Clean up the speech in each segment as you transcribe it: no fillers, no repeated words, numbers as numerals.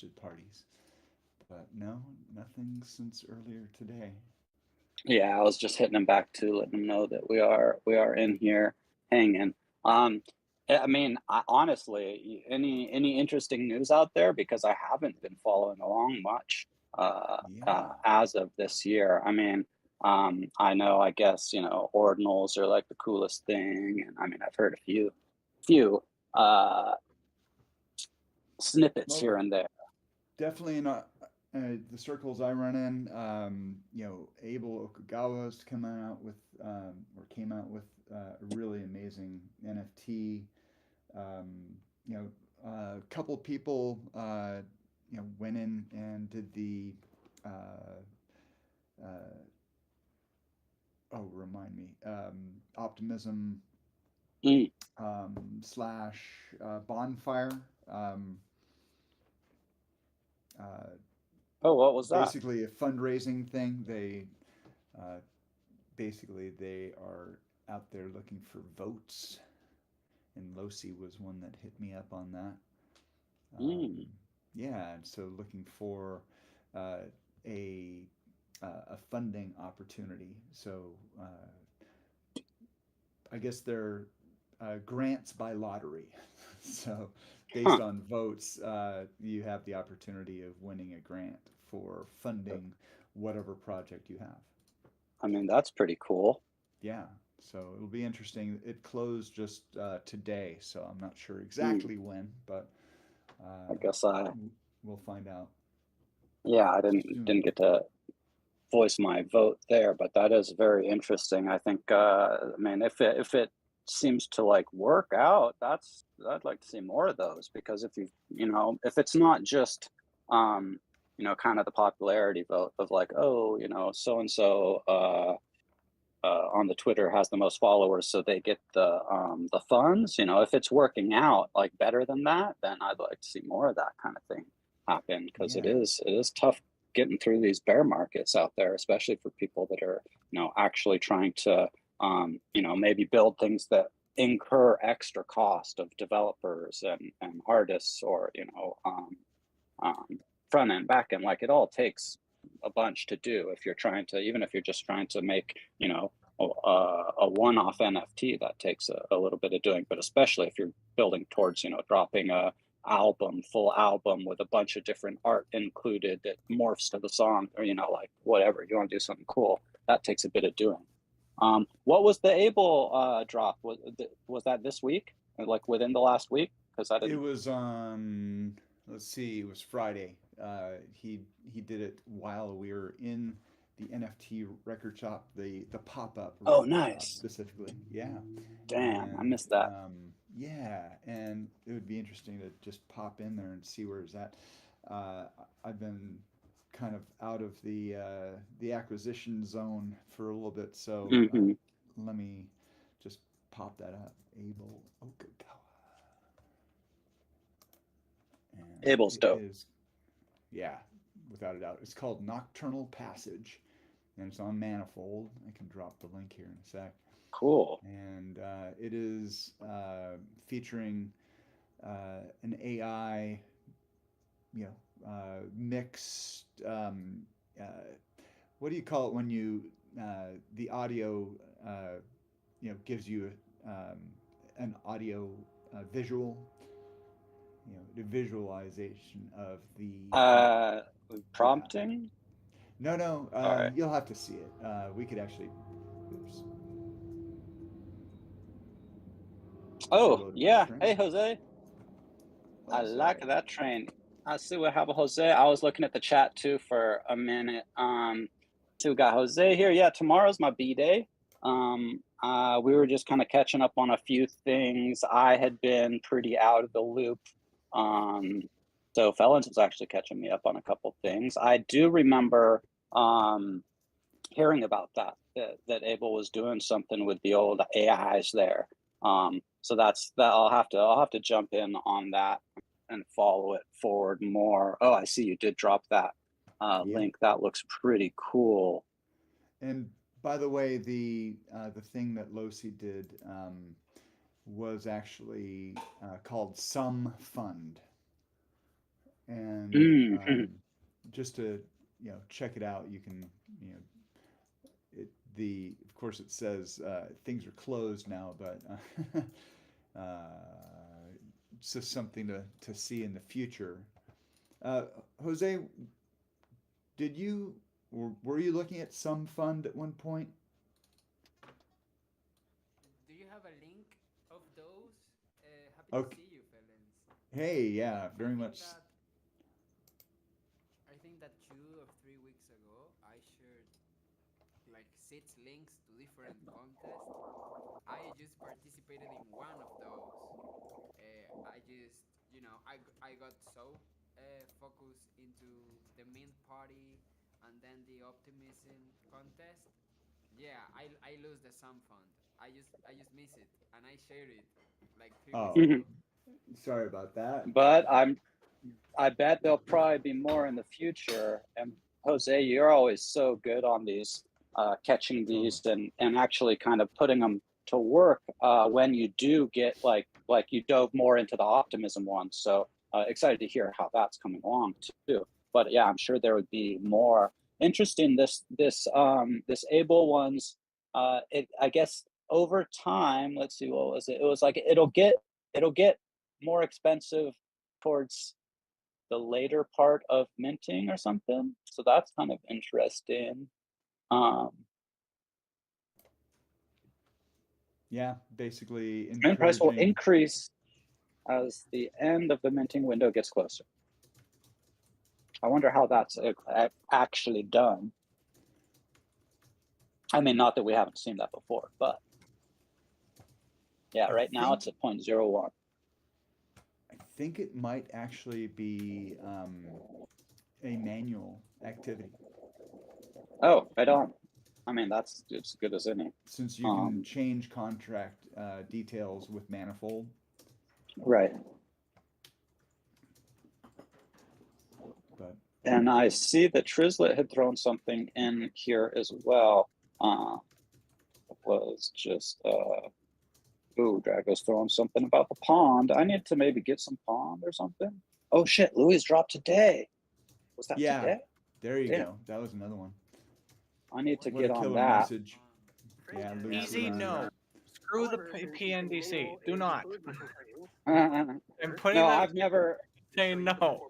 at parties. But no, nothing since earlier today. Yeah, I was just hitting him back to letting him know that we are in here hanging. Um, I mean, honestly, any interesting news out there? Because I haven't been following along much Yeah. as of this year. I mean, I know, I guess, ordinals are like the coolest thing, and I mean, I've heard a few uh, snippets Well, here and there. definitely not. The circles I run in, Abel Okagawa's come out with, or came out with a really amazing NFT. You know, a couple people, went in and did the, uh, uh, oh, remind me, optimism Mm. slash bonfire. Um, uh, Oh, what was that? Basically a fundraising thing. Uh, they are out there looking for votes, and Losi was one that hit me up on that. Mm. Yeah, and so looking for uh, a a funding opportunity. So I guess they're grants by lottery. So based Huh. on votes, you have the opportunity of winning a grant for funding whatever project you have. I mean, that's pretty cool. Yeah, so it'll be interesting. It closed just today, so I'm not sure Mm. exactly when, but I uh, guess I we'll find out Yeah, I didn't soon. get to voice my vote there, but that is very interesting. I think, I mean, if it seems to like work out, I'd like to see more of those because if it's not just, um, kind of the popularity vote of like, oh, so and so, on the Twitter has the most followers, so they get the funds. If it's working out like better than that, then I'd like to see more of that kind of thing happen because it Yeah, is it is tough getting through these bear markets out there, especially for people that are actually trying to maybe build things that incur extra cost of developers and artists or um, front end, back end. Like it all takes a bunch to do if you're trying to, even if you're just trying to make, a one-off NFT that takes a little bit of doing, but especially if you're building towards, dropping full album with a bunch of different art included that morphs to the song or, like whatever, you want to do something cool, that takes a bit of doing. What was the Able drop? Was that this week? Like within the last week? Because I it didn't. was on. Let's see, it was Friday. He did it while we were in the NFT record shop, the pop up Oh, nice. specifically. Yeah, Damn, I and missed that. yeah, and it would be interesting to just pop in there and see where it's at. Uh, I've been kind of out of the acquisition zone for a little bit, so Hmm. let me just pop that up. Abel Okagawa, and Able's it dope. is, yeah, without a doubt. It's called Nocturnal Passage, and it's on Manifold. I can drop the link here in a sec. Cool. And it is featuring an AI, mixed. Uh, what do you call it when the audio, uh, gives you um, an audio visual, the visualization of the Uh, yeah. Prompting? No, no, All right. you'll have to see it. We could actually, oops, say Oh, hello to my yeah. Hey, stream. Jose. I What's like up? that train. I see what happened, Jose. I was looking at the chat too for a minute. See, we got Jose here. Yeah, tomorrow's my B day. We were just kind of catching up on a few things. I had been pretty out of the loop. Um, so Felons was actually catching me up on a couple things. I do remember hearing about that Abel was doing something with the old AIs there. So that's that. I'll have to jump in on that and follow it forward more. Oh, I see you did drop that Yeah. link. That looks pretty cool. And by the way, the thing that Losi did was actually called Some Fund, and Mhm. just to check it out, you can you know of course it says things are closed now, but it's just something to see in the future. Uh, Jose, did you were you looking at some fund at one point? Do you have a link of those? Happy to Okay. see you, Felens. Hey, yeah, I very think much. that I think that 2 or 3 weeks ago I shared like 6 links to different contests. I just participated in one of those. I just, I got so focused into the mint party and then the optimism contest. Yeah, I lose the sum fund. I just miss it and I share it like 3 weeks Oh, Mhm. ago. sorry about that. But I bet there'll probably be more in the future. And Jose, you're always so good on these, catching Totally. these and actually kind of putting them to work when you do get like you dove more into the optimism one. So excited to hear how that's coming along too. But yeah, I'm sure there would be more interesting. This able ones. I guess over time. Let's see, what was it? It was like it'll get more expensive towards the later part of minting or something. So that's kind of interesting. Um, Yeah, basically and price will encouraging. increase as the end of the minting window gets closer. I wonder how that's actually done. I mean, not that we haven't seen that before, but yeah, I right now it's think at 0.01. I think it might actually be a manual activity, Oh, right on. I mean, that's as good as any. since you can Um, change contract details with Manifold. right. But And I see that Trizlet had thrown something in here as well. It was just ooh, Drago's throwing something about the pond. I need to maybe get some pond or something. Oh shit, Louis dropped today. Was that yeah, today? there you Damn, go. That was another one. I need to What a get on killer that. message. Yeah, Louis Easy, Ryan. no. Screw the PNDC. Do not. No, I'm putting that I've never saying no.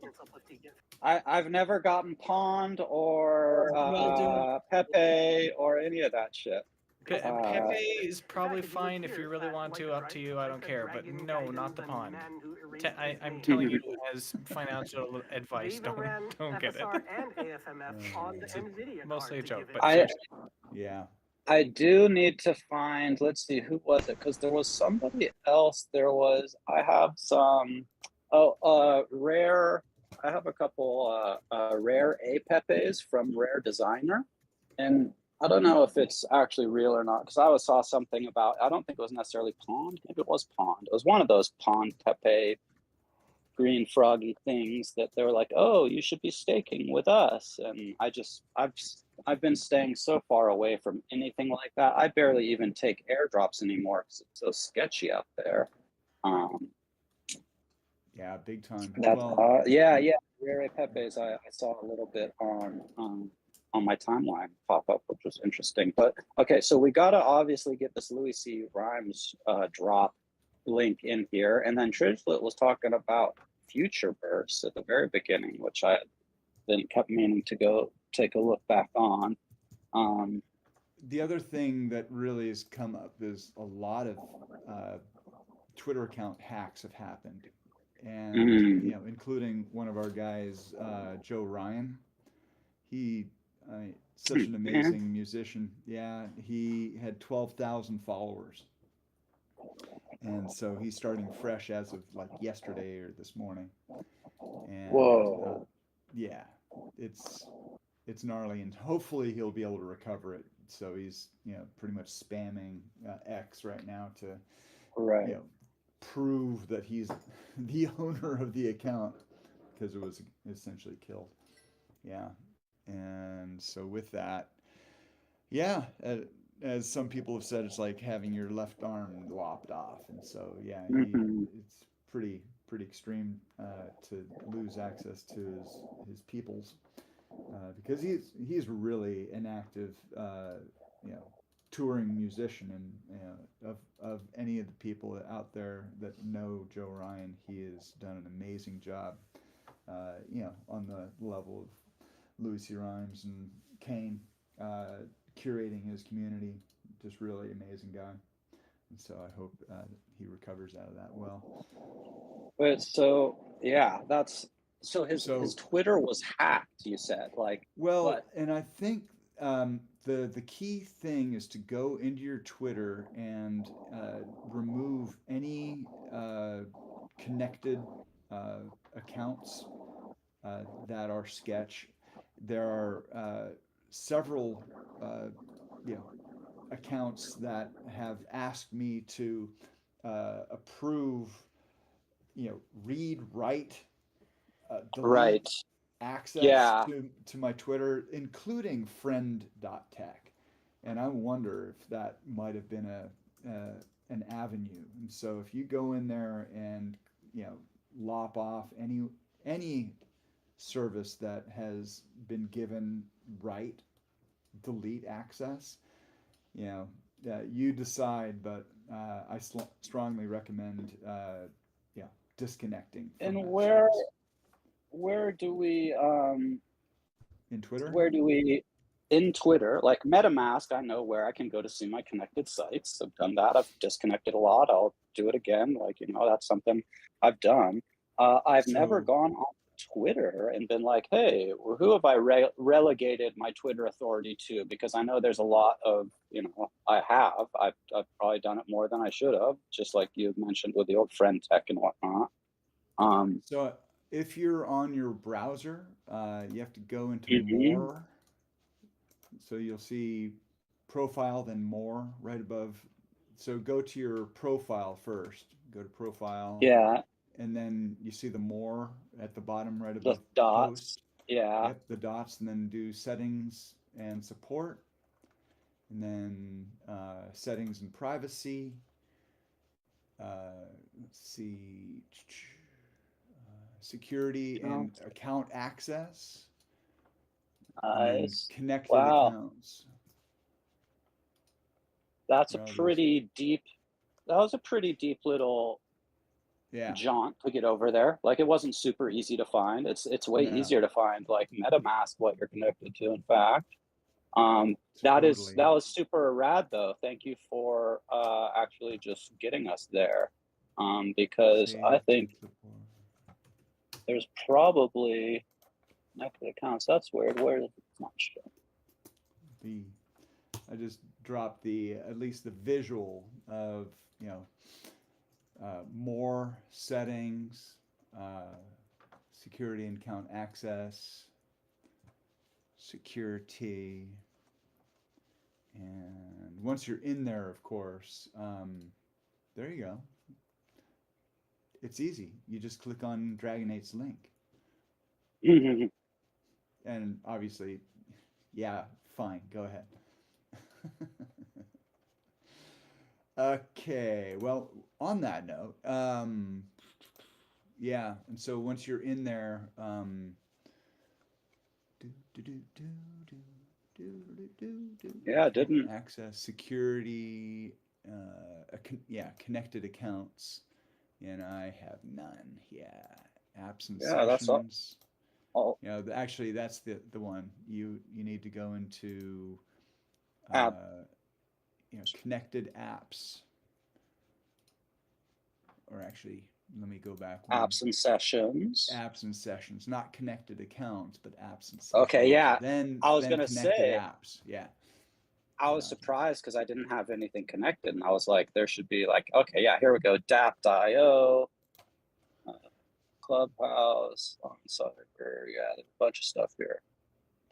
I've never gotten pond or Well, do Pepe or any of that shit. Pepe is probably fine if you really want to. Up to you. I don't care. But no, not the pond. I'm telling you as financial advice. Don't get it. It's mostly a joke, but I seriously. Yeah. I do need to find, let's see, who was it? Because there was somebody else. I have some, rare, I have a couple rare A Pepes from Rare Designer. And I don't know if it's actually real or not, because saw something about, I don't think it was necessarily Pond. Maybe it was Pond. It was one of those Pond Pepe green froggy things that they were like, oh, you should be staking with us. And I've been staying so far away from anything like that. I barely even take airdrops anymore because it's so sketchy out there. Um, Yeah, big time. that's Well, yeah. Rare Pepes, I saw a little bit on my timeline pop up, which was interesting. But okay, so we gotta obviously get this Louis C. Rhymes drop link in here, and then Tridget was talking about Future Burst at the very beginning, which I then kept meaning to go take a look back on. Um, the other thing that really has come up is a lot of uh, Twitter account hacks have happened, and mm, including one of our guys, Joe Ryan. He, such an man, amazing musician. Yeah, he had 12,000 followers, and so he's starting fresh as of like yesterday or this morning. And whoa, yeah, it's it's gnarly, and hopefully he'll be able to recover it. So he's pretty much spamming X right now to you right. know prove that he's the owner of the account because it was essentially killed. Yeah, and so with that, yeah, as some people have said, it's like having your left arm lopped off, and so yeah, Mm-hmm. it's pretty pretty extreme to lose access to his peoples, because he's really an active you know touring musician, and of any of the people out there that know Joe Ryan, he has done an amazing job, on the level of Louis C. Rhymes and Kane, curating his community. Just really amazing guy. And so I hope he recovers out of that well. But so yeah, that's so So his Twitter was hacked, you said. Like well, what? and I think the key thing is to go into your Twitter and remove any connected accounts that are sketch. There are several you know accounts that have asked me to approve, read, write, delete Right. access Yeah. to my Twitter, including friend.tech. And I wonder if that might have been an avenue. And so if you go in there and lop off any service that has been given right, delete access, you decide. But I strongly recommend disconnecting from And that service. where do we In Twitter? where do we in Twitter, like MetaMask, I know where I can go to see my connected sites. I've done that. I've disconnected a lot. I'll do it again. Like, that's something I've done. I've never So gone on Twitter and been like, hey, who have I relegated my Twitter authority to? Because I know there's a lot of, I've probably done it more than I should have, just like you mentioned with the old friend tech and whatnot. So if you're on your browser, you have to go into Mhm. more. So you'll see profile, then more right above. So go to your profile first. Go to profile, Yeah, and then you see the more at the bottom right the above dots. post. Yeah. Yep, the dots, and then do settings and support, and then settings and privacy. Let's see, security and account access, and then Nice. connected Wow. accounts. That's a There's pretty deep, that was a pretty deep little yeah, jaunt to get over there. Like it wasn't super easy to find. It's way no, easier to find like MetaMask what you're connected to, in fact. That totally. was super rad though. Thank you for actually just getting us there. Because I Save to think support. there's probably connected accounts. That's weird. Where is it? It's not showing. I just dropped at least the visual of more settings, security and account access, security, and once you're in there, of course, there you go. It's easy. You just click on Dragon 8's link, and obviously, yeah, fine, go ahead. Okay, well, on that note, yeah, and so once you're in there, Yeah, account didn't. access, security, connected accounts, and I have none. Yeah, apps and Yeah, that's sessions. all Actually, that's the one you need to go into. app Connected apps, or actually, let me go back one. apps and sessions. Apps and sessions, not connected accounts, but apps and sessions. Okay, yeah. Then I was gonna connected say, apps. Yeah. I was surprised because I didn't have anything connected, and I was like, there should be like, okay, yeah, here we go, Dapt.io, Clubhouse, on server, yeah, there's a bunch of stuff here.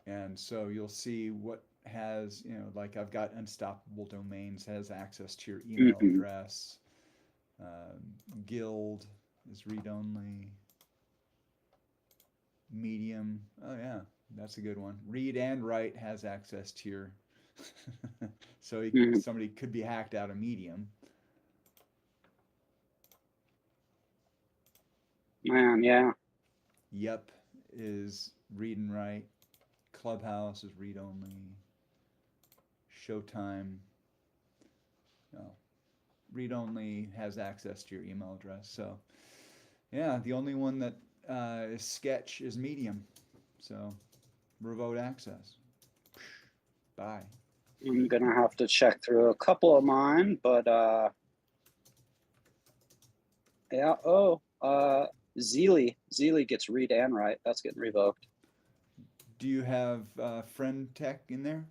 And so you'll see what has, like I've got Unstoppable Domains has access to your email address. Guild is read only. Medium, oh yeah, that's a good one. Read and Write has access to your so somebody could be hacked out of Medium. Man, yeah. Yep is read and write. Clubhouse is read only. Showtime, no, read only has access to your email address. So yeah, the only one that is Sketch is Medium. So remote access. Bye. I'm gonna have to check through a couple of mine, but yeah. Oh, Zeely gets read and write. That's getting revoked. Do you have Friend Tech in there?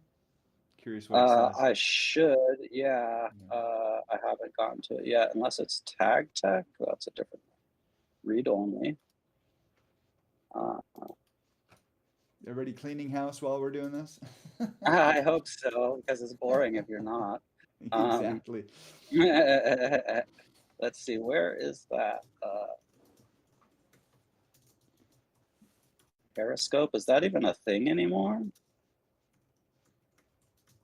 Curious what it says. I should, yeah. I haven't gotten to it yet, unless it's Tag Tech. That's a different read only. Everybody cleaning house while we're doing this? I hope so, because it's boring if you're not. Exactly. Let's see, where is that? Periscope, is that even a thing anymore?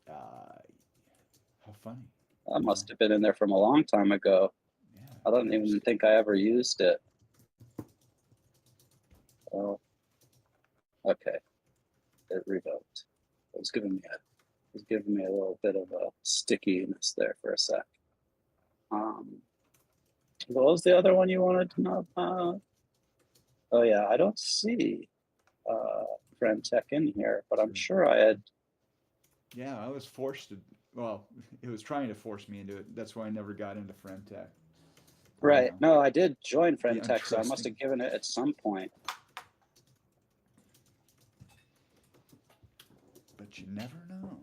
How funny. That must have been in there from a long time ago. Yeah, I don't even think I ever used it. Oh, okay. It revoked. It was giving me a little bit of a stickiness there for a sec. What was the other one you wanted to know about? Oh yeah, I don't see Friend Tech in here, but I'm sure I had. Yeah, I was forced to. Well, it was trying to force me into it. That's why I never got into Friend Tech. Right. No, I did join Friend The Tech, so I must have given it at some point. But you never know.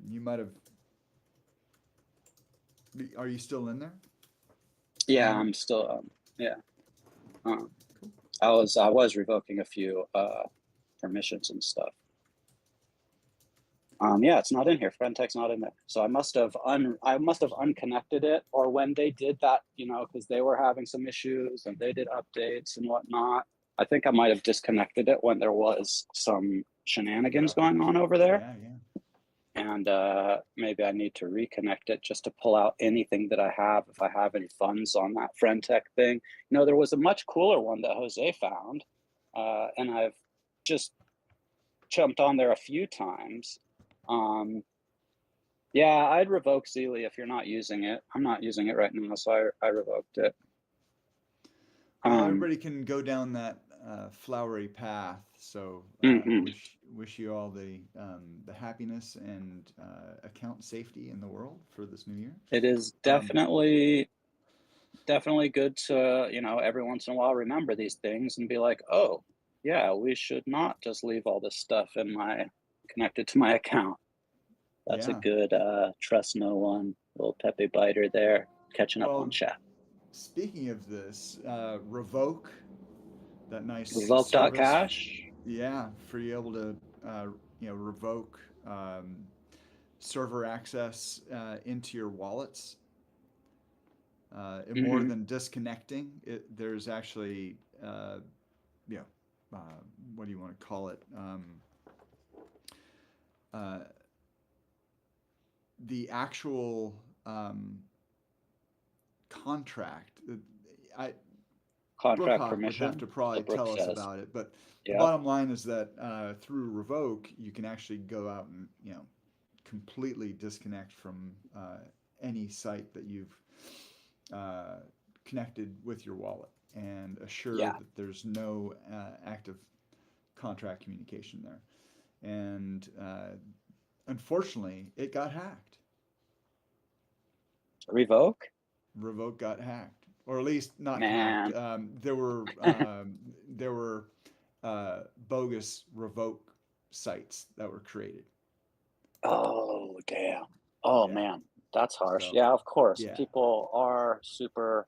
You might have. Are you still in there? Yeah, I'm still. Yeah. I was revoking a few permissions and stuff. Yeah, it's not in here. Friend Tech's not in there. So I must have unconnected it, or when they did that, because they were having some issues and they did updates and whatnot. I think I might have disconnected it when there was some shenanigans going on over there. Yeah. And maybe I need to reconnect it just to pull out anything that I have, if I have any funds on that Friend Tech thing. There was a much cooler one that Jose found, and I've just jumped on there a few times. Yeah, I'd revoke Zeely if you're not using it. I'm not using it right now, so I revoked it. Everybody can go down that flowery path. So wish you all the happiness and account safety in the world for this new year. It is definitely good to every once in a while remember these things and be like, oh yeah, we should not just leave all this stuff connected to my account. That's a good trust no one, little Pepe Biter there, catching up on chat. Speaking of this, Revoke, that nice Revoke.cash. Yeah, for you able to revoke server access into your wallets. More than disconnecting, there's actually what do you want to call it? The actual contract. Contract Brookhawk permission. would have to probably tell us about it, but the bottom line is that through Revoke, you can actually go out and completely disconnect from any site that you've connected with your wallet, and assure that there's no active contract communication there. And unfortunately, it got hacked. Revoke got hacked, or at least not hacked. There were bogus Revoke sites that were created. Oh damn! Oh man, that's harsh. So, yeah, of course. Yeah. People are super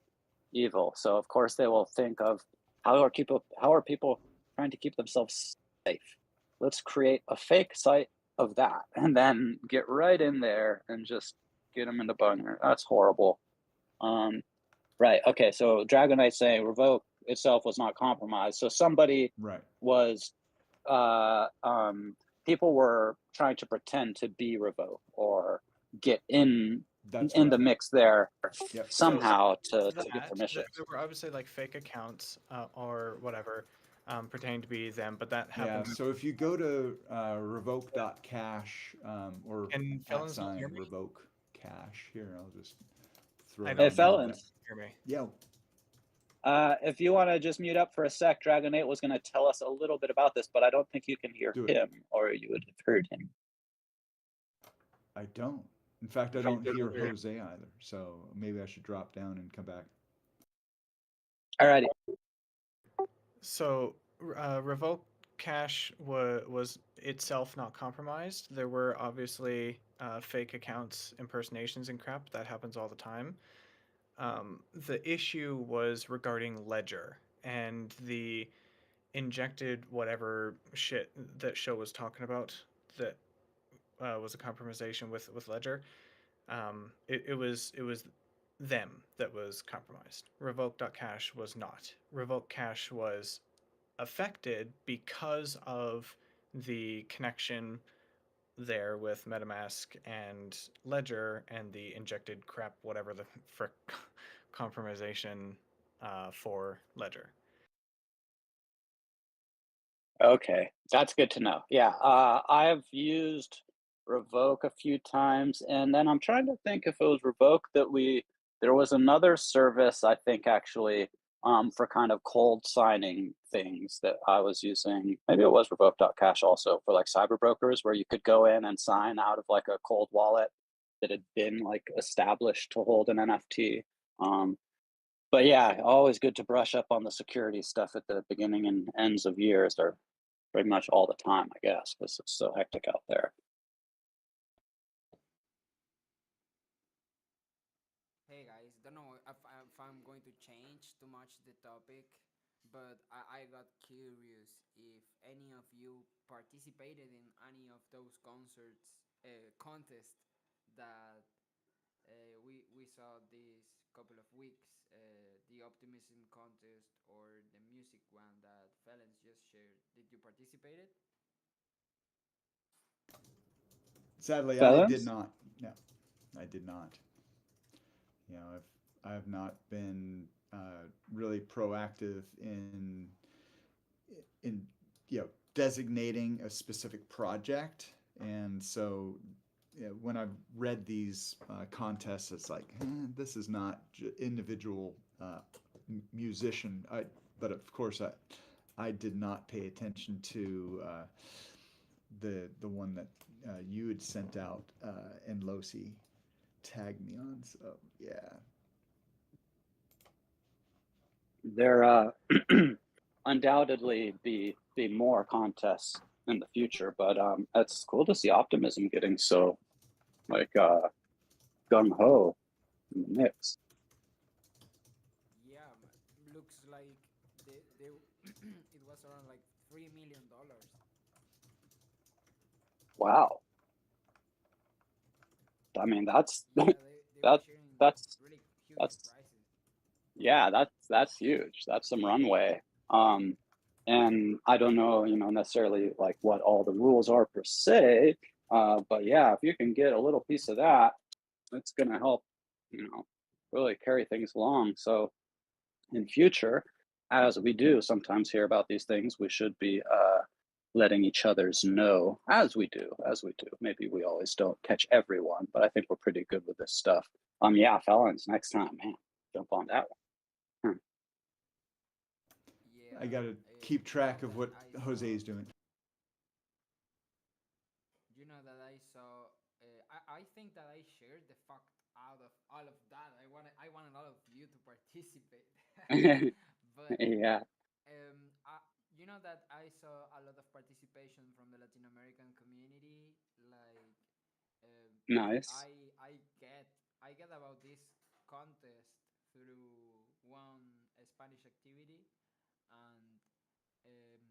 evil, so of course they will think of how are people trying to keep themselves safe. Let's create a fake site of that, and then get right in there and just get them in the bungler. That's horrible. Right. Okay. So Dragon Knight saying Revoke itself was not compromised. So somebody was, people were trying to pretend to be Revoke or get in That's in the right. mix there Yep. somehow to that, get permission. there were obviously like fake accounts or whatever pretending to be them, but that Yeah. happened. So if you go to revoke.cash or Can at felons not hear sign me? revoke cash, here, I'll just throw I it know Hey, on there. felons That, felons, hear me. yeah. if you want to just mute up for a sec, Dragon 8 was going to tell us a little bit about this, but I don't think you can hear Do it. him, or you would have heard him. I don't. In fact, I don't hear Jose either. So maybe I should drop down and come back. Alrighty. So revoke cache was itself not compromised. There were obviously fake accounts, impersonations, and crap that happens all the time. The issue was regarding Ledger and the injected whatever shit that show was talking about that was a compromisation with Ledger. It was them that was compromised. Revoke.cache was not. Revoke cache was affected because of the connection there with MetaMask and Ledger and the injected crap, whatever the frick compromisation for Ledger. Okay, that's good to know. Yeah, I've used Revoke a few times, and then I'm trying to think if it was Revoke that there was another service, I think actually, for kind of cold signing things that I was using. Maybe it was Revoke.cash also for like cyber brokers, where you could go in and sign out of like a cold wallet that had been like established to hold an NFT. But yeah, always good to brush up on the security stuff at the beginning and ends of years, or pretty much all the time, I guess, because it's so hectic out there. Hey guys, don't know if I'm going to change too much the topic, but I got curious if any of you participated in any of those contests that we saw these couple of weeks, the optimism contest or the music one that Felons just shared. Did you participate? Sadly, I did Felons? not. No, I did not. You know, I have not been really proactive in designating a specific project, and so when I've read these contests, it's like this is not individual musician. But of course, I did not pay attention to the one that you had sent out, and Losi tagged me on. So yeah. There undoubtedly be more contests in the future, but it's cool to see Optimism getting so like gung ho in the mix. Yeah, looks like they it was around like $3 million. Wow. I mean, that's Yeah, they were that sharing that's really huge that's prices. yeah, that's huge. That's some runway. And I don't know, necessarily like what all the rules are per se, but yeah, if you can get a little piece of that, it's gonna help, really carry things along. So in future, as we do sometimes hear about these things, we should be letting each others know as we do. Maybe we always don't catch everyone, but I think we're pretty good with this stuff. Yeah, felons, next time, man, jump on that one. Yeah, I gotta keep you know track of that what I Jose saw. is doing. You know that I saw. I think that I shared the fact out of all of that. I wanted all of you to participate, but Yeah, you know that I saw a lot of participation from the Latin American community. Like, um, nice. I get about this contest through one Spanish activity, and um,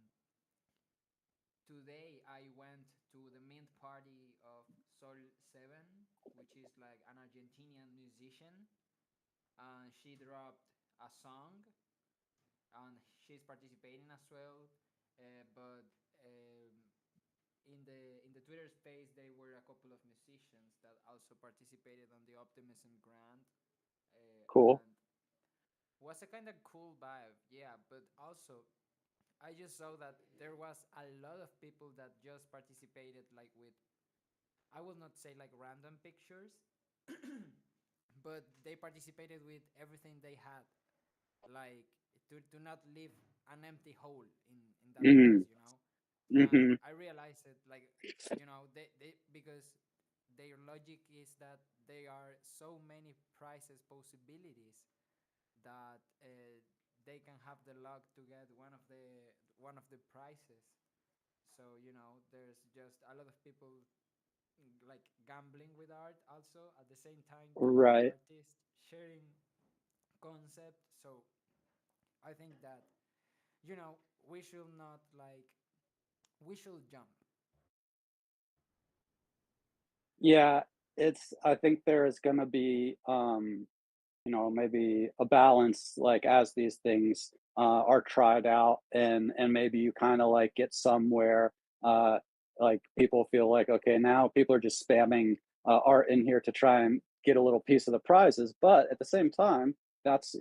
today I went to the mint party of Sol Seven, which is like an Argentinian musician, and she dropped a song, and she's participating as well. But in the Twitter space there were a couple of musicians that also participated on the Optimism Grant, Cool. and was a kind of cool vibe. Yeah, but also I just saw that there was a lot of people that just participated like with, I will not say like random pictures, but they participated with everything they had, like to not leave an empty hole in that Mm, place, you know. And hmm I realized it, like, you know, they because their logic is that there are so many prices possibilities that they can have the luck to get one of the prizes. So you know, there's just a lot of people like gambling with art also at the same time being Right. artists sharing concept. So I think that, you know, we should not like, we should jump. Yeah, I think there is gonna be, maybe a balance, like, as these things, are tried out and maybe you kinda, like, get somewhere, like, people feel like, "Okay, now people are just spamming, art in here to try and get a little piece of the prizes," but at the same time, that's,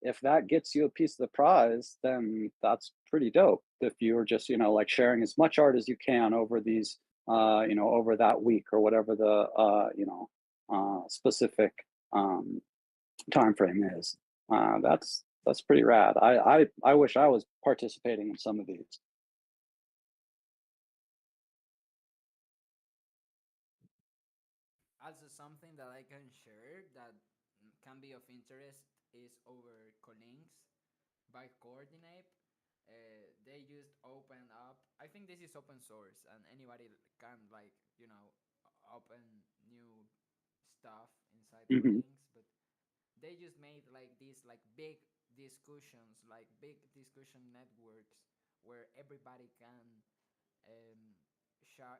if that gets you a piece of the prize, then that's pretty dope. If you're just, like, sharing as much art as you can over these, over that week or whatever the, specific, um time frame is. That's pretty rad. I wish I was participating in some of these. Also, something that I can share that can be of interest is over Colinks by Coordinate. They just open up. I think this is open source, and anybody can like, you know, open new stuff inside Mhm. Colinks. But they just made like these like big discussions, like big discussion networks where everybody can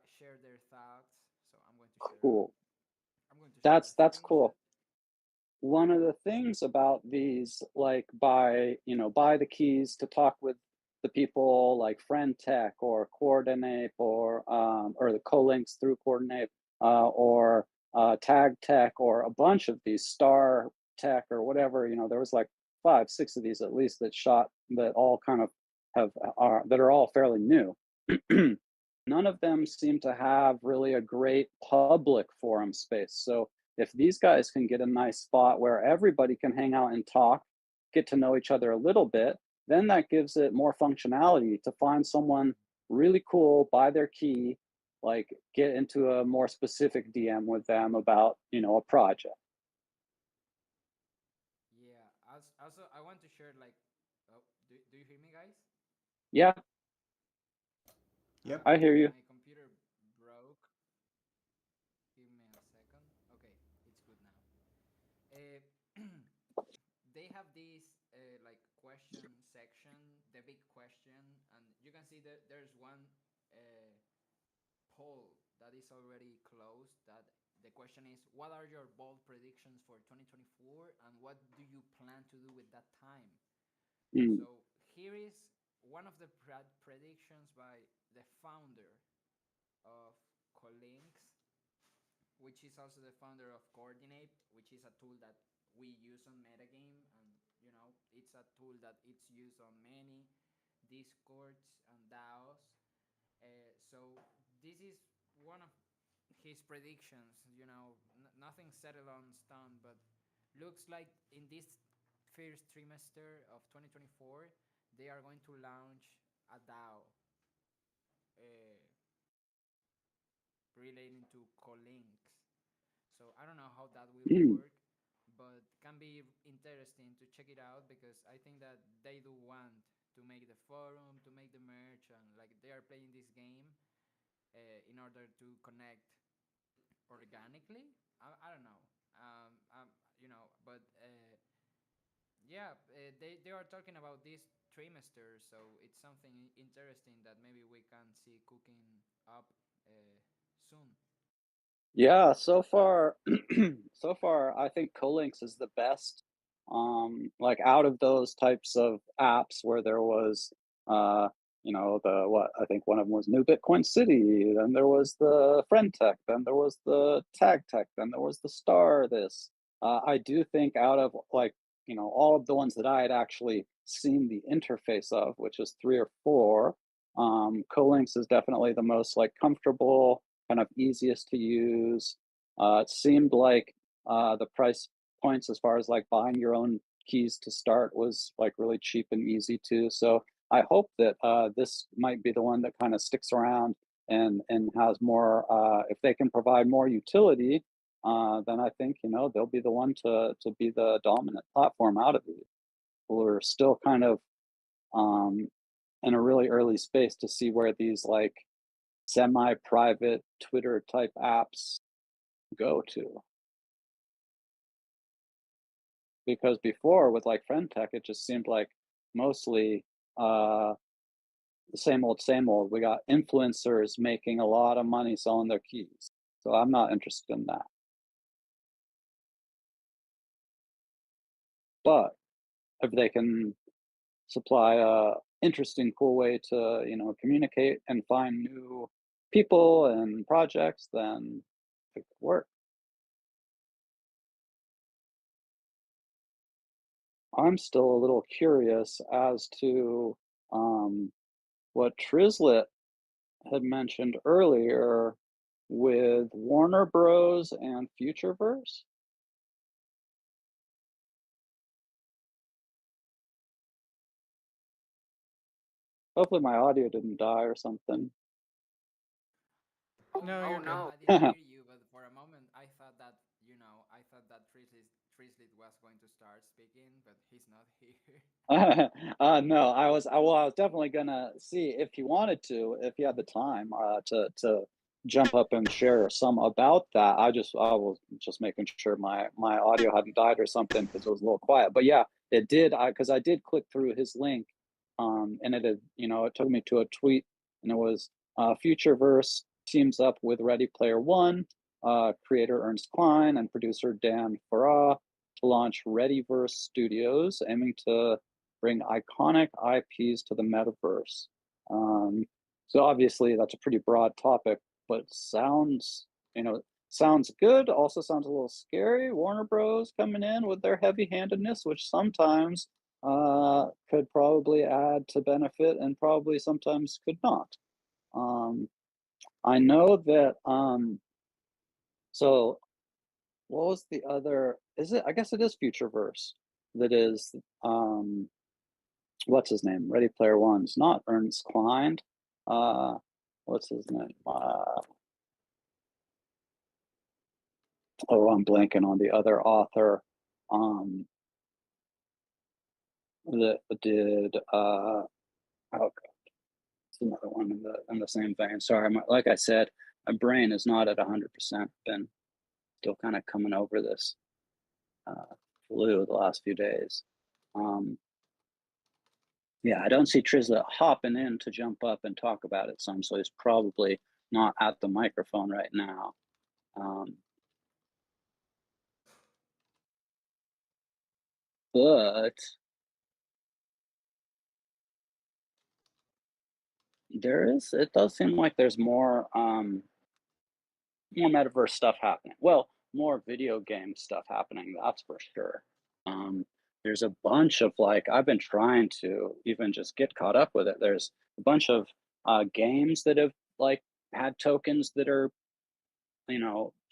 share their thoughts. So Cool. I'm going to share a That's cool. screenshot. One of the things about these, like, buy the keys to talk with the people like Friend Tech or Coordinate or the Colinks through Coordinate, or Tag Tech or a bunch of these Star Tech or whatever, there was like 5, 6 of these at least that all kind of that are all fairly new. None of them seem to have really a great public forum space. So if these guys can get a nice spot where everybody can hang out and talk, get to know each other a little bit, then that gives it more functionality to find someone really cool, buy their key, like get into a more specific DM with them about, a project. Yeah. Also, I want to share like, oh, do you hear me, guys? Yeah, Yep. I hear you. My computer broke. Give me a second. Okay, it's good now. Uh, they have this like question section, the big question, and you can see that there's one uh, poll that is already closed. That the question is, what are your bold predictions for 2024, and what do you plan to do with that time? Mm, So here is one of the predictions by the founder of Colinks, which is also the founder of Coordinate, which is a tool that we use on metagame, and you know, it's a tool that it's used on many discords and DAOs. So this is one of his predictions. You know, nothing settled on stone, but looks like in this first trimester of 2024, they are going to launch a DAO uh, relating to Colinks. So I don't know how that will mm, work, but can be interesting to check it out because I think that they do want to make the forum, to make the merch, and like they are playing this game in order to connect organically. I don't know. You know, but yeah, they are talking about this trimester, so it's something interesting that maybe we can see cooking up soon. yeah, so far, so far, I think Colinx is the best. Like out of those types of apps where there was, uh, what I think one of them was New Bitcoin City, then there was the Friend Tech, then there was the Tag Tech, then there was the Star this. I do think out of like, all of the ones that I had actually seen the interface of, which is 3 or 4, Colinx is definitely the most like comfortable, kind of easiest to use. It seemed like the price points as far as like buying your own keys to start was like really cheap and easy too. So I hope that this might be the one that kind of sticks around and has more. If they can provide more utility, then I think they'll be the one to be the dominant platform out of it. We're still kind of in a really early space to see where these like semi-private Twitter type apps go to. Because before with like Friend Tech, it just seemed like mostly the same old, same old. We got influencers making a lot of money selling their keys. So I'm not interested in that. But if they can supply a interesting, cool way to, communicate and find new people and projects, then it could work. I'm still a little curious as to what Trizlet had mentioned earlier with Warner Bros. And Futureverse. Hopefully my audio didn't die or something. No, you're good. I didn't hear you, but for a moment I thought that Trizlit was going to start speaking, but he's not here. No, I was definitely gonna see if he wanted to, if he had the time to jump up and share some about that. I was just making sure my audio hadn't died or something because it was a little quiet. But yeah, it did. Because I did click through his link, and it had, it took me to a tweet, and it was Futureverse teams up with Ready Player One, creator Ernst Klein and producer Dan Farah to launch Readyverse Studios, aiming to bring iconic IPs to the metaverse. So obviously that's a pretty broad topic, but sounds good. Also sounds a little scary. Warner Bros. Coming in with their heavy-handedness, which sometimes could probably add to benefit and probably sometimes could not. I know that so what was the other? I guess it is Futureverse that is what's his name? Ready Player One's not Ernst Klein. What's his name? I'm blanking on the other author that did oh god, it's another one in the same vein. Sorry, like I said, my brain is not at 100%. Been still kind of coming over this flu the last few days. Yeah, I don't see Trizlet hopping in to jump up and talk about it some, so he's probably not at the microphone right now. But it does seem like there's more metaverse stuff happening. Well, more video game stuff happening, that's for sure. There's a bunch of I've been trying to even just get caught up with it. There's a bunch of games that have had tokens that are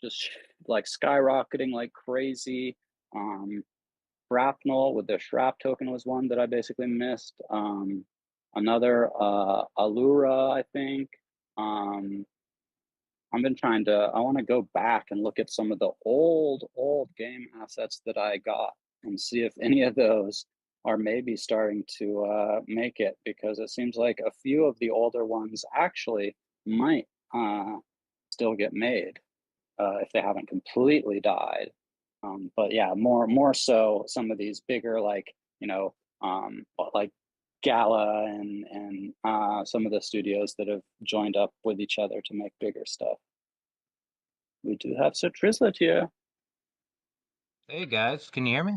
just skyrocketing like crazy. Shrapnel with the Shrap token was one that I basically missed. Another Allura, I think. I want to go back and look at some of the old game assets that I got and see if any of those are maybe starting to make it, because it seems like a few of the older ones actually might still get made if they haven't completely died. But yeah, more so some of these bigger Gala and some of the studios that have joined up with each other to make bigger stuff. We do have Sir Trizlet here. Hey guys, can you hear me?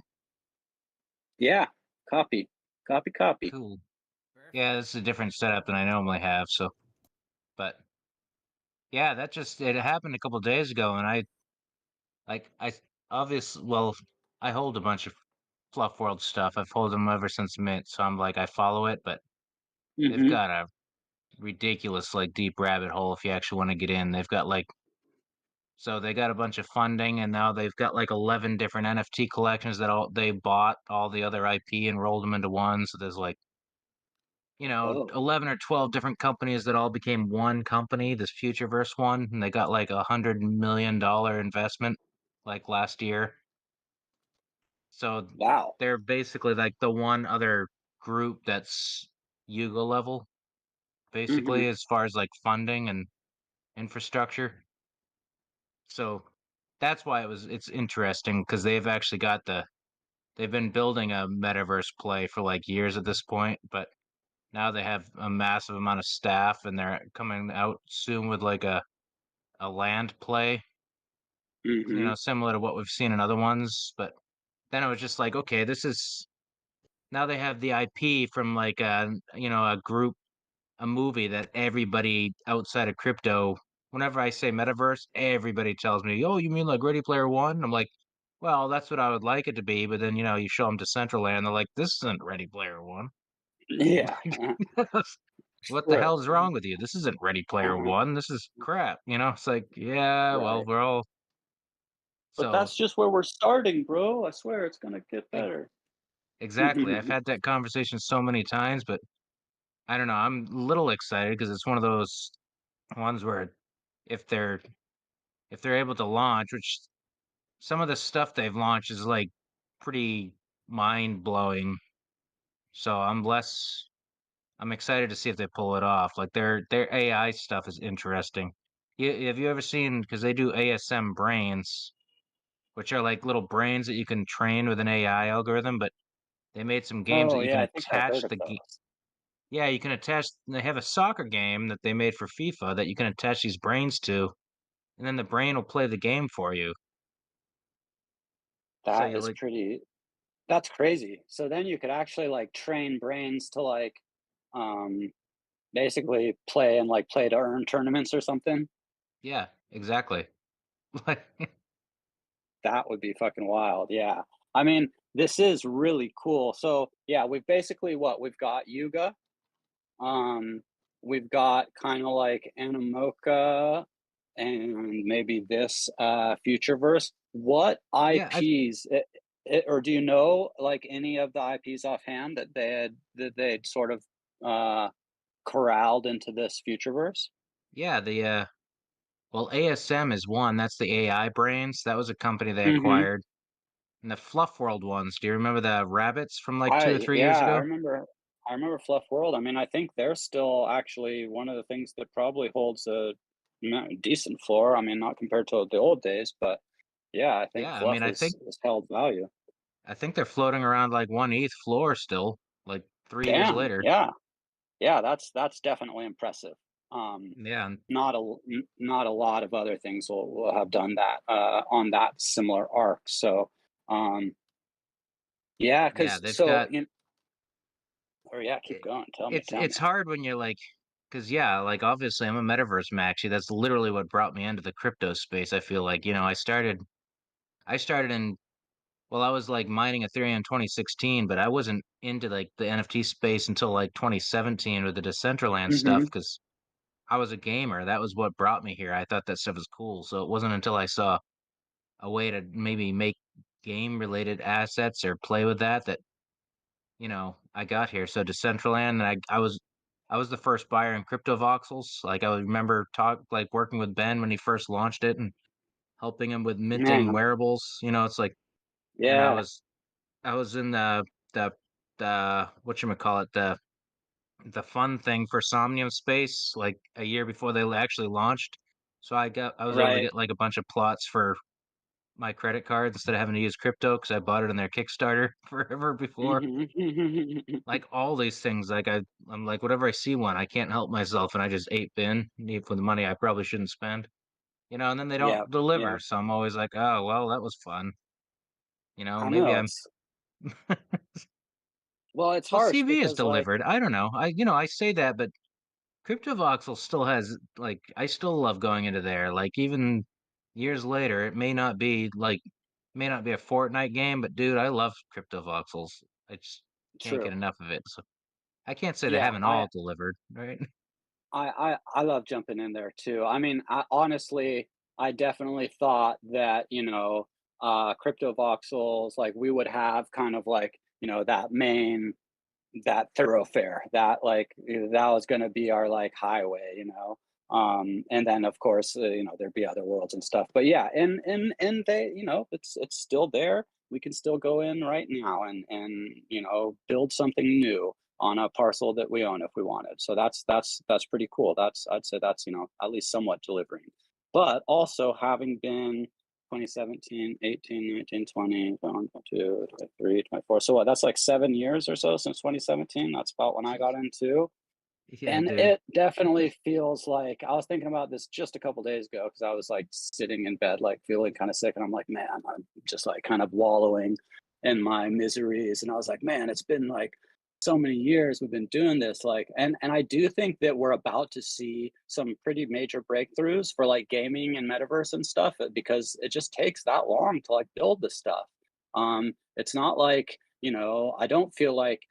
Yeah, copy. Cool. Yeah, this is a different setup than I normally have. So, but yeah, it happened a couple days ago, and I obviously, well, I hold a bunch of Fluff World stuff. I've held them ever since Mint, so I'm like, I follow it, but they've Mm-hmm. got a ridiculous, like, deep rabbit hole if you actually want to get in. They've got like, so they got a bunch of funding, and now they've got like 11 different NFT collections that they bought all the other IP and rolled them into one. So there's like, Whoa. 11 or 12 different companies that all became one company, this Futureverse one, and they got like $100 million investment like last year. So Wow. they're basically like the one other group that's Yuga level, Mm-hmm. basically, as far as like funding and infrastructure. So that's why it's interesting because they've been building a metaverse play for like years at this point, but now they have a massive amount of staff and they're coming out soon with like a land play, Mm-hmm. similar to what we've seen in other ones. But then it was just like, okay, this is now they have the IP from like a group, a movie that everybody outside of crypto, whenever I say metaverse, everybody tells me, "Oh, you mean like Ready Player One?" I'm like, "Well, that's what I would like it to be." But then you show them to Decentraland, they're like, "This isn't Ready Player One." Yeah. What the True. hell's wrong with you? This isn't Ready Player Uh-huh. One. This is crap. It's like, yeah, well, Right. we're all But so that's just where we're starting, bro. I swear it's gonna get e- better. exactly. I've had that conversation so many times, but I don't know. I'm a little excited because it's one of those ones where if they're if they're able to launch, which some of the stuff they've launched is like pretty mind blowing. So I'm excited to see if they pull it off. Like their AI stuff is interesting. Have you ever seen, because they do ASM brains, which are like little brains that you can train with an AI algorithm, but they made some games Oh that you yeah, can I think I've attach heard of those. yeah, you can attach they have a soccer game that they made for FIFA that you can attach these brains to, and then the brain will play the game for you. So That you is like pretty that's crazy. So then you could actually like train brains to like um basically play to earn tournaments or something. yeah, exactly. Like That would be fucking wild. Yeah. I mean, this is really cool. So yeah, we've basically we've got Yuga, um, we've got kind of like Animoca and maybe this Futureverse. What yeah, I IPs or do you know like any of the IPs offhand that they'd sort of uh corralled into this Futureverse? yeah, well, ASM is one, that's the AI brains, that was a company they Mm-hmm. acquired. And the Fluff World ones, do you remember the rabbits from, like, 2 or I 3 years yeah, ago? I remember Fluff World. I mean, I think they're still actually one of the things that probably holds a decent floor. I mean, not compared to the old days, but yeah, I think Yeah, I Fluff mean, is held value. I think they're floating around, like, 1 ETH floor still, like, 3 years Damn, later. yeah, yeah, that's definitely impressive. Um, Yeah, and not a lot of other things will have done that on that similar arc. So, um, yeah, yeah, because they've so got or yeah, keep I going. Tell me. it's hard when you're, like, because yeah, like, obviously, I'm a metaverse maxi, that's literally what brought me into the crypto space, I feel like, I started in well, I was, like, mining Ethereum in 2016, but I wasn't into, like, the NFT space until, like, 2017 with the Decentraland stuff Hmm. because I was a gamer, that was what brought me here, I thought that stuff was cool, so it wasn't until I saw a way to maybe make game-related assets or play with that I got here, so Decentraland, and I was the first buyer in crypto voxels, like, I remember working with Ben when he first launched it and helping him with minting Man, wearables, it's like and yeah. I was in the the whatchamacallit, the fun thing for Somnium Space, like, a year before they actually launched, so I was able to Right. get, like, a bunch of plots for my credit card instead of having to use crypto because I bought it in their Kickstarter forever before. Mhm. Like, all these things, like, I'm like, whatever I see one, I can't help myself, and I just ape in, even with money I probably shouldn't spend, and then they Yeah, don't yeah. deliver, so I'm always like, "Oh, well, that was fun." I Maybe know I'm it's Well, it's Well, harsh CV is because like, delivered. I don't know. I say that, but CryptoVoxel still has like I still love going into there. Like even years later, it may not be a Fortnite game, but dude, I love CryptoVoxels. I just can't get true. enough of it. So I can't say they Yeah, haven't all delivered, right? I love jumping in there too. I mean, honestly, I definitely thought that, crypto voxels, like we would have kind of like, that thoroughfare, that like, that was going to be our like highway. And then of course, there'd be other worlds and stuff. But yeah, and they, it's still there. We can still go in right now and build something new on a parcel that we own if we wanted. So that's pretty cool. I'd say that's at least somewhat delivering. But also having been 2017, 18, 19, 20, 21, 22, 23, 24. So what, that's like 7 years or so since 2017. That's about when I got into. Yeah, And dude. it definitely feels like I was thinking about this just a couple days ago because I was like sitting in bed, like feeling kind of sick. And I'm like, man, I'm just like kind of wallowing in my miseries. And I was like, man, it's been like so many years we've been doing this. Like, and I do think that we're about to see some pretty major breakthroughs for like gaming and metaverse and stuff because it just takes that long to like build the stuff. It's not like, I don't feel like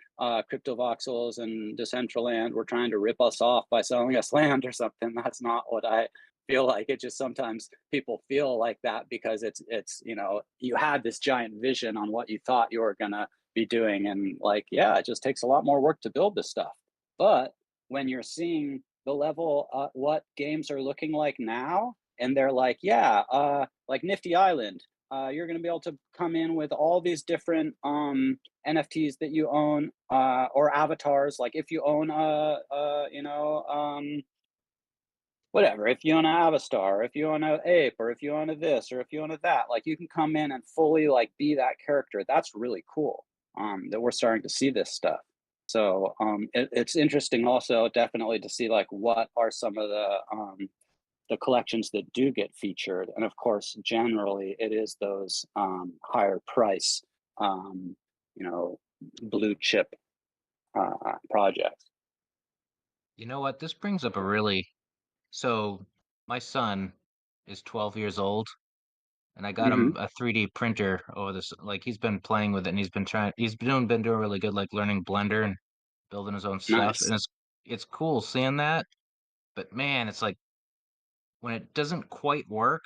crypto voxels and Decentraland were trying to rip us off by selling us land or something. That's not what I feel like. It just sometimes people feel like that because it's you had this giant vision on what you thought you were gonna be doing, and like it just takes a lot more work to build this stuff. But when you're seeing the level, what games are looking like now, and they're like, like Nifty Island. You're going to be able to come in with all these different NFTs that you own or avatars. Like if you own whatever, if you own an Avastar, if you own an ape, or if you own a this, or if you own a that, like you can come in and fully like be that character. That's really cool. That we're starting to see this stuff. So it's interesting also definitely to see like what are some of the collections that do get featured. And of course, generally it is those higher price, um, blue chip projects. You know what? This brings up a really so my son is 12 years old and I got Hmm. him a 3D printer over this like he's been playing with it and been doing really good like learning Blender and building his own stuff Nice. and it's cool seeing that. But man, it's like when it doesn't quite work,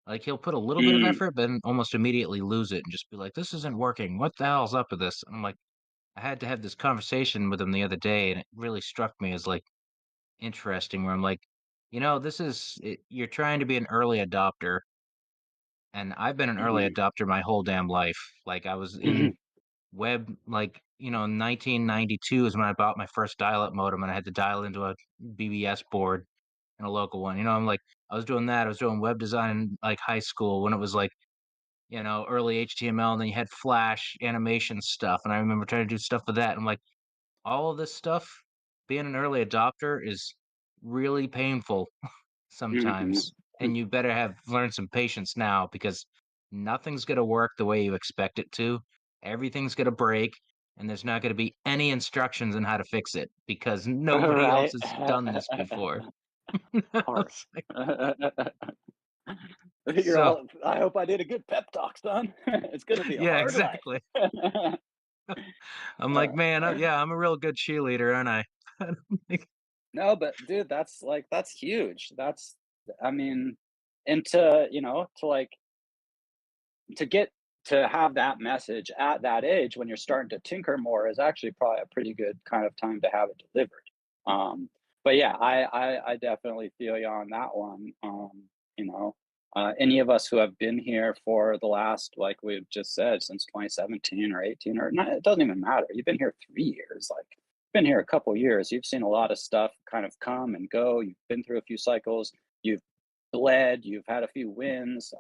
like he'll put a little bit of Mm. effort, but then almost immediately lose it and just be like, "This isn't working. What the hell's up with this?" And I'm like, I had to have this conversation with him the other day, and it really struck me as like interesting. Where I'm like, you're trying to be an early adopter, and I've been an early Hmm. adopter my whole damn life. Like I was in web, 1992 is when I bought my first dial-up modem, and I had to dial into a BBS board and a local one. I'm like, I was doing that. I was doing web design in like high school when it was like, early HTML, and then you had Flash animation stuff. And I remember trying to do stuff with that. I'm like, all of this stuff, being an early adopter is really painful Hmm. sometimes. And you better have learned some patience now because nothing's going to work the way you expect it to. Everything's going to break, and there's not going to be any instructions on how to fix it because nobody else Right. has done this before. Harsh. So, I hope I did a good pep talk, son. It's gonna be a yeah, hard exactly. life. I'm like, Uh, man, yeah, I'm a real good cheerleader, aren't I? Like, no, but dude, that's huge. I mean, and to like to get to have that message at that age when you're starting to tinker more is actually probably a pretty good kind of time to have it delivered. But yeah, I definitely feel you on that one. You know, any of us who have been here for the last, like we've just said, since 2017 or 18 or not, it doesn't even matter. You've been here 3 years, like been here a couple years. You've seen a lot of stuff kind of come and go. You've been through a few cycles. You've bled. You've had a few wins.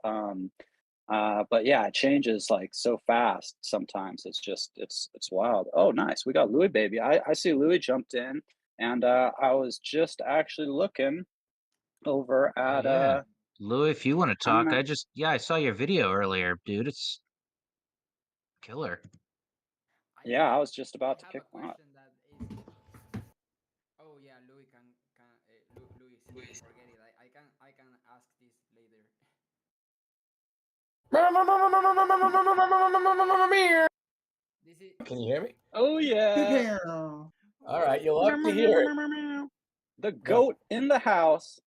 But yeah, it changes like so fast sometimes. It's wild. Oh, nice. We got Louis baby. I see Louis jumped in, and I was just actually looking over oh at yeah, Lou, if you want to I'm talk, gonna I saw your video earlier, dude. It's killer. I Yeah, I was just about to have kick a one up. question that is. Oh yeah, Louis Louis, forget it. I can ask this later. This is Can you hear me? Oh yeah, All right, you'll love to hear it. the No, goat in the house.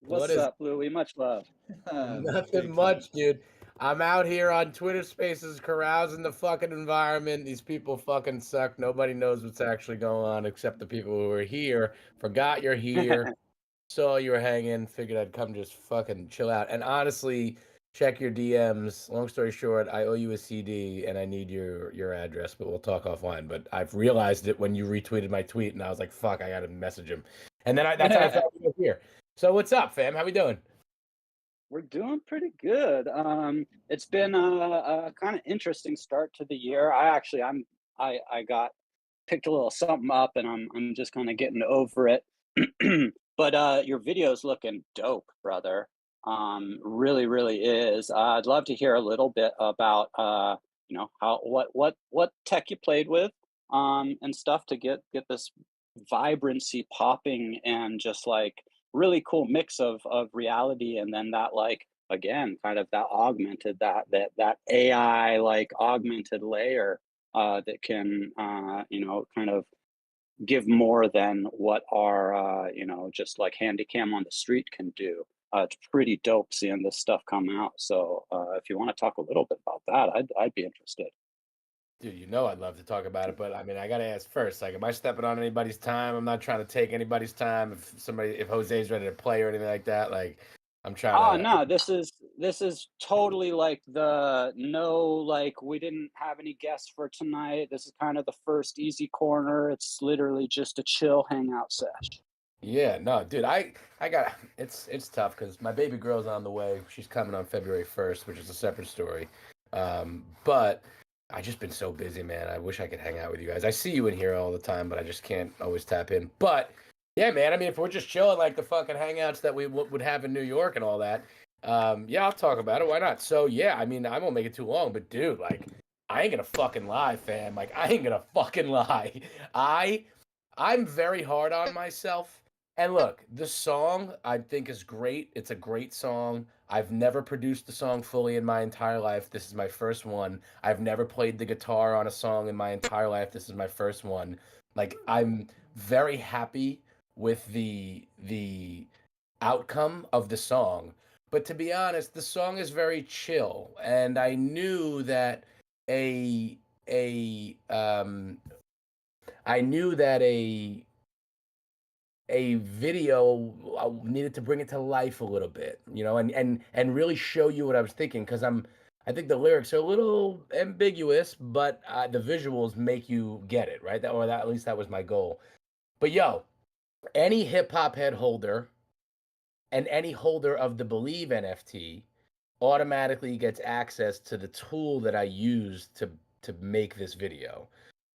what What's is up, Louis? Much love. nothing much, dude. I'm out here on Twitter Spaces, carousing the fucking environment. These people fucking suck. Nobody knows what's actually going on except the people who are here. Forgot you're here. Saw you were hanging. Figured I'd come just fucking chill out. And honestly, check your DMs. Long story short, I owe you a CD and I need your address, but we'll talk offline. But I've realized it when you retweeted my tweet, and I was like, "Fuck, I gotta message him." And then that's how I found you here. So what's up, fam? How we doing? We're doing pretty good. It's been a kind of interesting start to the year. I got picked a little something up, and I'm just kind of getting over it. But your video's looking dope, brother. Really, really is. I'd love to hear a little bit about how what tech you played with, and stuff to get this vibrancy popping, and just like really cool mix of reality, and then that, like, again, kind of that augmented, that AI like augmented layer that can kind of give more than what our just like handy cam on the street can do. It's pretty dope seeing this stuff come out. So if you want to talk a little bit about that, I'd be interested. Dude, you know I'd love to talk about it, but I mean, I gotta ask first. Like, am I stepping on anybody's time? I'm not trying to take anybody's time. If Jose's ready to play or anything like that, like, I'm trying Oh to. no, this is totally like the no, like we didn't have any guests for tonight. This is kind of the first easy corner. It's literally just a chill hangout sesh. Yeah, no, dude, I got it's tough because my baby girl's on the way. She's coming on February 1st, which is a separate story. But I just been so busy, man. I wish I could hang out with you guys. I see you in here all the time, but I just can't always tap in. But yeah, man, I mean, if we're just chilling like the fucking hangouts that we would have in New York and all that, yeah, I'll talk about it. Why not? So yeah, I mean, I won't make it too long, but dude, like, I ain't gonna fucking lie, fam. Like, I ain't gonna fucking lie. I'm very hard on myself. And look, this song I think is great. It's a great song. I've never produced a song fully in my entire life. This is my first one. I've never played the guitar on a song in my entire life. This is my first one. Like, I'm very happy with the outcome of the song. But to be honest, the song is very chill, and I knew that a a I knew that a video needed to bring it to life a little bit, and really show you what I was thinking, because I think the lyrics are a little ambiguous, but the visuals make you get it, right? At least that was my goal. But yo, any hip hop head holder and any holder of the Believe NFT automatically gets access to the tool that I used to make this video.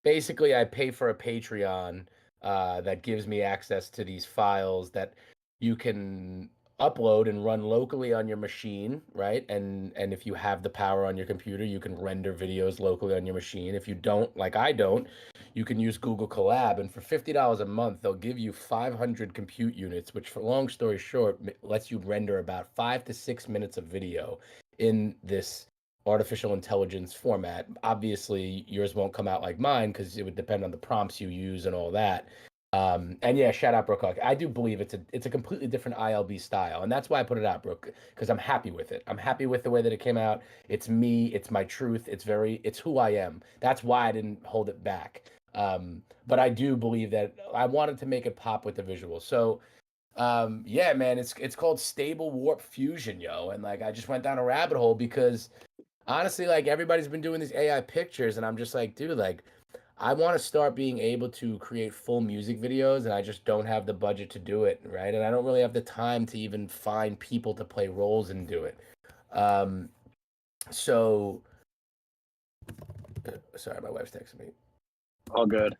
Basically, I pay for a Patreon that gives me access to these files that you can upload and run locally on your machine, right? And if you have the power on your computer, you can render videos locally on your machine. If you don't, like I don't, you can use Google Colab, and for $50 a month, they'll give you 500 compute units, which, for long story short, lets you render about 5 to 6 minutes of video in this artificial intelligence format. Obviously, yours won't come out like mine because it would depend on the prompts you use and all that. And yeah, shout out Brooke. I do believe it's a completely different ILB style, and that's why I put it out, Brooke, because I'm happy with it. I'm happy with the way that it came out. It's me. It's my truth. It's who I am. That's why I didn't hold it back. But I do believe that I wanted to make it pop with the visuals. So yeah, man, it's called Stable Warp Fusion, yo, and like I just went down a rabbit hole because honestly, like, everybody's been doing these AI pictures, and I'm just like, dude, like, I want to start being able to create full music videos, and I just don't have the budget to do it, right? And I don't really have the time to even find people to play roles and do it. So, sorry, my wife's texting me. All good.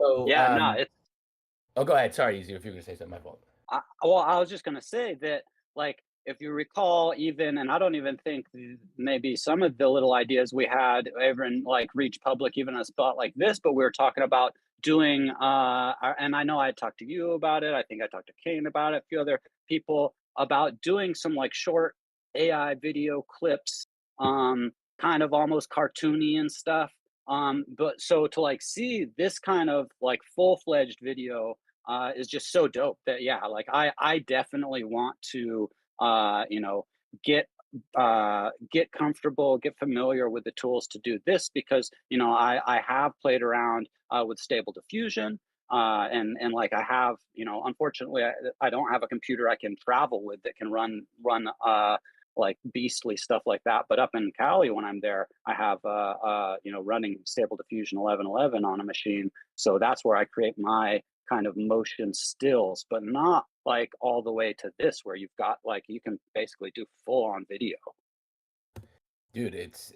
So, Yeah, no, it's. Oh, go ahead. Sorry, Easy, if you were gonna say something, my fault. Well, I was just gonna say that, like, if you recall, even, and I don't even think maybe some of the little ideas we had even like reach public even a spot like this, but we were talking about doing, and I know I talked to you about it. I think I talked to Kane about it, a few other people about doing some like short AI video clips, kind of almost cartoony and stuff. But so to like see this kind of like full-fledged video is just so dope that, yeah, like I definitely want to, you know, get comfortable, get familiar with the tools to do this, because, you know, I have played around with Stable Diffusion, and like I have, you know, unfortunately I don't have a computer I can travel with that can run like beastly stuff like that. But up in Cali when I'm there, I have you know, running Stable Diffusion 1111 on a machine, so that's where I create my kind of motion stills, but not like all the way to this where you've got like, you can basically do full on video. Dude, it's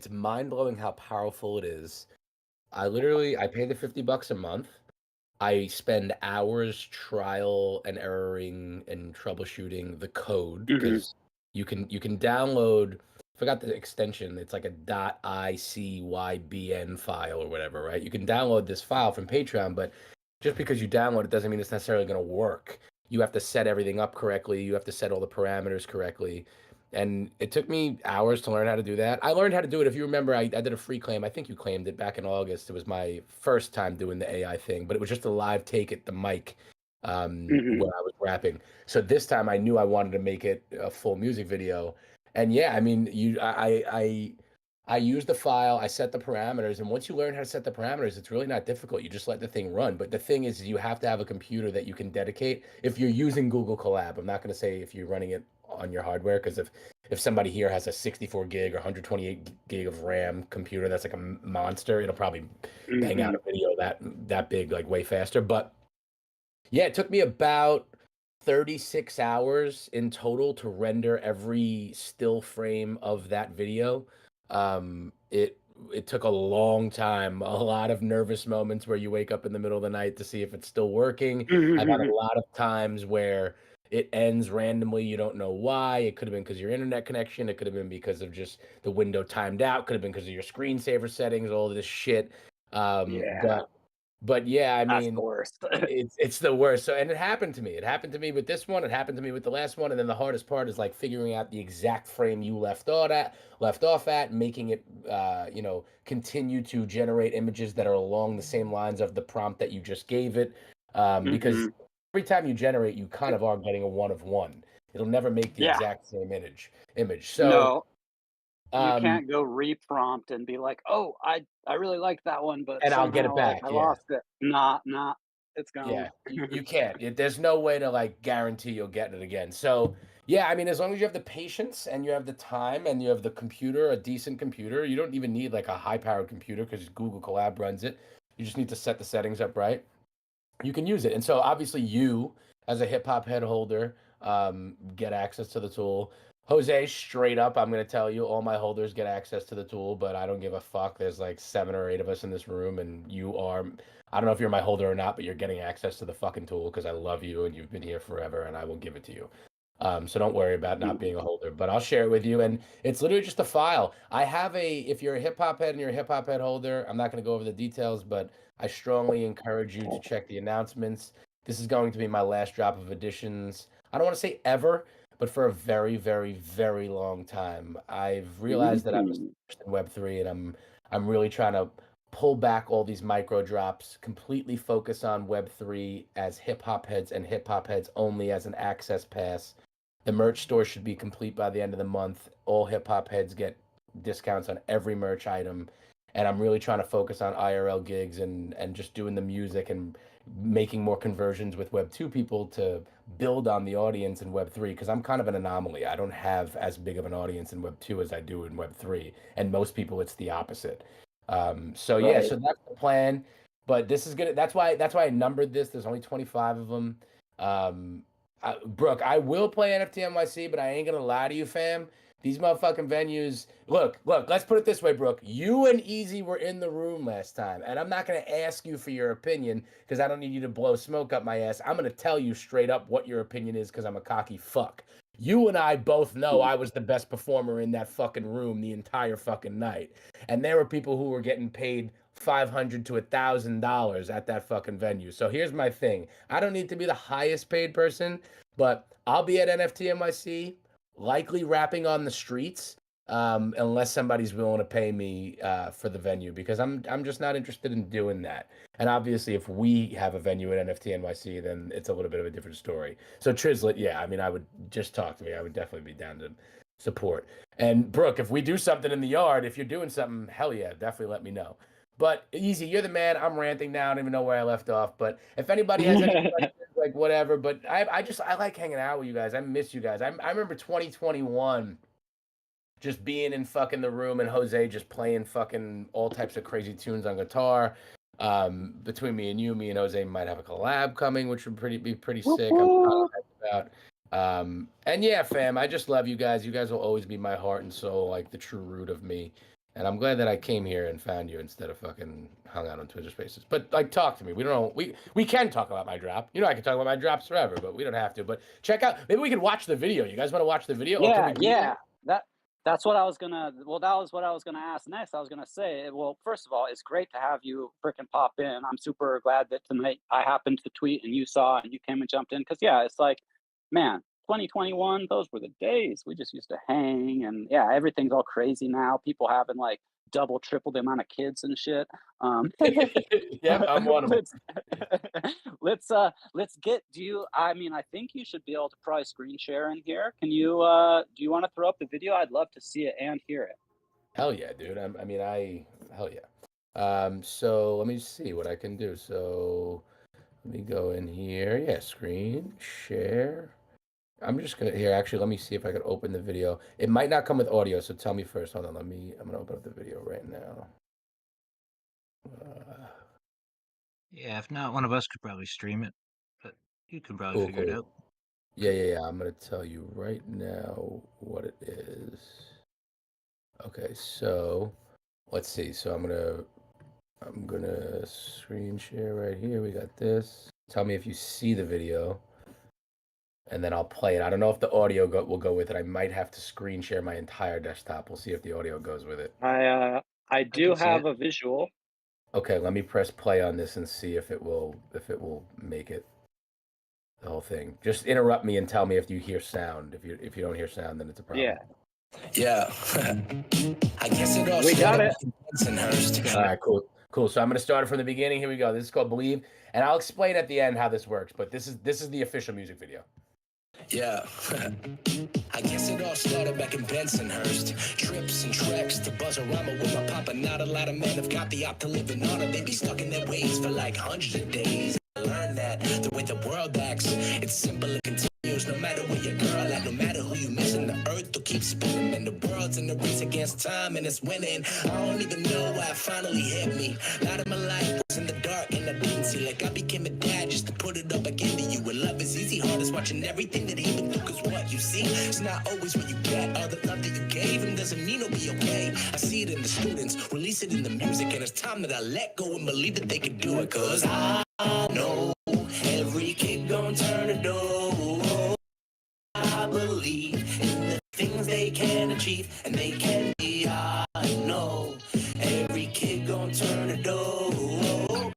mind-blowing how powerful it is. I pay the $50 a month. I spend hours trial and erroring and troubleshooting the code, because you can download, I forgot the extension, it's like a .icybn file or whatever, right? You can download this file from Patreon, but just because you download it doesn't mean it's necessarily going to work. You have to set everything up correctly. You have to set all the parameters correctly. And it took me hours to learn how to do that. I learned how to do it. If you remember, I did a free claim. I think you claimed it back in August. It was my first time doing the AI thing, but it was just a live take at the mic when I was rapping. So this time I knew I wanted to make it a full music video. And yeah, I mean, I used the file, I set the parameters, and once you learn how to set the parameters, it's really not difficult. You just let the thing run. But the thing is, you have to have a computer that you can dedicate. If you're using Google Colab, I'm not going to say if you're running it on your hardware, because if somebody here has a 64 gig or 128 gig of RAM computer that's like a monster, it'll probably bang out a video that big like way faster. But yeah, it took me about 36 hours in total to render every still frame of that video. It took a long time, a lot of nervous moments where you wake up in the middle of the night to see if it's still working. I've had a lot of times where it ends randomly, you don't know why. It could have been because of your internet connection, it could have been because of just the window timed out, could have been because of your screensaver settings, all this shit. But yeah, I That's mean, the worst. it's the worst. So, and it happened to me. It happened to me with this one. It happened to me with the last one. And then the hardest part is like figuring out the exact frame you left off at, making it, you know, continue to generate images that are along the same lines of the prompt that you just gave it. Because every time you generate, you kind of are getting a one of one. It'll never make the exact same image. So no. You can't go reprompt and be like, oh, I really liked that one, but and I'll get it back. I lost it. Nah, it's gone. Yeah, you can't. There's no way to like guarantee you'll get it again. So yeah, I mean, as long as you have the patience and you have the time and you have the computer, a decent computer, you don't even need like a high-powered computer because Google Colab runs it. You just need to set the settings up right. You can use it. And so obviously you, as a hip hop head holder, get access to the tool. Jose, straight up, I'm going to tell you, all my holders get access to the tool, but I don't give a fuck. There's like 7 or 8 of us in this room, and you are, I don't know if you're my holder or not, but you're getting access to the fucking tool because I love you and you've been here forever, and I will give it to you. So don't worry about not being a holder, but I'll share it with you. And it's literally just a file. I have if you're a hip hop head and you're a hip hop head holder, I'm not going to go over the details, but I strongly encourage you to check the announcements. This is going to be my last drop of editions. I don't want to say ever, but for a very, very, very long time. I've realized that I was in Web3, and I'm really trying to pull back all these micro drops, completely focus on Web3 as hip hop heads and hip hop heads only as an access pass. The merch store should be complete by the end of the month. All hip hop heads get discounts on every merch item. And I'm really trying to focus on IRL gigs and just doing the music and making more conversions with Web 2 people to build on the audience in Web 3, because I'm kind of an anomaly. I don't have as big of an audience in Web 2 as I do in Web 3, and most people it's the opposite. So yeah, so that's the plan. But this is gonna. That's why I numbered this. There's only 25 of them. Brooke, I will play NFT NYC, but I ain't gonna lie to you, fam. These motherfucking venues. Look, let's put it this way, Brooke. You and Easy were in the room last time, and I'm not going to ask you for your opinion because I don't need you to blow smoke up my ass. I'm going to tell you straight up what your opinion is because I'm a cocky fuck. You and I both know I was the best performer in that fucking room the entire fucking night. And there were people who were getting paid $500 to $1,000 at that fucking venue. So here's my thing. I don't need to be the highest paid person, but I'll be at NFT NYC, likely rapping on the streets, unless somebody's willing to pay me for the venue, because I'm just not interested in doing that. And obviously, if we have a venue at NFT NYC, then it's a little bit of a different story. So Trizlet, yeah, I mean, I would just talk to me. I would definitely be down to support. And Brooke, if we do something in the yard, if you're doing something, hell yeah, definitely let me know. But Easy, you're the man. I'm ranting now. I don't even know where I left off. But if anybody has any questions, like whatever. But I like hanging out with you guys. I miss you guys. I remember 2021 just being in fucking the room and Jose just playing fucking all types of crazy tunes on guitar. Between me and you, me and Jose might have a collab coming, which would be pretty sick. I'm about. And yeah, fam, I just love you guys. You guys will always be my heart and soul, like the true root of me. And I'm glad that I came here and found you instead of fucking hung out on Twitter Spaces. But like, talk to me. We don't know. We can talk about my drop. You know, I can talk about my drops forever, but we don't have to. But check out. Maybe we could watch the video. You guys want to watch the video? Yeah. That's what I was gonna. Well, that was what I was gonna ask next. I was gonna say, well, first of all, it's great to have you frickin' pop in. I'm super glad that tonight I happened to tweet and you saw and you came and jumped in. Because yeah, it's like, man, 2021, those were the days. We just used to hang, and yeah, everything's all crazy now. People having like double, triple the amount of kids and shit. Yeah, I'm one of them. Let's get. I mean, I think you should be able to probably screen share in here. Can you? Do you want to throw up the video? I'd love to see it and hear it. Hell yeah, dude. Hell yeah. So let me see what I can do. So let me go in here. Yeah, screen share. I'm just gonna actually let me see if I can open the video. It might not come with audio, so tell me first. Hold on, I'm gonna open up the video right now. Yeah, if not, one of us could probably stream it, but you can probably figure it out. Yeah. I'm gonna tell you right now what it is. Okay, so let's see. So I'm gonna screen share right here. We got this. Tell me if you see the video, and then I'll play it. I don't know if the audio will go with it. I might have to screen share my entire desktop. We'll see if the audio goes with it. I do have a visual. Okay, let me press play on this and see if it will make it the whole thing. Just interrupt me and tell me if you hear sound. If you don't hear sound, then it's a problem. Yeah. I guess it all we got it. All right, cool. So I'm gonna start it from the beginning. Here we go. This is called Believe, and I'll explain at the end how this works. But this is the official music video. Yeah, I guess it all started back in Bensonhurst. Trips and treks to Buzzarama with my papa. Not a lot of men have got the op to live in honor. They be stuck in their ways for like hundreds of days. I learned that the way the world acts, it's simple and continuous. No matter where your girl at, no matter who you missing, the earth will keep spinning. And the world's in the race against time and it's winning. I don't even know why it finally hit me. A lot of my life was in the dark and I didn't see. Like I became a dad just to put it up again to you. And love is easy, hard is watching everything that he been through. Cause what you see, it's not always what you get. All the love that you gave him doesn't mean it'll be okay. I see it in the students, release it in the music. And it's time that I let go and believe that they can do it. Cause I know every kid gon' turn a door. I believe in the things they can achieve, and they can be. I know every kid gon' turn a door.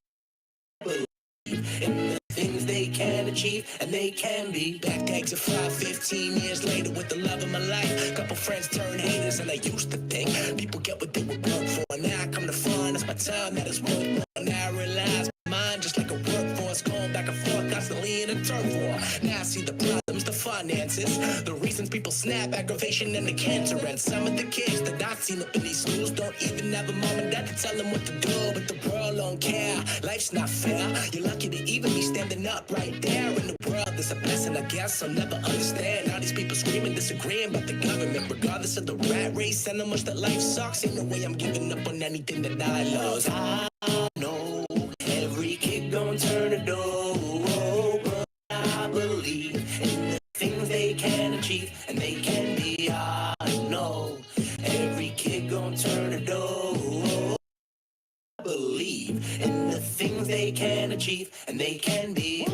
Believe in the things they can achieve, and they can be. Back to exit 5, 15 years later with the love of my life. Couple friends turn haters, and I used to think people get what they would work for. And now I come to find it's my time that is worth more. Now I realize mine just like a workforce, going back and forth constantly in a turf war. Now I see the problems, the finances, the reasons people snap, aggravation and the cancer. And some of the kids that I've seen up in these schools don't even have a mom and dad to tell them what to do, but the world don't care. Life's not fair. You're lucky to even be standing up right there in the world. There's a blessing, I guess. I'll never understand all these people screaming, disagreeing about the government, regardless of the rat race and how much that life sucks. Ain't no way I'm giving up on anything that I love. I know every kid gon' turn a door, but I believe in the things they can achieve, and they can be. I know every kid gon' turn a door. I believe in the things they can achieve, and they can be.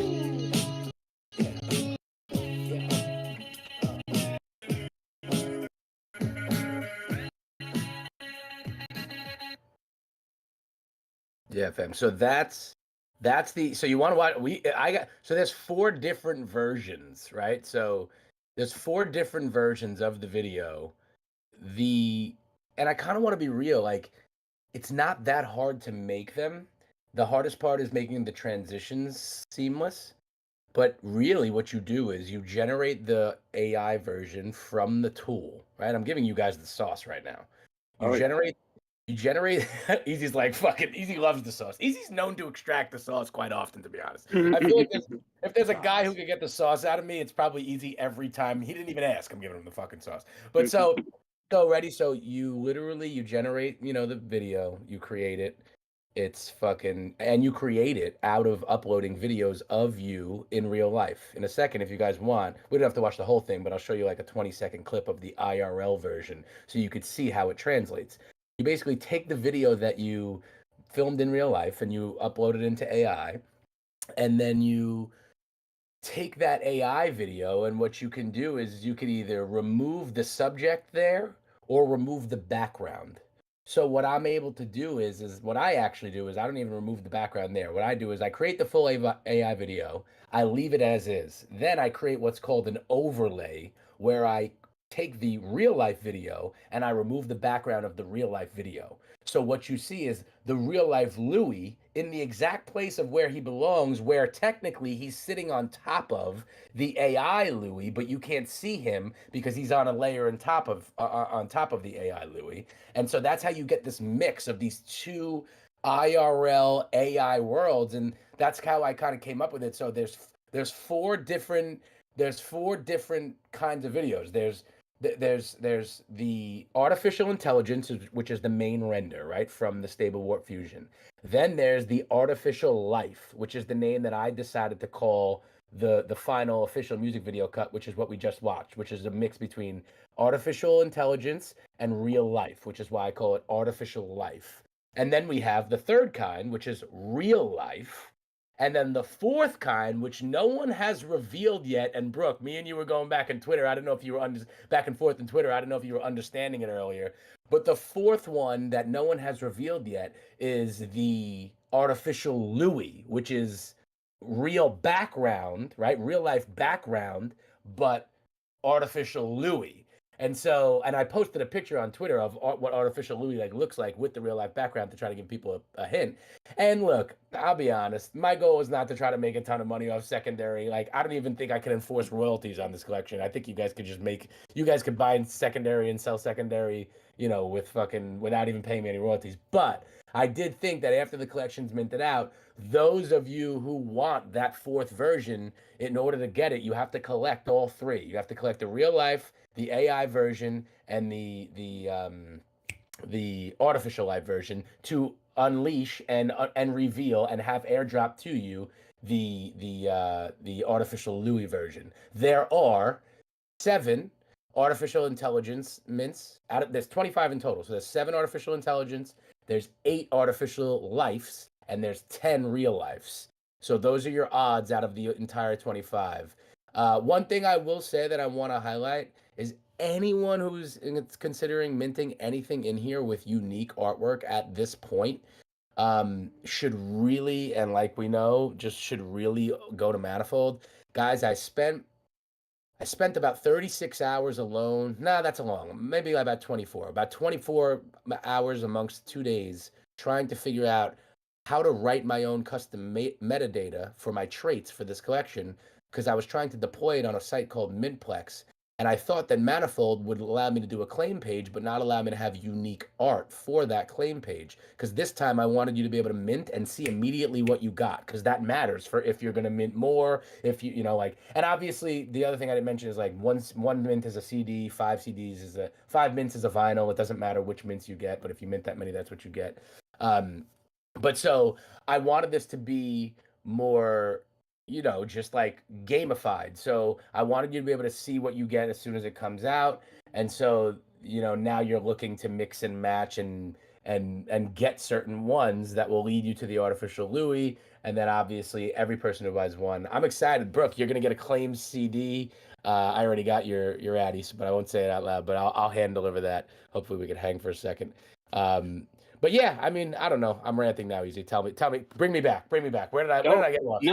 Yeah, fam. So that's so you want to watch so there's 4 different versions, right? So there's 4 different versions of the video. And I kind of want to be real, like it's not that hard to make them. The hardest part is making the transitions seamless. But really what you do is you generate the AI version from the tool, right? I'm giving you guys the sauce right now. Oh, yeah. You generate Easy's like fucking Easy loves the sauce. Easy's known to extract the sauce quite often, to be honest. I feel like if there's a guy who can get the sauce out of me, it's probably Easy every time. He didn't even ask. I'm giving him the fucking sauce. But so ready. So you generate, the video, you create it. And you create it out of uploading videos of you in real life. In a second, if you guys want, we don't have to watch the whole thing, but I'll show you like a 20-second clip of the IRL version so you could see how it translates. You basically take the video that you filmed in real life and you upload it into AI, and then you take that AI video, and what you can do is you can either remove the subject there or remove the background. So what I'm able to do is what I actually do is I don't even remove the background there. What I do is I create the full AI video, I leave it as is. Then I create what's called an overlay, where I take the real life video and I remove the background of the real life video. So what you see is the real life Louis in the exact place of where he belongs, where technically he's sitting on top of the AI Louis, but you can't see him because he's on a layer on top of the AI Louis. And so that's how you get this mix of these two IRL AI worlds, and that's how I kind of came up with it. So there's four different kinds of videos. There's the artificial intelligence, which is the main render, right, from the Stable Warp Fusion. Then there's the artificial life, which is the name that I decided to call the final official music video cut, which is what we just watched, which is a mix between artificial intelligence and real life, which is why I call it artificial life. And then we have the third kind, which is real life. And then the fourth kind, which no one has revealed yet, and Brooke, me and you were going back in Twitter. I don't know if you were back and forth in Twitter. I don't know if you were understanding it earlier. But the fourth one that no one has revealed yet is the artificial Louis, which is real background, right? Real life background, but artificial Louis. And I posted a picture on Twitter of what artificial Louis looks like with the real life background to try to give people a hint. And look, I'll be honest, my goal is not to try to make a ton of money off secondary. I don't even think I can enforce royalties on this collection. I think you guys could buy secondary and sell secondary, without even paying me any royalties. But I did think that after the collection's minted out, those of you who want that fourth version, in order to get it, you have to collect all three. You have to collect the real life, the AI version, and the artificial life version to unleash and reveal and have airdrop to you the artificial Louis version. There are 7 artificial intelligence mints there's 25 in total. So there's 7 artificial intelligence, there's 8 artificial lives, and there's 10 real lives. So those are your odds out of the entire 25. One thing I will say that I want to highlight is anyone who's considering minting anything in here with unique artwork at this point should really, and like we know, should really go to Manifold. Guys, I spent about 36 hours alone. Nah, that's a long. Maybe about 24. About 24 hours amongst 2 days trying to figure out how to write my own custom metadata for my traits for this collection, because I was trying to deploy it on a site called Mintplex. And I thought that Manifold would allow me to do a claim page, but not allow me to have unique art for that claim page. Because this time I wanted you to be able to mint and see immediately what you got, because that matters for if you're going to mint more, if you and obviously the other thing I didn't mention is one mint is a CD, 5 CDs is 5 mints is a vinyl. It doesn't matter which mints you get, but if you mint that many, that's what you get. But so I wanted this to be more, just gamified. So I wanted you to be able to see what you get as soon as it comes out. And so, now you're looking to mix and match and get certain ones that will lead you to the artificial Louis. And then obviously every person who buys one, I'm excited. Brooke, you're going to get a claimed CD. I already got your Addies, but I won't say it out loud, but I'll hand deliver that. Hopefully we can hang for a second. But yeah, I mean, I don't know. I'm ranting now. Easy. Tell me. Bring me back. Where did I get lost?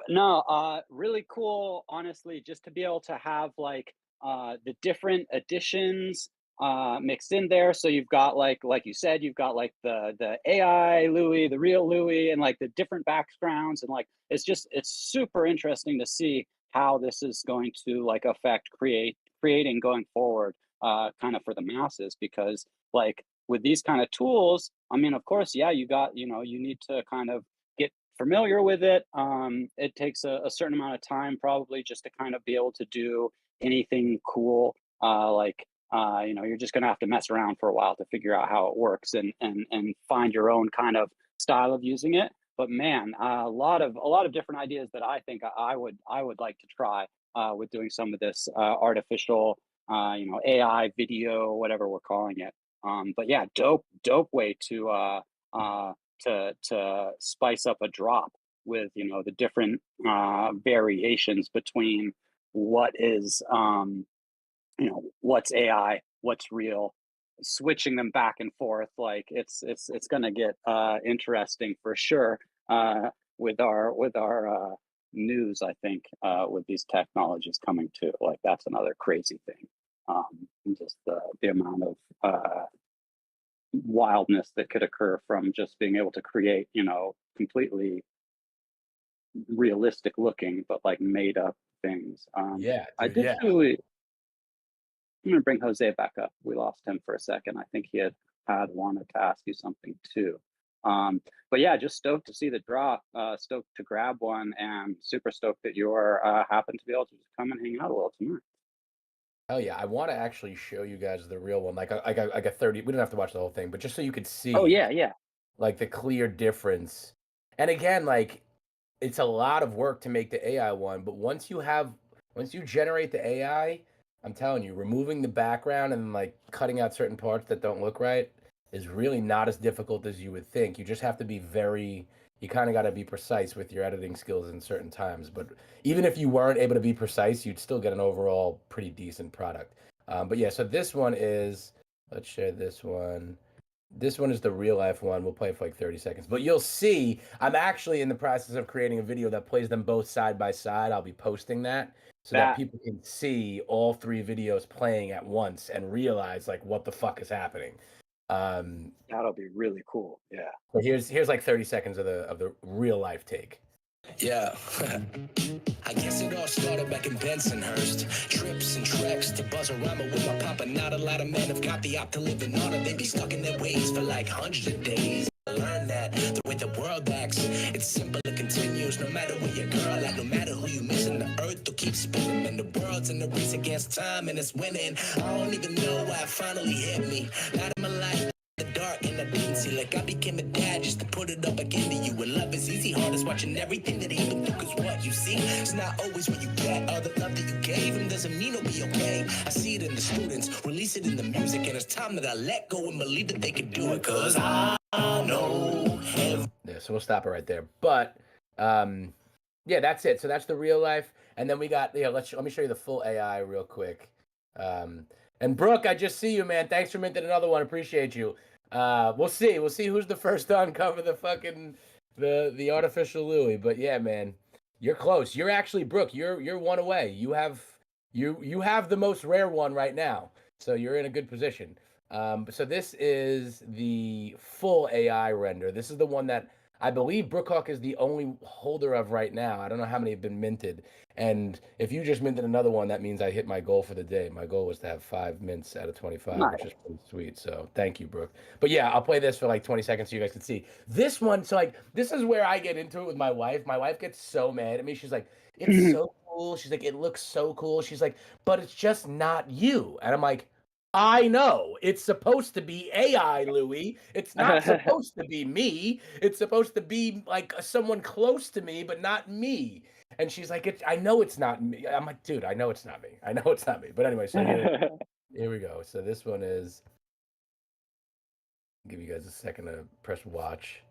No, really cool, honestly, just to be able to have like the different additions mixed in there. So you've got like you said, you've got like the AI Louis, the real Louis, and like the different backgrounds, and like it's super interesting to see how this is going to like affect creating going forward, kind of for the masses, because like with these kind of tools, I mean, of course, yeah, you need to kind of get familiar with it. It takes a certain amount of time probably just to kind of be able to do anything cool. You're just going to have to mess around for a while to figure out how it works and find your own kind of style of using it. But man, a lot of different ideas that I think I would like to try with doing some of this artificial, AI video, whatever we're calling it. But yeah, dope way to spice up a drop with the different variations between what is what's AI, what's real, switching them back and forth. Like it's gonna get interesting for sure with our news. I think with these technologies coming too, like that's another crazy thing. Just the amount of wildness that could occur from just being able to create, completely realistic looking, but like made up things. Yeah, I dude, did yeah. really. I'm gonna bring Jose back up. We lost him for a second. I think he had wanted to ask you something too. But yeah, just stoked to see the drop. Stoked to grab one, and super stoked that you're happen to be able to just come and hang out a little tonight. Oh yeah, I want to actually show you guys the real one. Like I got 30. We didn't have to watch the whole thing, but just so you could see. Oh yeah. Like the clear difference. And again, like it's a lot of work to make the AI one, but once you generate the AI, I'm telling you, removing the background and like cutting out certain parts that don't look right is really not as difficult as you would think. You just have to be you kind of got to be precise with your editing skills in certain times. But even if you weren't able to be precise, you'd still get an overall pretty decent product. But yeah, so this one is, let's share this one. This one is the real life one. We'll play it for like 30 seconds. But you'll see, I'm actually in the process of creating a video that plays them both side by side. I'll be posting that so that people can see all three videos playing at once and realize like what the fuck is happening. That'll be really cool. Yeah. But here's like 30 seconds of the real life take. Yeah. I guess it all started back in Bensonhurst. Trips and treks to Buzzarama with my papa. Not a lot of men have got the op to live in honor. They be stuck in their ways for like hundreds of days. I learned that the way the world acts, it's simple, it continues. No matter where your girl at, no matter who you missing, the earth will keep spinning. And the world's in a race against time and it's winning. I don't even know why it finally hit me. Not in my life. The dark and I didn't see, like I became a dad just to put it up again to you. And love is easy, hard is watching everything that he been through. Cause what you see is not always what you get. All the love that you gave him doesn't mean it'll be okay. I see it in the students, release it in the music, and it's time that I let go and believe that they can do it. Cause I know. Yeah, so we'll stop it right there. But yeah, that's it. So that's the real life. And then we got, let me show you the full AI real quick. And Brooke, I just see you, man. Thanks for minting another one. Appreciate you. We'll see who's the first to uncover the fucking the artificial Louis. But yeah, man, you're close. You're actually, Brooke, you're one away. You have the most rare one right now, so you're in a good position. So this is the full AI render. This is the one that I believe Brookhawk is the only holder of right now. I don't know how many have been minted. And if you just minted another one, that means I hit my goal for the day. My goal was to have 5 mints out of 25, nice. Which is pretty sweet. So thank you, Brooke. But yeah, I'll play this for like 20 seconds so you guys can see. This one, so like, this is where I get into it with my wife. My wife gets so mad at me. She's like, it's so cool. She's like, it looks so cool. She's like, but it's just not you. And I'm like, I know it's supposed to be AI, Louis. It's not supposed to be me. It's supposed to be like someone close to me, but not me. And she's like, I know it's not me. I'm like, dude, I know it's not me. I know it's not me. But anyway, so here we go. So this one is, I'll give you guys a second to press watch.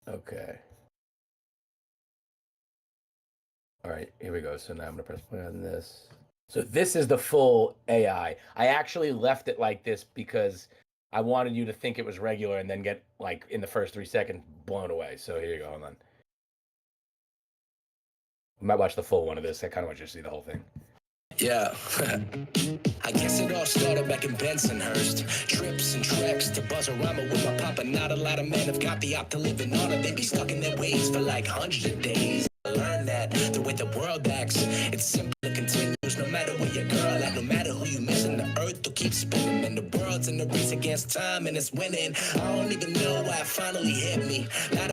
Okay. All right, here we go. So now I'm gonna press play on this. So this is the full AI. I actually left it like this because I wanted you to think it was regular and then get, like, in the first 3 seconds blown away. So here you go. Hold on. We might watch the full one of this. I kind of want you to see the whole thing. Yeah. I guess it all started back in Bensonhurst. Trips and treks to Buzzarama with my papa. Not a lot of men have got the op to live in honor. They be stuck in their ways for like hundreds of days. I learned that the way the world acts, it simply continues. No matter where your girl at, no matter who you missing, the earth will keep spinning. And the world's in the race against time and it's winning. I don't even know why it finally hit me. Not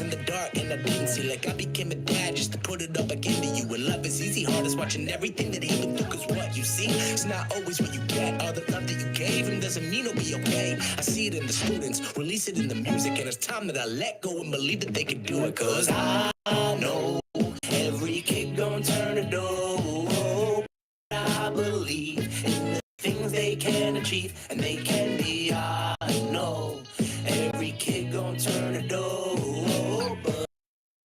in the dark and I didn't see, like I became a dad just to put it up again to you. And love is easy, hard is watching everything that he went through. Cause what you see, it's not always what you get. All the love that you gave him doesn't mean it'll be okay. I see it in the students, release it in the music, and it's time that I let go and believe that they can do it. Cause I know every kid gon' turn a door. I believe in the things they can achieve and they can be. I know every kid gon' turn a door, but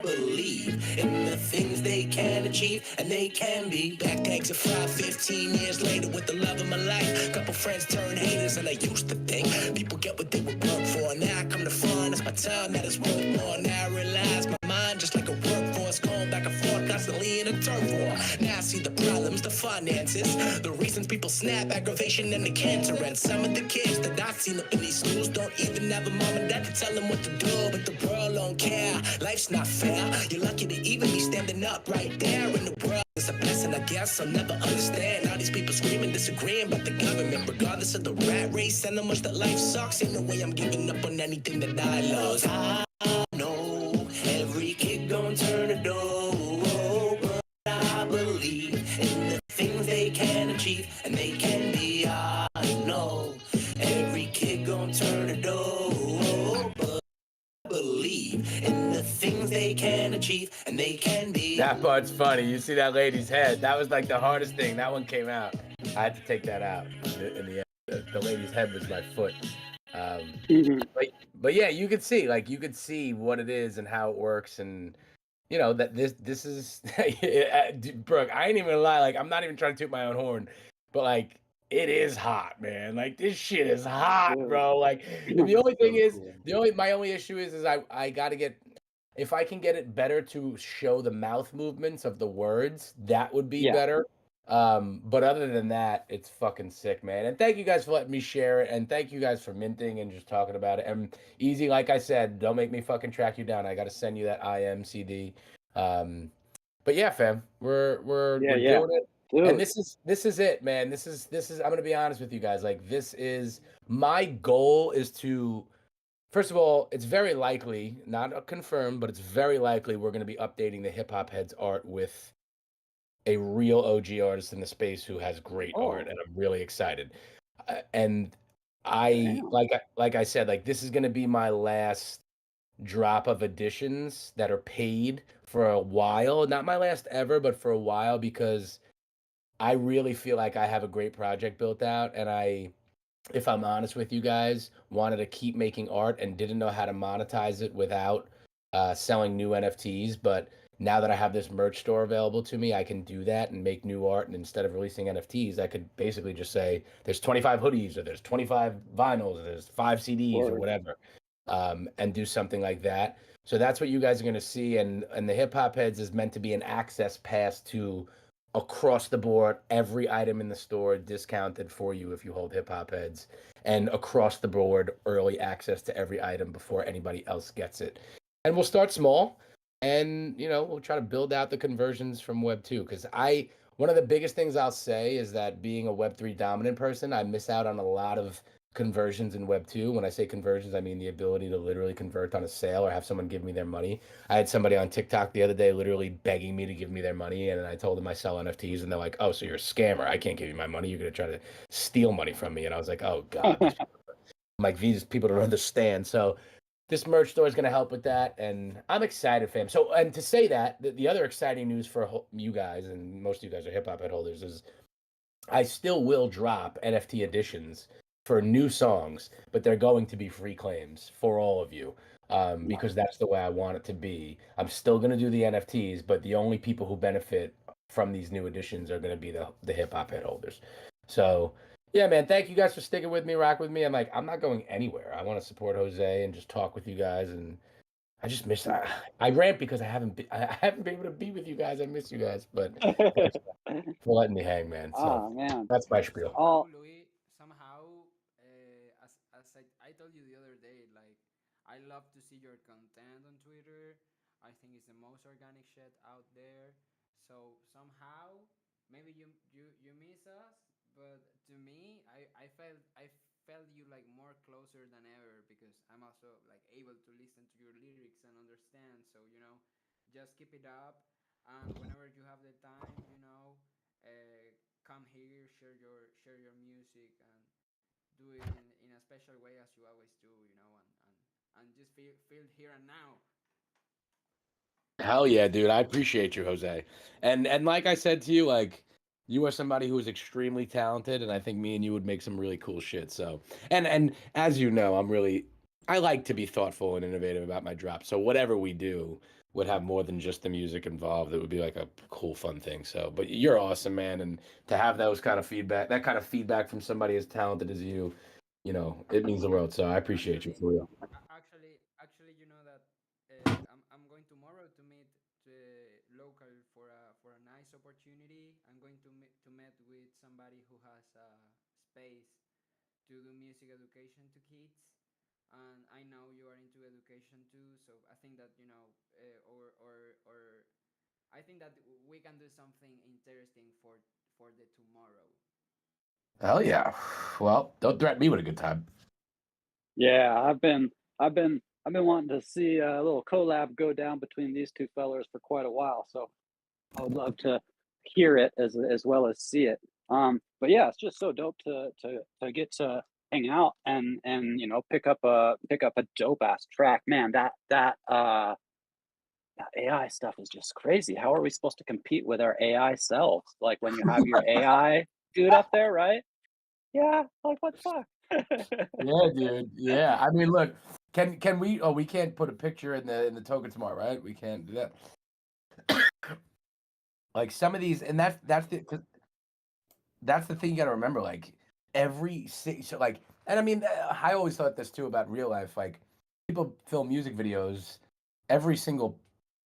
believe in the things they can achieve and they can be. Backpacks of 15 years later with the love of my life. Couple friends turn haters and I used to think people get what they would work for. And now I come to find it's my time that is worth more. Now I realize my mind just like a workforce going back and forth constantly in a turf war. Now I see the problems, the finances, the reasons people snap, aggravation and the cancer. And some of the kids that I've seen up in these schools don't even have a mom and dad to tell them what to do. But the world don't care, life's not fair. You're lucky to even be standing up right there in the world. It's a blessing, I guess. I'll never understand all these people screaming, disagreeing about the government, regardless of the rat race and how much that life sucks. Ain't no way I'm giving up on anything that I love. I know every kid gon' turn a door, but I believe in the things they can achieve and they can be. I know every kid gon' turn a door, but believe in the things they can achieve and they can be. That part's funny. You see that lady's head. That was like the hardest thing. That one came out. I had to take that out in the end. The lady's head was my foot. But yeah, you could see what it is and how it works, and you know that this is Brooke, I ain't even gonna lie, like I'm not even trying to toot my own horn, but like it is hot, man. Like this shit is hot, bro. Like the only thing is my only issue is I gotta get, if I can get it better to show the mouth movements of the words, that would be better. But other than that, it's fucking sick, man. And thank you guys for letting me share it, and thank you guys for minting and just talking about it. And Easy, like I said, don't make me fucking track you down. I gotta send you that IM CD. But yeah, fam, we're doing it. Dude. And this is it, man. This is I'm gonna be honest with you guys. Like, this is my goal is to, first of all, it's very likely, not confirmed, but it's very likely we're gonna be updating the Hip Hop Heads art with a real OG artist in the space who has great art, and I'm really excited. And I like I said, like this is gonna be my last drop of editions that are paid for a while. Not my last ever, but for a while, because I really feel like I have a great project built out, and I, if I'm honest with you guys, wanted to keep making art and didn't know how to monetize it without selling new NFTs. But now that I have this merch store available to me, I can do that and make new art. And instead of releasing NFTs, I could basically just say there's 25 hoodies, or there's 25 vinyls, or there's 5 CDs or whatever, and do something like that. So that's what you guys are going to see. And the Hip Hop Heads is meant to be an access pass to across the board, every item in the store discounted for you if you hold Hip Hop Heads, and across the board, early access to every item before anybody else gets it. And we'll start small, and you know, we'll try to build out the conversions from Web 2, because one of the biggest things I'll say is that being a Web 3 dominant person, I miss out on a lot of conversions in Web 2. When I say conversions, I mean the ability to literally convert on a sale or have someone give me their money. I had somebody on TikTok the other day literally begging me to give me their money, and I told them I sell NFTs, and they're like, "Oh, so you're a scammer. I can't give you my money. You're going to try to steal money from me." And I was like, "Oh God." I'm like, these people don't understand. So this merch store is going to help with that, and I'm excited, fam. So, and to say that, the other exciting news for you guys, and most of you guys are Hip Hop Head holders, is I still will drop NFT editions for new songs, but they're going to be free claims for all of you, because that's the way I want it to be. I'm still going to do the NFTs, but the only people who benefit from these new editions are going to be the hip hop head holders. So yeah, man, thank you guys for sticking with me, rock with me. I'm not going anywhere. I want to support Jose and just talk with you guys, and I just miss. I rant because I haven't been able to be with you guys. I miss you guys, but for letting me hang, man. So man, that's my spiel. Oh. Louis, somehow, as I told you the other day, like I love to see your content on Twitter. I think it's the most organic shit out there. So somehow, maybe you miss us, but to me, I felt you like more closer than ever because I'm also like able to listen to your lyrics and understand. So just keep it up, and whenever you have the time, come here, share your music, and do it in a special way as you always do, and just feel here and now. Hell yeah, dude. I appreciate you, Jose. And like I said to you, like you are somebody who is extremely talented, and I think me and you would make some really cool shit. So and as you know, I like to be thoughtful and innovative about my drops. So whatever we do would have more than just the music involved. It would be like a cool, fun thing. So but you're awesome, man. And to have those kind of feedback, that kind of feedback from somebody as talented as you, it means the world. So I appreciate you for real. Actually, you know that I'm going tomorrow to meet the local for a nice opportunity. I'm going to meet with somebody who has a space to do music education to kids, and I know you are into education too. So I think that or I think that we can do something interesting for the tomorrow. Hell yeah. Well, don't threaten me with a good time. Yeah, I've been wanting to see a little collab go down between these two fellers for quite a while. So I would love to hear it as well as see it. But yeah, it's just so dope to get to hang out and pick up a dope ass track. Man, that AI stuff is just crazy. How are we supposed to compete with our AI selves? Like when you have your AI dude up there, right? Yeah, like what the fuck? Yeah, dude. Yeah. I mean, look, can we? Oh, we can't put a picture in the token tomorrow, right? We can't do that. Like some of these, and that's the thing you got to remember. Like so like, and I mean, I always thought this too about real life. Like people film music videos, every single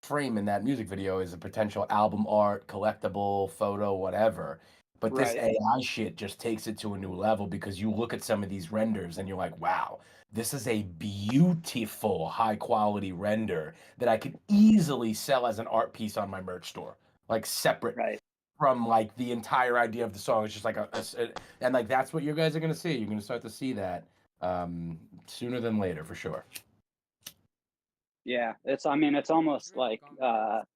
frame in that music video is a potential album art, collectible, photo, whatever. But this Right. AI shit just takes it to a new level because you look at some of these renders and you're like, wow, this is a beautiful, high quality render that I could easily sell as an art piece on my merch store, like separate Right. from like the entire idea of the song. It's just like and like that's what you guys are gonna see. You're gonna start to see that sooner than later for sure. Yeah, it's almost really like complex.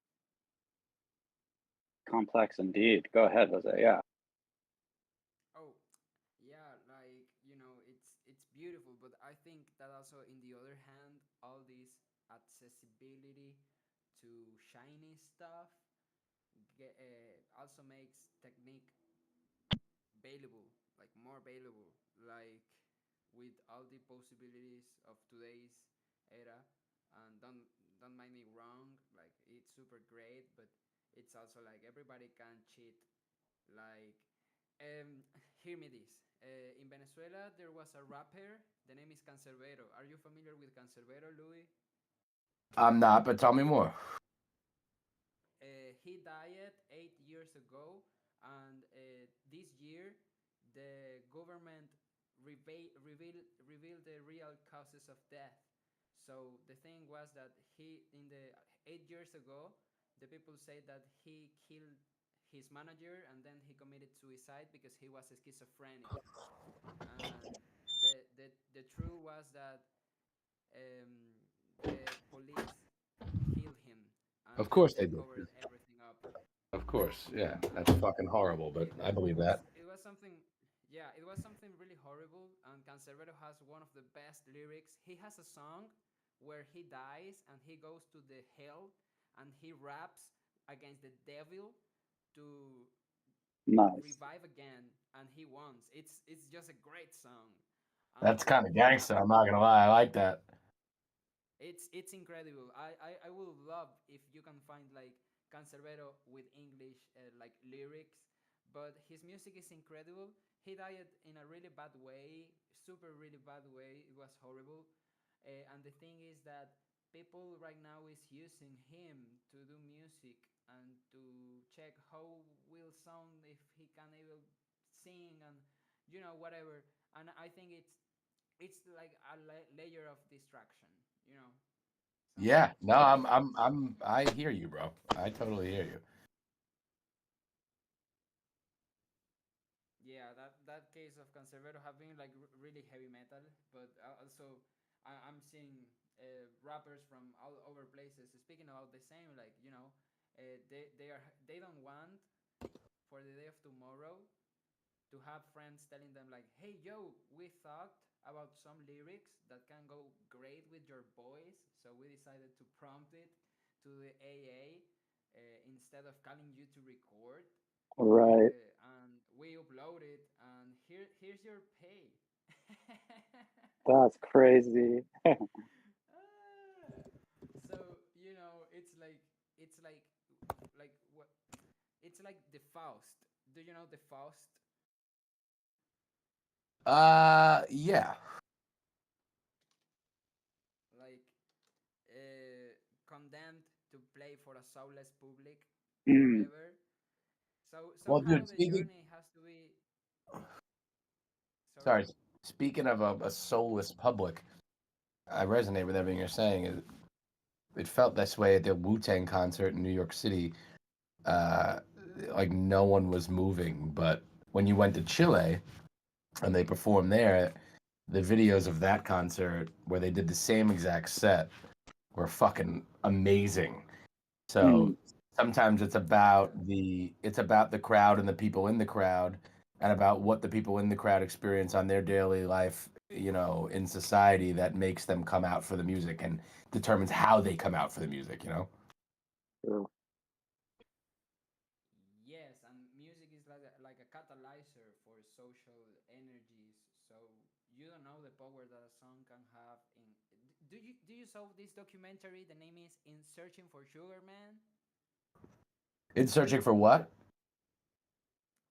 complex indeed. Go ahead, Jose. Yeah. Oh, yeah, like it's beautiful, but I think that also in the other hand, all this accessibility to shiny stuff also makes technique available, like more available, like with all the possibilities of today's era. And don't mind me wrong, like it's super great, but it's also like everybody can cheat. Like, hear me this. In Venezuela, there was a rapper. The name is Cancerbero. Are you familiar with Cancerbero, Louis? I'm not, but tell me more. He died 8 years ago, and this year, the government revealed the real causes of death. So the thing was that he, in the 8 years ago, the people say that he killed his manager and then he committed suicide because he was schizophrenic. And the truth was that the police killed him and Of then course they they did. covered everything up. Of course, yeah. That's fucking horrible, but I believe that. It was something. Yeah, it was something really horrible. And Cancerbero has one of the best lyrics. He has a song where he dies and he goes to the hell and he raps against the devil to Nice. revive again, and he wants. It's just a great song. That's And kind of gangster. I'm not gonna lie. I like that. it's incredible. I would love if you can find like Cancerbero with English like lyrics, but his music is incredible. He died in a really bad way, super really bad way. It was horrible, and the thing is that people right now is using him to do music and to check how will sound if he can able sing and whatever. And I think it's like a layer of distraction, you know. Yeah, Sometimes no, I hear you, bro. I totally hear you. yeah, that case of Cancerbero have been like really heavy metal, but also I'm seeing rappers from all over places speaking about the same, like they don't want for the day of tomorrow to have friends telling them like, hey yo, we thought about some lyrics that can go great with your voice, so we decided to prompt it to the AA instead of calling you to record, Right. and we upload it, and here's your pay. That's crazy. Ah, so it's like what it's like the Faust. Do you know the Faust? Yeah. Like condemned to play for a soulless public Mm. forever. So Well, somehow dude, the speaking. journey has to be. Sorry. Sorry. Speaking of a soulless public, I resonate with everything you're saying. It felt this way at the Wu-Tang concert in New York City. Uh, like no one was moving, but when you went to Chile and they performed there, the videos of that concert where they did the same exact set were fucking amazing. So Mm. sometimes it's about the crowd and the people in the crowd and about what the people in the crowd experience on their daily life, in society that makes them come out for the music and determines how they come out for the music. True. Yes, and music is like a catalyzer for social energies. So you don't know the power that a song can have. Do you saw this documentary? The name is In Searching for Sugar Man. It's searching for what?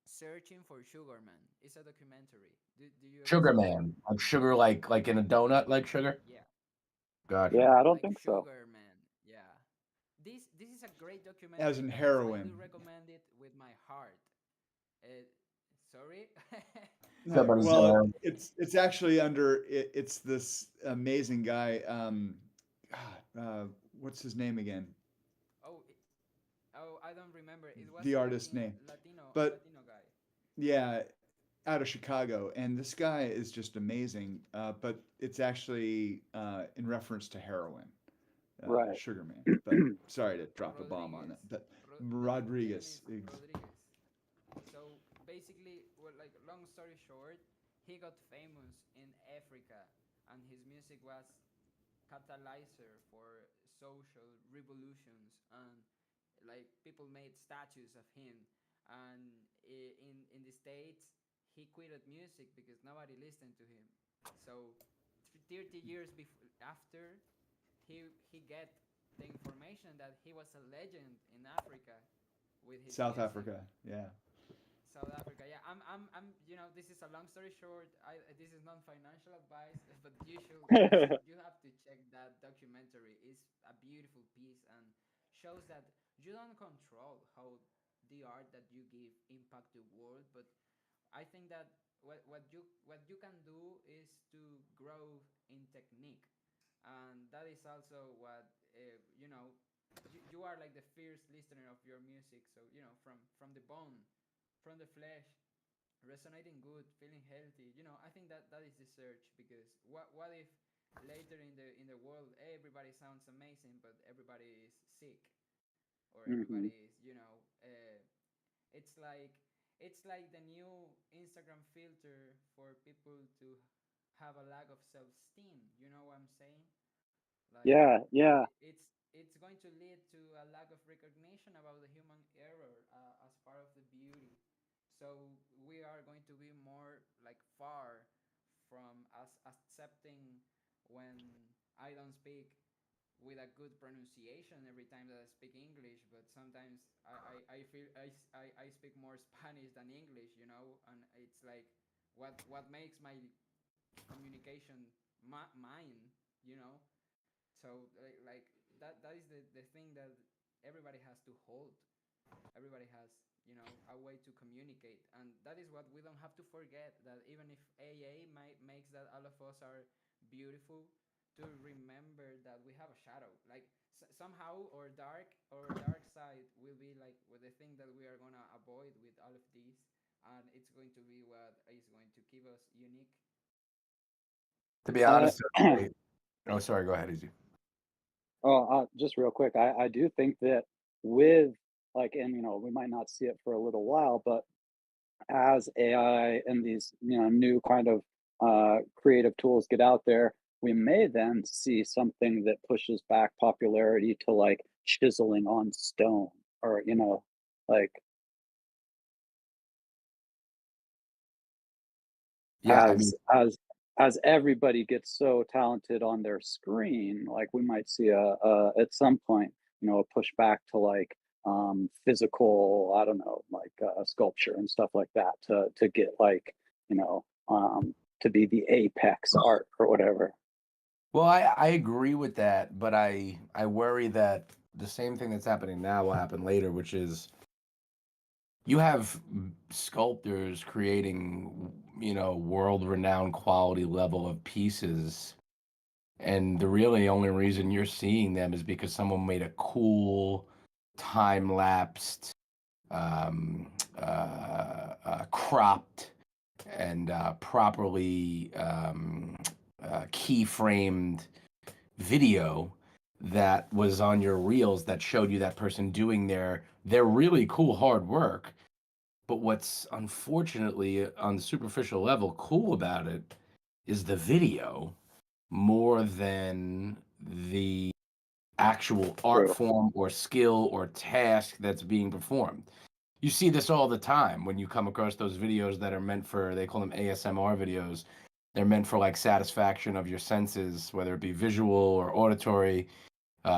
Searching for Sugar Man. It's a documentary. Do you ever Sugar saw it? man. Like sugar like in a donut like sugar? Yeah, Gotcha. Yeah, I don't like think so. Sugar Man. Yeah. This is a great As documentary. in I highly heroin. recommend it with my heart. Uh, Sorry. Somebody's Well, it's actually it's this amazing guy. God, what's his name again? oh, I don't remember. It was The a artist name, but Latino guy. yeah, out of Chicago, and this guy is just amazing. But it's actually in reference to heroin, Right. Sugar Man. But sorry to drop a bomb on Rodriguez. that. But The name Rodriguez, is Rodriguez. So basically, well, like long story short, he got famous in Africa, and his music was catalyzer for social revolutions, and like people made statues of him. And in the States, he quitted music because nobody listened to him. So 30 years after, he get the information that he was a legend in Africa with his South music. Africa. Yeah. South Africa. Yeah, I'm. This is a long story short. This is not financial advice, but you have to check that documentary. It's a beautiful piece and shows that you don't control how the art that you give impact the world, but I think that what you can do is to grow in technique, and that is also what you are like the first listener of your music. So from the bone, from the flesh, resonating good, feeling healthy. I think that is the search, because what if later in the world everybody sounds amazing, but everybody is sick, or Hmm. everybody is it's like it's like the new Instagram filter for people to have a lack of self-esteem. You know what I'm saying? Like Yeah, yeah. it's going to lead to a lack of recognition about the human error as part of the beauty. So we are going to be more like far from us accepting when I don't speak with a good pronunciation every time that I speak English, but sometimes I feel I speak more Spanish than English, you know, and it's like what makes my communication mine, you know. So like that is the thing that everybody has to hold. Everybody has, you know, a way to communicate, and that is what we don't have to forget, that even if AA makes that all of us are beautiful, to remember that we have a shadow, like somehow our dark side will be like with the thing that we are gonna avoid with all of these, and it's going to be what is going to keep us unique. To be honest, oh, sorry, go ahead, Easy. Just real quick, I do think that with like, and we might not see it for a little while, but as AI and these new kind of creative tools get out there, we may then see something that pushes back popularity to like chiseling on stone, or like Yeah, I mean, as everybody gets so talented on their screen, like we might see a at some point, a pushback to like physical, I don't know, like sculpture and stuff like that to get like to be the apex art or whatever. well, I agree with that, but I worry that the same thing that's happening now will happen later, which is you have sculptors creating, world-renowned quality level of pieces, and the really only reason you're seeing them is because someone made a cool time-lapsed, cropped, and properly key-framed video that was on your reels that showed you that person doing their really cool hard work. But what's unfortunately on the superficial level cool about it is the video more than the actual art True. form or skill or task that's being performed. You see this all the time when you come across those videos that are meant for, they call them ASMR videos. They're meant for like satisfaction of your senses, whether it be visual or auditory.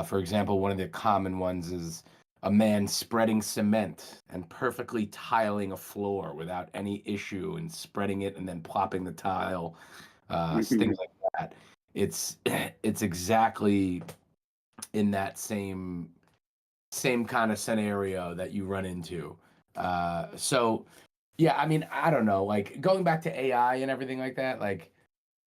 For example, one of the common ones is a man spreading cement and perfectly tiling a floor without any issue and spreading it and then plopping the tile, things like that. It's exactly in that same kind of scenario that you run into. So yeah, I mean, I don't know, like going back to AI and everything like that, like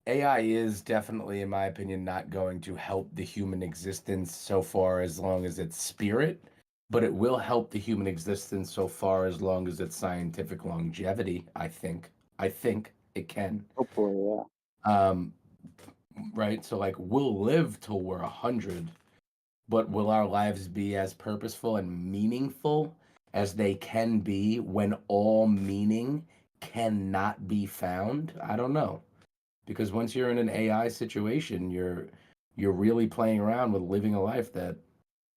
AI is definitely, in my opinion, not going to help the human existence so far as long as it's spirit, but it will help the human existence so far as long as it's scientific longevity, I think. I think it can. Hopefully, yeah. Right? So like we'll live till we're 100, but will our lives be as purposeful and meaningful as they can be when all meaning cannot be found? I don't know. Because once you're in an AI situation, you're really playing around with living a life that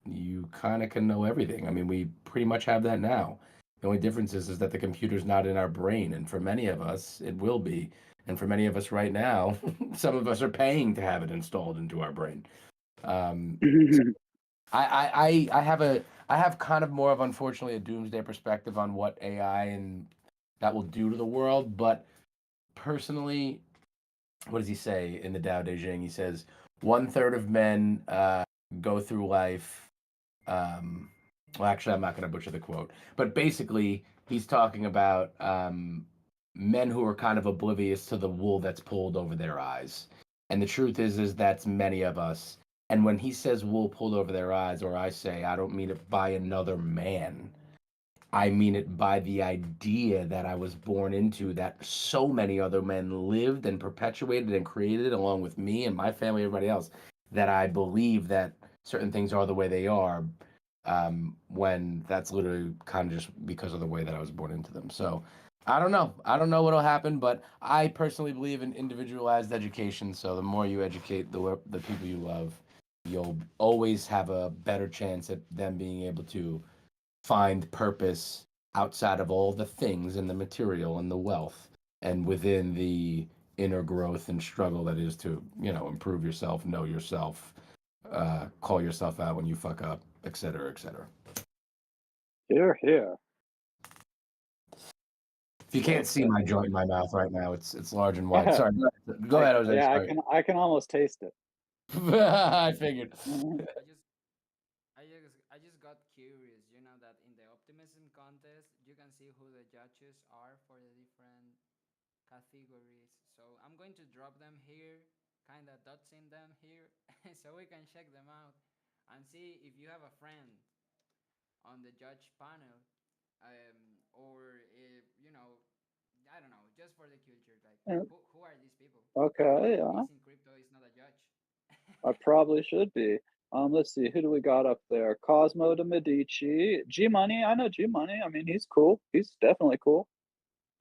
you kind of can know everything. I mean, we pretty much have that now. The only difference is that the computer's not in our brain, and for many of us, it will be. And for many of us right now, some of us are paying to have it installed into our brain. So I have kind of more of, unfortunately, a doomsday perspective on what AI and that will do to the world. But personally, what does he say in the Tao Te Ching? He says 1/3 of men go through life. Well, actually, I'm not going to butcher the quote, but basically, he's talking about men who are kind of oblivious to the wool that's pulled over their eyes. And the truth is that's many of us. And when he says wool pulled over their eyes, or I say, I don't mean it by another man. I mean it by the idea that I was born into, that so many other men lived and perpetuated and created along with me and my family, everybody else, that I believe that certain things are the way they are, when that's literally kind of just because of the way that I was born into them. So I don't know. I don't know what'll happen, but I personally believe in individualized education. So the more you educate the people you love, you'll always have a better chance at them being able to find purpose outside of all the things and the material and the wealth, and within the inner growth and struggle that is to, improve yourself, know yourself, call yourself out when you fuck up, et cetera, et cetera. Here, here. If you can't see my joint in my mouth right now, it's large and wide. Sorry. Go ahead, Jose. Yeah, Sorry. I can almost taste it. I figured. I just got curious. You know that in the optimism contest, you can see who the judges are for the different categories. So I'm going to drop them here, kind of dotsing them here, so we can check them out and see if you have a friend on the judge panel, or if you know, I don't know, just for the culture, like who are these people? Okay, yeah. This in crypto is not a judge. I probably should be. Let's see, who do we got up there? Cosmo de Medici, G Money. I know G Money. I mean, he's cool. He's definitely cool.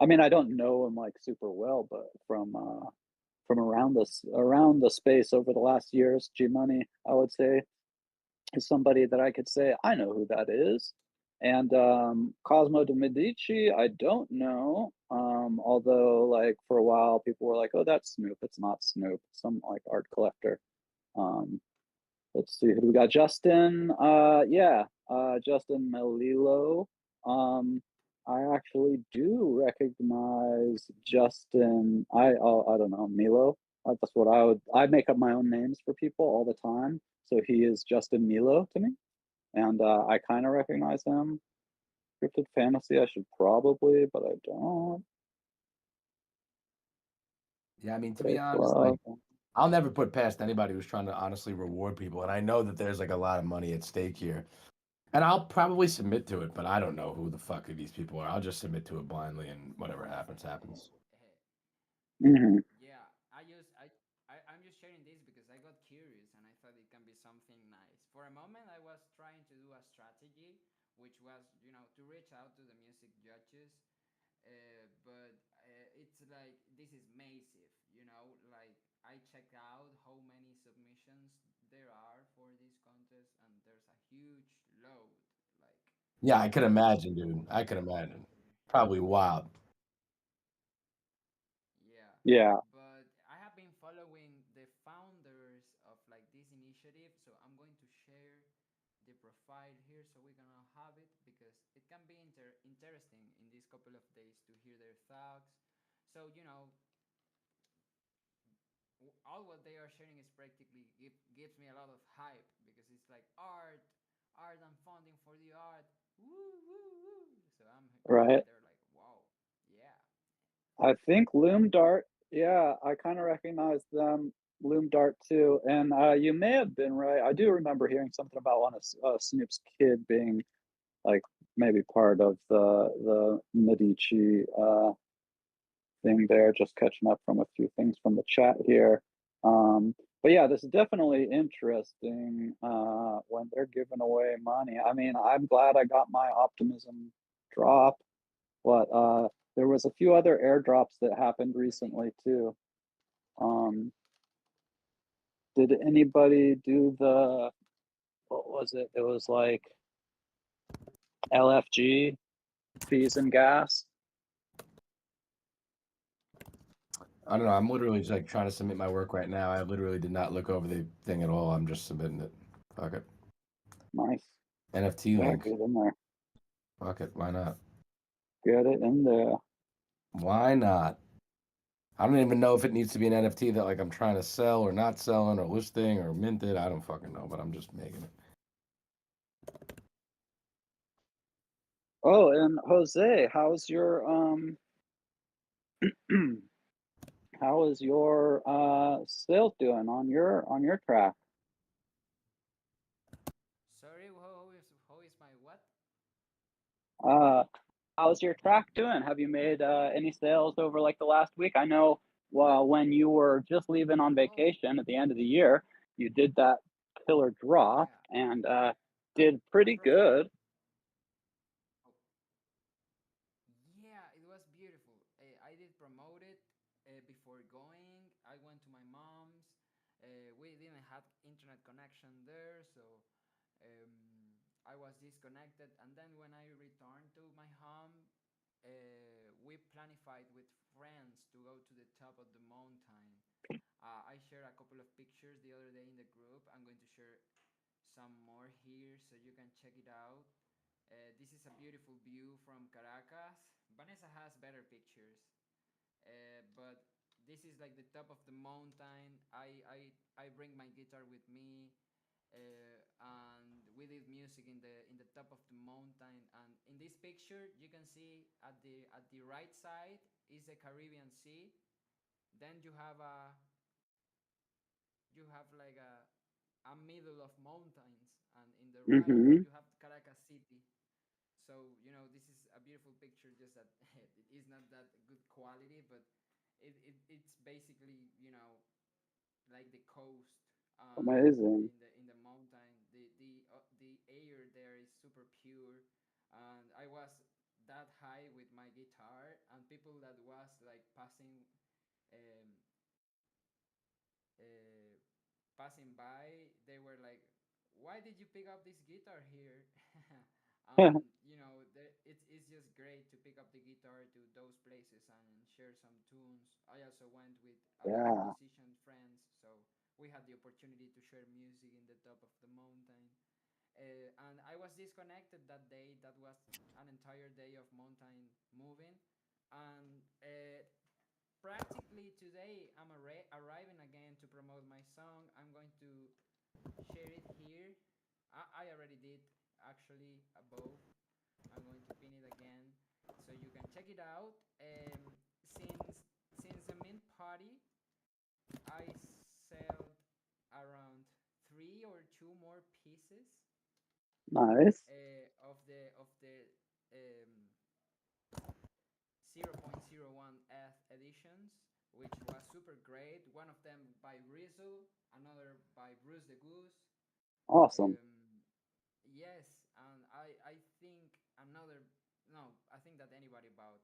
I mean, I don't know him like super well, but from around the space over the last years, G Money, I would say, is somebody that I could say I know who that is. And Cosmo de Medici, I don't know. Although like for a while people were like, "Oh, that's Snoop." It's not Snoop. It's some like art collector. Let's see, who do we got? Justin. Justin Melillo. I actually do recognize Justin. I don't know, Milo. That's what I make up my own names for people all the time. So he is Justin Milo to me, and I kind of recognize him. Cryptid Fantasy, I should probably, but I don't. Yeah, I mean, to be honest, like, I'll never put past anybody who's trying to honestly reward people, and I know that there's like a lot of money at stake here, and I'll probably submit to it, but I don't know who the fuck these people are. I'll just submit to it blindly, and whatever happens, happens. Mm-hmm. Yeah, I'm just sharing this because I got curious and I thought it can be something nice. For a moment, I was trying to do a strategy, which was, you know, to reach out to the music judges, but it's like this is massive, you know. Like I checked out how many submissions there are for this contest, and there's a huge load. Like Yeah, I could imagine, dude. I could imagine. Probably wild. Yeah. But I have been following the founders of like this initiative, so I'm going to share the profile here so we're gonna have it because it can be interesting in these couple of days to hear their thoughts. So you know, all what they are sharing is practically gives me a lot of hype because it's like art and funding for the art. Woo woo woo! So I'm right. They're like, wow, yeah. I think Loom Dart. Yeah, I kind of recognize them. Loom Dart too, and you may have been right. I do remember hearing something about one of Snoop's kid being like maybe part of the Medici thing there. Just catching up from a few things from the chat here. But yeah, this is definitely interesting when they're giving away money. I mean, I'm glad I got my optimism drop, but there was a few other airdrops that happened recently too. Did anybody do what was it? It was like LFG fees and gas. I don't know. I'm literally just like trying to submit my work right now. I literally did not look over the thing at all. I'm just submitting it. Fuck it. Nice. NFT link. Get in there. Fuck it. Why not? Get it in there. Why not? I don't even know if it needs to be an NFT that like I'm trying to sell or not selling or listing or mint it. I don't fucking know, but I'm just making it. Oh, and Jose, how's your how is your sales doing on your track? Sorry, how is my what? How's your track doing? Have you made any sales over like the last week? I know when you were just leaving on vacation at the end of the year, you did that killer drop and did pretty good. Yeah, it was beautiful. I did promote it before going. I went to my mom's. We didn't have internet connection there, so I was disconnected. And then when I returned to my home, we planified with friends to go to the top of the mountain. I shared a couple of pictures the other day in the group. I'm going to share some more here so you can check it out. This is a beautiful view from Caracas. Vanessa has better pictures, but this is like the top of the mountain. I bring my guitar with me, and we did music in the top of the mountain. And in this picture, you can see at the right side is the Caribbean Sea. Then you have like a middle of mountains, and in the right Mm-hmm. you have Caracas City. So this is a beautiful picture, just that it is not that good quality, but it's basically like the coast, Amazing. in the mountain. The air there is super pure, and I was that high with my guitar, and people that was like um, uh, passing by, they were like, "Why did you pick up this guitar here?" It's just great to pick up the guitar to those places and share some tunes. I also went with a lot of Yeah. musician friends, so we had the opportunity to share music in the top of the mountain. And I was disconnected that day. That was an entire day of mountain moving, and practically today I'm arriving again to promote my song. I'm going to share it here. I already did, actually, above. I'm going to pin it again so you can check it out. Since the mint party, I sold around 3 or 2 more pieces Nice. of the um, 0.01 editions, which was super great. One of them by Rizzle, another by Bruce the Goose. Awesome. Yes, and I think another, no, I think that anybody bought.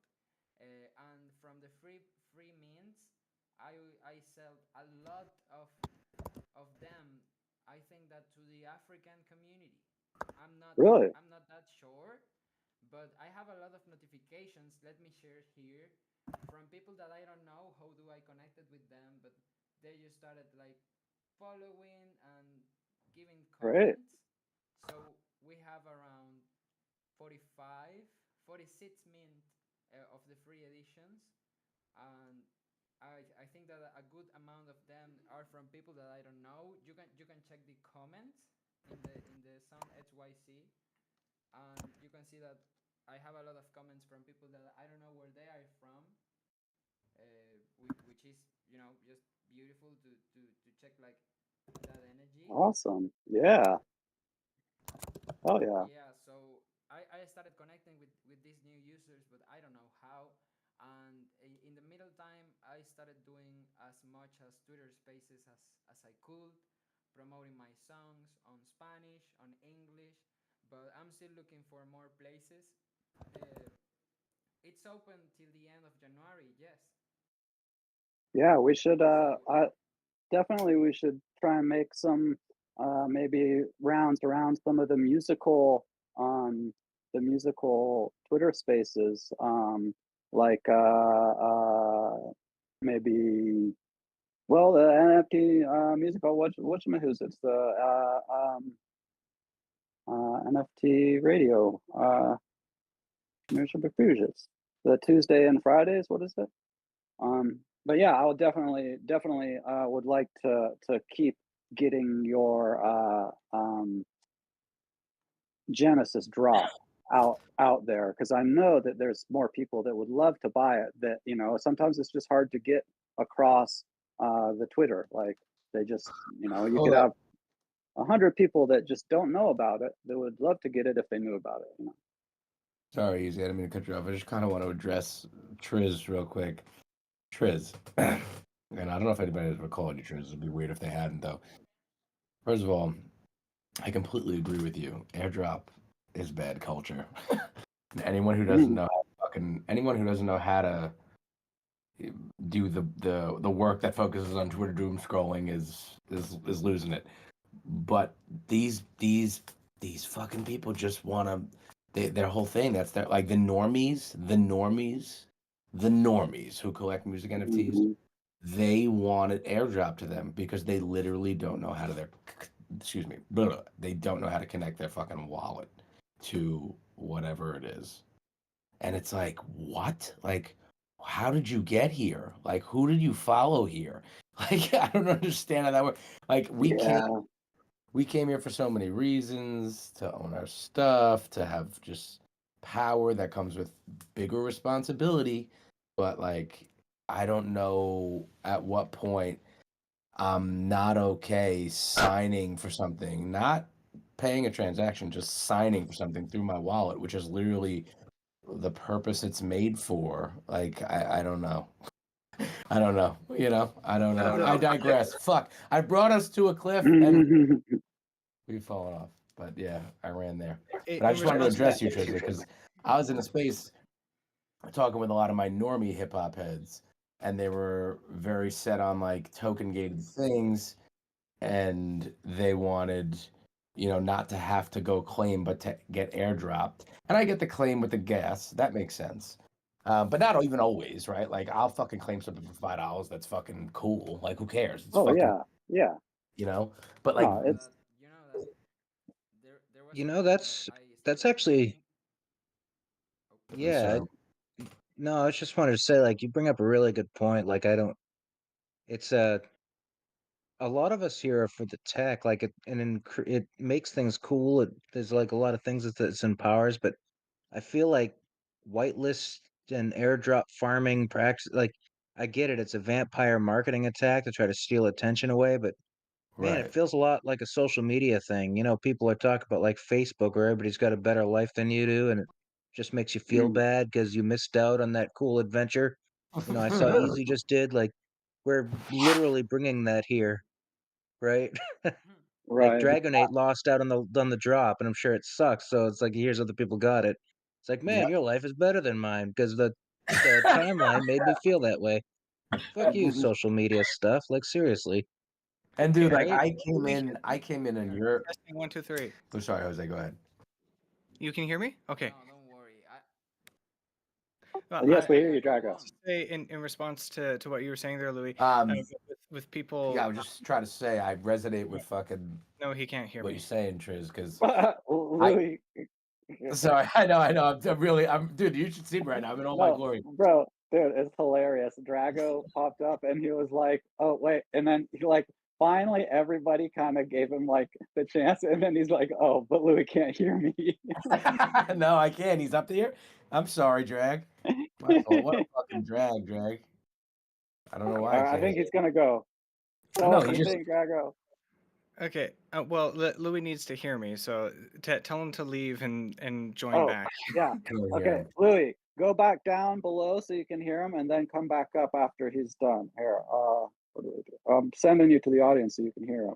And from the free mints, I sell a lot of them. I think that to the African community. Really? I'm not that sure, but I have a lot of notifications. Let me share here from people that I don't know. How do I connected with them? But they just started like following and giving Great. comments. So we have around 45, 46 mint of the free editions, and I think that a good amount of them are from people that I don't know. You can check the comments in the Sound HYC, and you can see that I have a lot of comments from people that I don't know where they are from, which is just beautiful to check like that energy. Awesome. Yeah. Oh yeah. Yeah, so I started connecting with these new users, but I don't know how. And in the middle time, I started doing as much as Twitter Spaces as I could, promoting my songs on Spanish, on English, but I'm still looking for more places. Uh, it's open till the end of January, yes. Yeah, we should So definitely we should try and make some maybe rounds around some of the musical Twitter spaces, like maybe, well, the NFT musical whatchamahoos, it's the NFT radio, the Tuesday and Fridays, what is it? But yeah, I would definitely would like to keep getting your Genesis drop out there, because I know that there's more people that would love to buy it. That sometimes it's just hard to get across the Twitter. Like they just you Hold could up. have 100 people that just don't know about it. That would love to get it if they knew about it. Sorry, Easy. I didn't mean to cut you off. I just kind of want to address Triz real quick. Triz. And I don't know if anybody has ever called you Triz. It'd be weird if they hadn't, though. First of all, I completely agree with you. Airdrop is bad culture. Anyone who doesn't know how to do the work that focuses on Twitter doom scrolling is losing it. But these fucking people just want to, their whole thing, that's their, like, the normies who collect music NFTs, Mhm. they want it airdrop to them because they literally don't know how to they don't know how to connect their fucking wallet to whatever it is. And it's like, what? Like, how did you get here? Like, who did you follow here? Like, I don't understand how that works. Like, we came here for so many reasons, to own our stuff, to have just power that comes with bigger responsibility. But like, I don't know at what point I'm not okay signing for something, not paying a transaction, just signing for something through my wallet, which is literally the purpose it's made for. Like, I don't know. I don't know. You know, I don't know. I digress. Fuck. I brought us to a cliff and we've fallen off. But yeah, I ran there. But I just wanted to address you, Trisha, because I was in a space talking with a lot of my normie hip hop heads, and they were very set on like token gated things, and they wanted, you know, not to have to go claim, but to get airdropped. And I get the claim with the gas. That makes sense. But not even always, right? Like, I'll fucking claim something for $5. That's fucking cool. Like, who cares? It's fucking, yeah. you know. But like, No, it's You know that there was You a know, time that that's I that's started actually mining. Oh, yeah. sorry. No, I just wanted to say, like, you bring up a really good point. Like, I don't. It's a lot of us here are for the tech, like it makes things cool. There's like a lot of things that it empowers, but I feel like whitelist and airdrop farming practice, like I get it, it's a vampire marketing attack to try to steal attention away, but man, it Right. feels a lot like a social media thing. You know, people are talking about like Facebook where everybody's got a better life than you do, and it just makes you feel bad because you missed out on that cool adventure. You know, I saw Easy just did like we're literally bringing that here, right? Like right. Dragonate lost out on the drop, and I'm sure it sucks. So it's like here's other people got it. It's like, man, your life is better than mine because the timeline made me feel that way. Fuck you, social media stuff. Like seriously, And dude, like, right? I came in your. Testing 1, 2, 3. Oh, sorry, Jose. Go ahead. You can hear me? Okay. No, don't worry. Well, Yes, we hear Yeah, you, go Drago. on. say in response to what you were saying there, Louis, with people. Yeah, I was just trying to say I resonate with fucking No, he can't hear what me. you're saying, Triz, because Louis. sorry, I know, dude, you should see me right now. I'm in all my No, glory. bro, dude, it's hilarious. Drago popped up and he was like, "Oh wait," and then he like finally everybody kind of gave him like the chance, and then he's like, "Oh, but Louis can't hear me." No, I can't. He's up here. I'm sorry, Drag. My fault. What a fucking drag. I don't know why I I can't. think he's gonna go. No, So he you just. think, Drago? Okay. Well, Louis needs to hear me, so tell him to leave and join Oh, back. yeah. Can't hear Okay, him. Louis, go back down below so you can hear him, and then come back up after he's done. Here, what do we do? I'm sending you to the audience so you can hear him.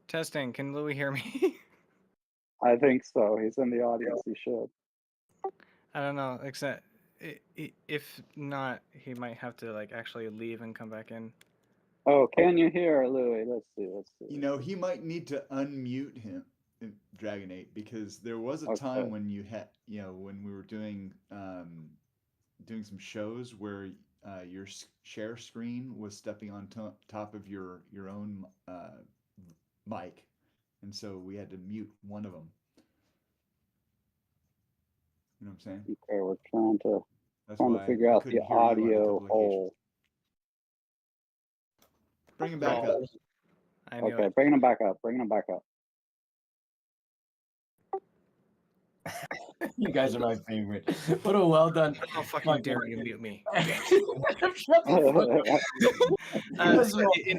Testing. Can Louis hear me? I think so. He's in the audience. He should. I don't know. Except if not, he might have to like actually leave and come back in. Oh, can you hear Louis? Let's see. You know, he might need to unmute him, Dragonate, because there was a time Okay. when you had, you know, when we were doing some shows where your share screen was stepping on top of your own mic, and so we had to mute one of them. You know what I'm saying? Okay, we're trying to That's why figure we out the couldn't hear you on a audio couple occasions. hole. Bring him back up. I knew Okay, it. bringing him back up. Bringing him back up. You guys are my favorite. What a well done. How fucking dare you mute me? Shut the fuck up.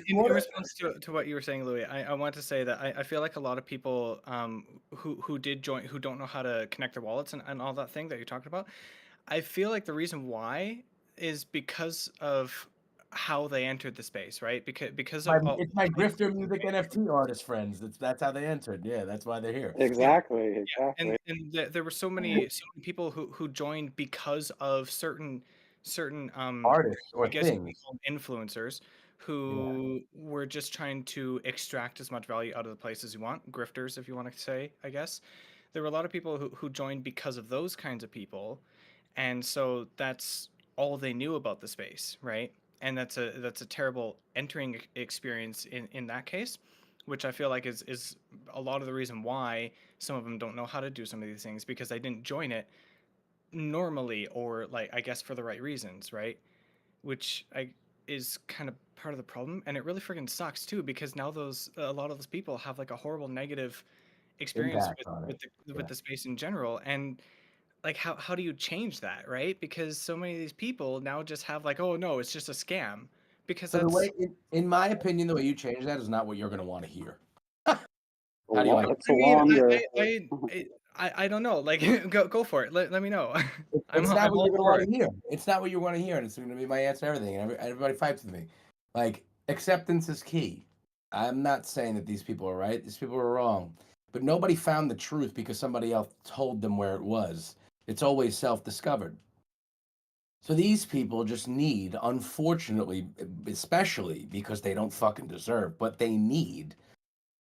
In response to what you were saying, Louis, I want to say that I feel like a lot of people who did join, who don't know how to connect their wallets and all that thing that you're talking about, I feel like the reason why is because of how they entered the space, right? Because of It's my grifter music NFT artist friends. That's how they entered. Yeah, that's why they're here. Exactly. and there were so many people who joined because of certain Artists or I guess you things. could call them influencers who were just trying to extract as much value out of the place as you want, grifters, if you want to say, I guess. There were a lot of people who joined because of those kinds of people, and so that's all they knew about the space, right? And that's a terrible entering experience in that case. which I feel like is a lot of the reason why some of them don't know how to do some of these things, because they didn't join it normally, or like, I guess, for the right reasons, right? Which I is kind of part of the problem, and it really freaking sucks too, because now a lot of those people have like a horrible negative experience Impact on it. with the space in general. And like, how do you change that, right? Because so many of these people now just have like, oh no, it's just a scam, because So the that's way, in my opinion, the way you change that is not what you're going to want to hear. How do you like? It's I a mean, longer. I don't know. Like, go for it. Let me know. It's not I'm what all you're going to for want it. to hear. It's not what you want to hear, and it's going to be my answer to everything. And everybody fights with me. Like, acceptance is key. I'm not saying that these people are right. These people are wrong. But nobody found the truth because somebody else told them where it was. It's always self-discovered. So these people just need, unfortunately, especially because they don't fucking deserve, but they need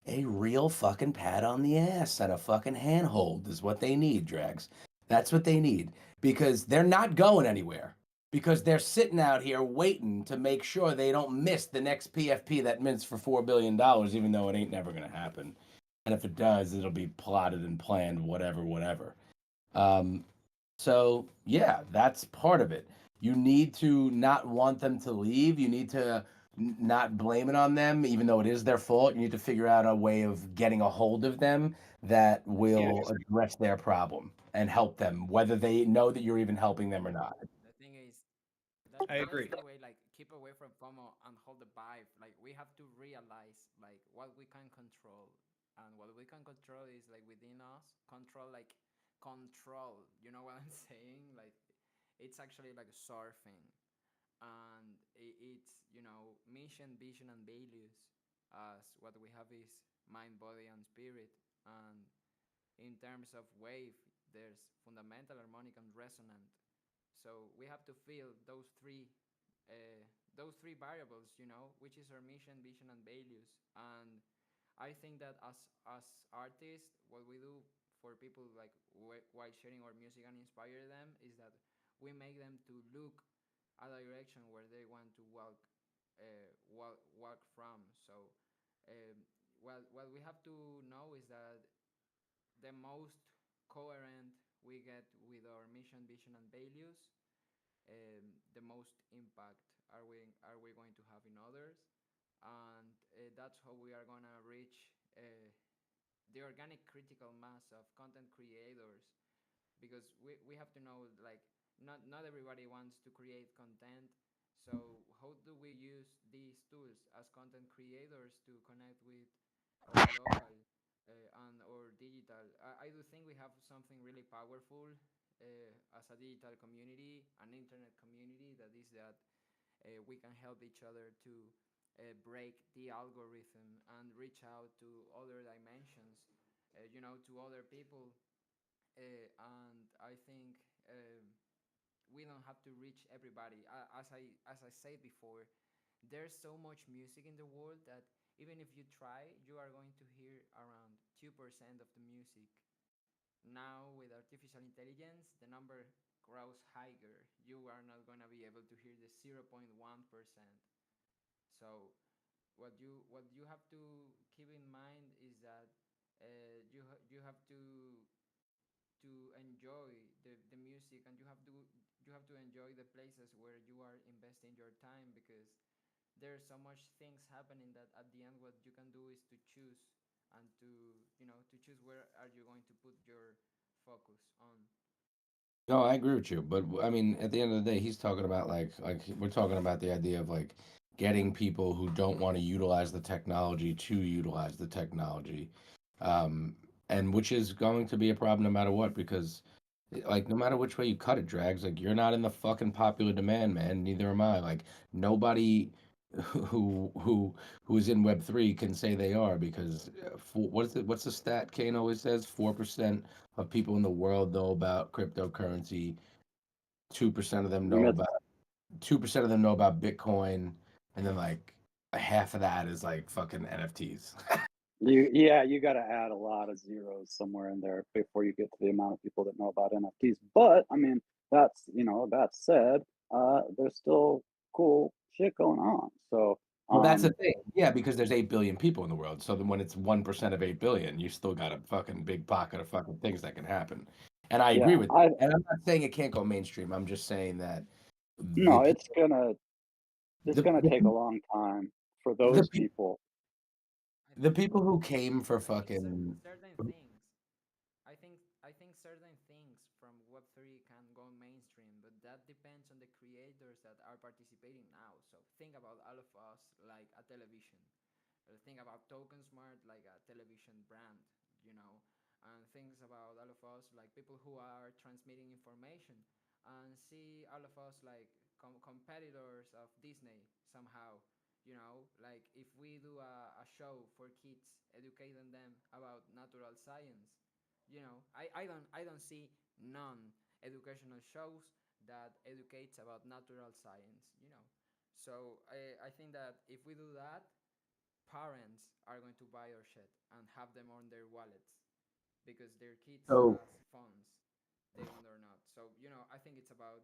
a real fucking pat on the ass and a fucking handhold is what they need, Drags. That's what they need, because they're not going anywhere, because they're sitting out here waiting to make sure they don't miss the next PFP that mints for $4 billion, even though it ain't never going to happen. And if it does, it'll be plotted and planned, whatever. So yeah, that's part of it. You need to not want them to leave. You need to not blame it on them, even though it is their fault. You need to figure out a way of getting a hold of them that will address their problem and help them, whether they know that you're even helping them or not. The thing is, I that's agree. the way, like, keep away from FOMO and hold the vibe. Like, we have to realize, like, what we can control, and what we can control is like within us. Control. You know what I'm saying? Like, it's actually like surfing, and it's, mission, vision, and values. As what we have is mind, body, and spirit. And in terms of wave, there's fundamental, harmonic, and resonant. So we have to feel those three variables, which is our mission, vision, and values. And I think that as artists, what we do for people, like, while sharing our music and inspire them, is that we make them to look a direction where they want to walk from. So what we have to know is that the most coherent we get with our mission, vision, and values, the most impact are we going to have in others, and that's how we are gonna reach the organic critical mass of content creators, because we have to know, like, not everybody wants to create content. So how do we use these tools as content creators to connect with our local and or digital? I do think we have something really powerful as a digital community, an internet community, that is that we can help each other to break the algorithm and reach out to other dimensions, to other people. And I think we don't have to reach everybody. As I said before, there's so much music in the world that even if you try, you are going to hear around 2% of the music. Now, with artificial intelligence, the number grows higher. You are not going to be able to hear the 0.1%. So what you have to keep in mind is that you have to enjoy the music, and you have to enjoy the places where you are investing your time, because there's so much things happening that at the end what you can do is to choose, and to choose where are you going to put your focus on. No, I agree with you, but I mean, at the end of the day, he's talking about like we're talking about the idea of like getting people who don't want to utilize the technology to utilize the technology, um, and which is going to be a problem no matter what, because like no matter which way you cut it, Drags, like you're not in the fucking popular demand, man. Neither am I. Like nobody who is in Web3 can say they are, because what's the stat Kane always says? 4% of people in the world know about cryptocurrency. 2% of them know Myth- about 2% of them know about Bitcoin, and then like a half of that is like fucking NFTs. you got to add a lot of zeros somewhere in there before you get to the amount of people that know about NFTs. But I mean, that said, there's still cool shit going on. So Well, that's the Um, thing. Yeah, because there's 8 billion people in the world. So then when it's 1% of 8 billion, you still got a fucking big pocket of fucking things that can happen. And I agree yeah, with I that. And I'm not saying it can't go mainstream. I'm just saying that no, the it's people, gonna take a the, long time for the, those pe- people. I the think people who came for I think fucking certain things. I think certain things from Web3 can go mainstream, but that depends on the creators that are participating now. So think about all of us like a television. Think about Token Smart like a television brand, you know, and things about all of us like people who are transmitting information, and see all of us like competitors of Disney somehow. You know, like if we do a show for kids, educating them about natural science, I don't see non educational shows that educates about natural science, so I think that if we do that, parents are going to buy our shit and have them on their wallets because their kids so has funds, they want or not. So I think it's about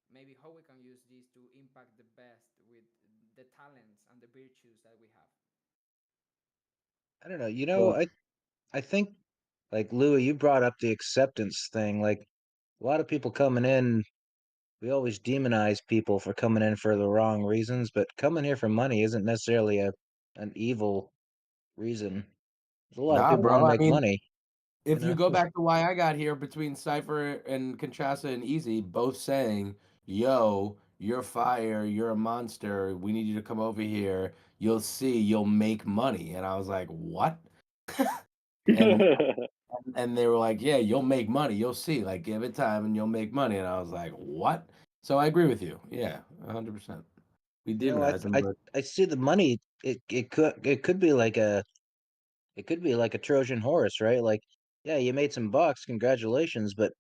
maybe how we can use this to impact the best with the talents and the virtues that we have. I don't know. so I think like Louis, you brought up the acceptance thing. Like a lot of people coming in, we always demonize people for coming in for the wrong reasons, but coming here for money isn't necessarily an evil reason. There's a lot of nah, people want to bro. I make mean, money, you if you know? go back to why I got here between Cypher and Conchasa and Easy, both saying, yo, you're fire, you're a monster, we need you to come over here, you'll see, you'll make money. And I was like, what? and and they were like, yeah, you'll make money, you'll see, like give it time and you'll make money. And I was like, what? So I agree with you. Yeah, 100%. We demonize them, but I see the money. It could be like a Trojan horse, right? Like, yeah, you made some bucks, congratulations, but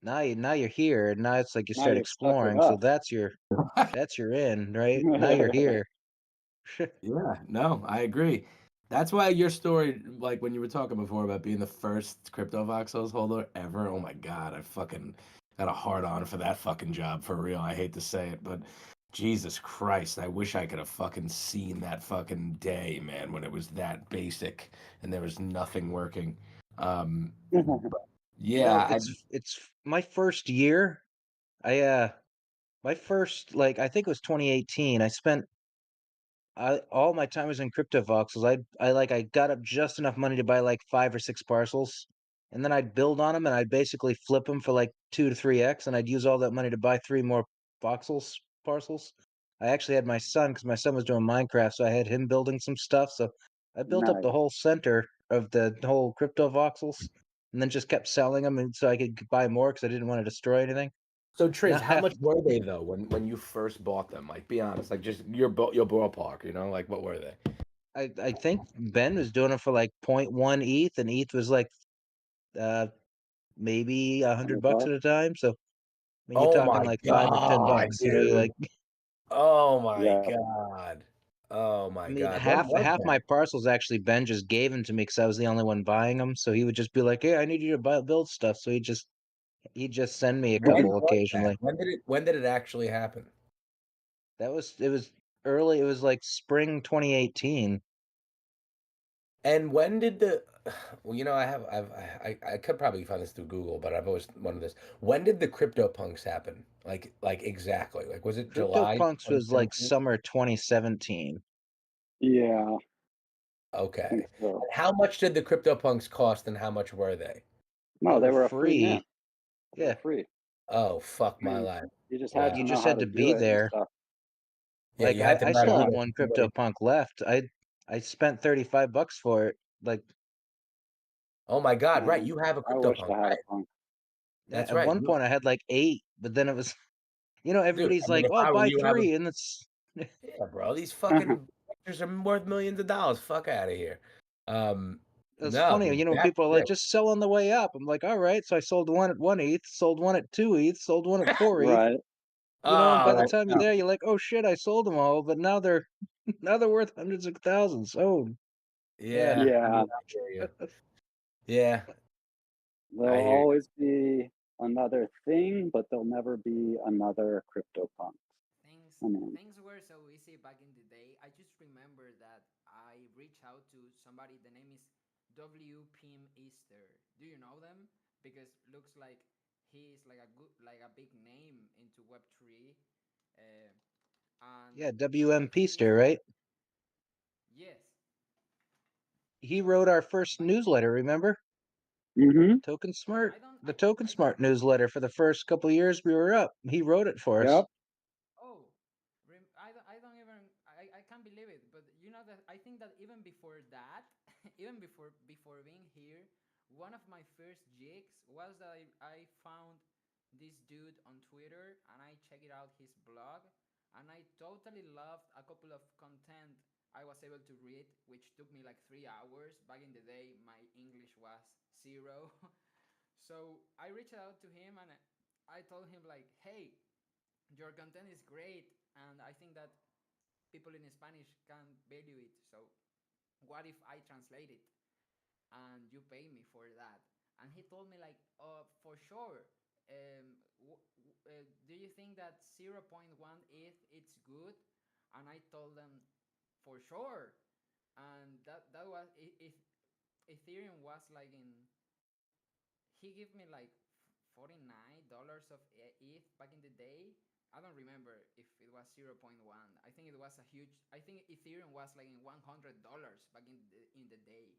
now you're here, and now it's like you Now start you're stuck with exploring. So us. that's your end, right? Now you're here. yeah, no, I agree. That's why your story, like when you were talking before about being the first crypto voxels holder ever, oh my God, I fucking got a hard on for that fucking job for real. I hate to say it, but Jesus Christ, I wish I could have fucking seen that fucking day, man, when it was that basic and there was nothing working. Um, yeah, It's my first year. I my first like I think it was 2018. I spent all my time was in crypto voxels. I got up just enough money to buy like 5 or 6 parcels, and then I'd build on them and I'd basically flip them for like 2 to 3x, and I'd use all that money to buy 3 more voxels parcels. I actually had my son because my son was doing Minecraft, so I had him building some stuff. So I built up Nice. the whole center of the whole crypto voxels, and then just kept selling them, and so I could buy more because I didn't want to destroy anything. so Now Triz, how much were they though when you first bought them? Like, be honest, like just your ballpark, like what were they? I think Ben was doing it for like 0.1 ETH, and ETH was like uh maybe $100 $100. at a time. So I mean, you're Oh talking my like 5 or 10 God, bucks. You're dude. like, Oh my Yeah. God. Oh I my mean, God. When was half that? my parcels actually Ben just gave them to me because I was the only one buying them. So he would just be like, "Hey, I need you to build stuff." So he'd just send me a When couple was that? occasionally. When did it actually happen? It was early. It was like spring 2018. And when did the well, I could probably find this through Google, but I've always wanted this. When did the crypto punks happen? Like exactly. Like was it July CryptoPunks was like 2017? summer 2017. Yeah, I Okay. think so. And how much did the crypto punks cost and how much were they? They No, they were were a free mint. free. They were Yeah, free. Oh, fuck I my mean, life. you just had Wow. to you know just how had to to do be it and there. stuff. Yeah, Like you had to I know how to still do have Yeah. one that. CryptoPunk left. I spent $35 for it. Like Oh my God, right. Man, You have a I crypto wish punk, I had a right? punk. yeah, That's at right. one point I had like 8, but then it was Dude, everybody's I mean, like, if "Oh, I were buy you, I would 3," and it's yeah, bro. These fucking pictures are worth millions of dollars. Fuck out of here. it's No, funny, dude, that's people are like, sick. "Just sell on the way up." I'm like, "All right." So I sold one at 1 ETH, sold one at 2 ETH, sold one at 4 ETH. Right. And by Oh, the Right. that's time you're Yeah. there, you're like, "Oh shit, I sold them all," but now they're now they're worth hundreds of thousands. Oh, yeah. yeah. Yeah. I hear you. Yeah, I There'll hear you. always be another thing, but there'll never be another CryptoPunk. Things I mean, things were so easy back in the day. I just remember that I reached out to somebody. The name is W. Pim Easter. Do you know them? Because looks like he is like a good, like a big name into Web three. Uh, and Yeah, well, WMP he is Stir, right? yes. He wrote our first But newsletter, remember? mm-hmm. Token I Smart. don't The Token I don't Smart newsletter for the first couple years we were up. He wrote it for us. Yep. Oh, I don't even I can't believe it. But you know that I think that even before that, even before being here, one of my first jigs was that I found this dude on Twitter and I checked out his blog and I totally loved a couple of content I was able to read, which took me like 3 hours. Back in the day, my English was zero. So I reached out to him and I told him like, hey, your content is great and I think that people in Spanish can value it. So what if I translate it and you pay me for that? And he told me like, for sure. Do you think that zero point 0.1 ETH it's good? And I told them for sure. And that was if Ethereum was like in he gave me like $49 of ETH back in the day. I don't remember if it was 0. 0.1. I think it was a huge. I think Ethereum was like in $100 back in the day.